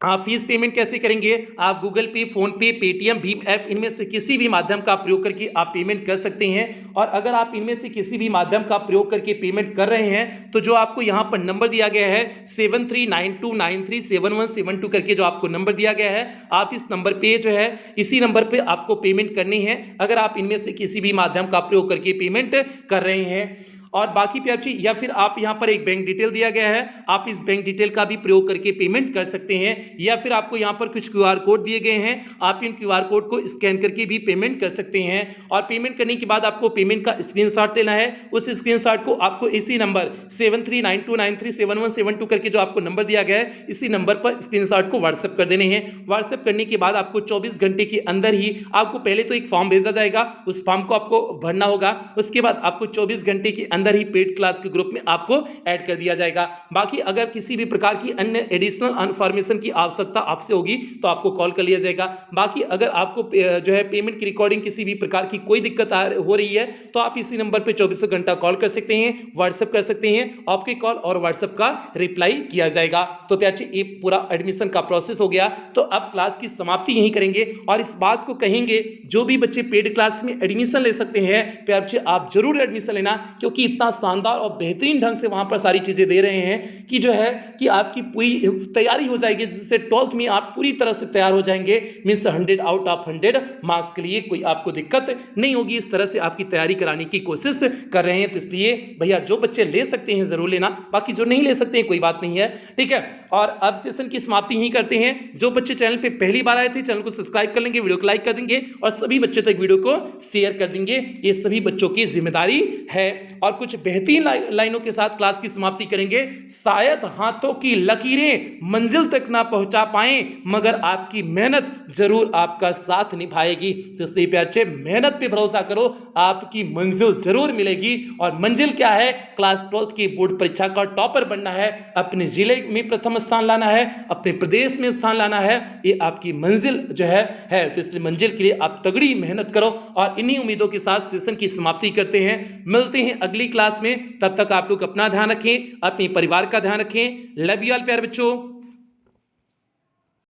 आप फीस पेमेंट कैसे करेंगे, आप गूगल पे, फोन पे, पेटीएम, भीम ऐप, इनमें से किसी भी माध्यम का प्रयोग करके आप पेमेंट कर सकते हैं। और अगर आप इनमें से किसी भी माध्यम का प्रयोग करके पेमेंट कर रहे हैं तो जो आपको यहाँ पर नंबर दिया गया है 7392937172 करके जो आपको नंबर दिया गया है, आप इस नंबर पे जो है इसी नंबर पे आपको पेमेंट करनी है, अगर आप इनमें से किसी भी माध्यम का प्रयोग करके पेमेंट कर रहे हैं। और बाकी प्यार जी, या फिर आप यहाँ पर एक बैंक डिटेल दिया गया है, आप इस बैंक डिटेल का भी प्रयोग करके पेमेंट कर सकते हैं, या फिर आपको यहाँ पर कुछ क्यूआर कोड दिए गए हैं, आप इन क्यूआर कोड को स्कैन करके भी पेमेंट कर सकते हैं। और पेमेंट करने के बाद आपको पेमेंट का स्क्रीनशॉट लेना है, उस स्क्रीनशॉट को आपको इसी नंबर 7392937172 करके जो आपको नंबर दिया गया है, इसी नंबर पर स्क्रीनशॉट को व्हाट्सएप कर देने हैं। व्हाट्सएप करने के बाद आपको 24 घंटे के अंदर ही आपको पहले तो एक फॉर्म भेजा जाएगा, उस फॉर्म को आपको भरना होगा, उसके बाद आपको 24 घंटे के अंदर ही पेड क्लास के ग्रुप में आपको ऐड कर दिया जाएगा। बाकी अगर किसी भी प्रकार की अन्य एडिशनल इन्फॉर्मेशन की आवश्यकता आपसे होगी तो आपको कॉल कर लिया जाएगा। बाकी अगर आपको जो है पेमेंट की रिकॉर्डिंग किसी भी प्रकार की कोई दिक्कत हो रही है तो आप इसी नंबर पे 24 घंटा कॉल कर सकते हैं, व्हाट्सएप कर सकते हैं, आपके कॉल और व्हाट्सएप का रिप्लाई किया जाएगा। तो प्यारे ये पूरा एडमिशन का प्रोसेस हो गया। तो अब क्लास की समाप्ति यहीं करेंगे और इस बात को कहेंगे जो भी बच्चे पेड क्लास में एडमिशन ले सकते हैं प्यारे आप जरूर एडमिशन लेना, क्योंकि इतना शानदार और बेहतरीन ढंग से वहां पर सारी चीजें दे रहे हैं कि जो है कि आपकी पूरी तैयारी हो जाएगी, जिससे 12th में आप पूरी तरह से तैयार हो जाएंगे, मींस 100 आउट ऑफ 100 मार्क्स के लिए कोई आपको दिक्कत नहीं होगी। इस तरह से आपकी तैयारी कराने की कोशिश कर रहे हैं। तो इसलिए भैया जो बच्चे ले सकते हैं जरूर लेना, बाकी जो नहीं ले सकते हैं कोई बात नहीं है, ठीक है। और अब सेशन की समाप्ति यही करते हैं। जो बच्चे चैनल पे पहली बार आए थे चैनल को सब्सक्राइब कर लेंगे, वीडियो को लाइक कर देंगे और सभी बच्चों तक वीडियो को शेयर कर देंगे, ये सभी बच्चों की जिम्मेदारी है। और कुछ बेहतरीन लाइनों के साथ क्लास की समाप्ति करेंगे। शायद हाथों की लकीरें मंजिल तक ना पहुंचा पाएं, मगर आपकी मेहनत जरूर आपका साथ निभाएगी। तो इसलिए प्यारे बच्चे, मेहनत पे भरोसा करो, आपकी मंजिल जरूर मिलेगी। और मंजिल क्या है? क्लास 12th की बोर्ड परीक्षा का टॉपर बनना है, अपने जिले में प्रथम स्थान लाना है, अपने प्रदेश में स्थान लाना है, ये आपकी मंजिल जो है। तो इसलिए मंजिल के लिए आप तगड़ी मेहनत करो। और इन्हीं उम्मीदों के साथ सेशन की समाप्ति करते हैं। मिलते हैं अगली क्लास में, तब तक आप लोग अपना ध्यान रखें, अपने परिवार का ध्यान रखें। लव यू ऑल प्यारे बच्चों।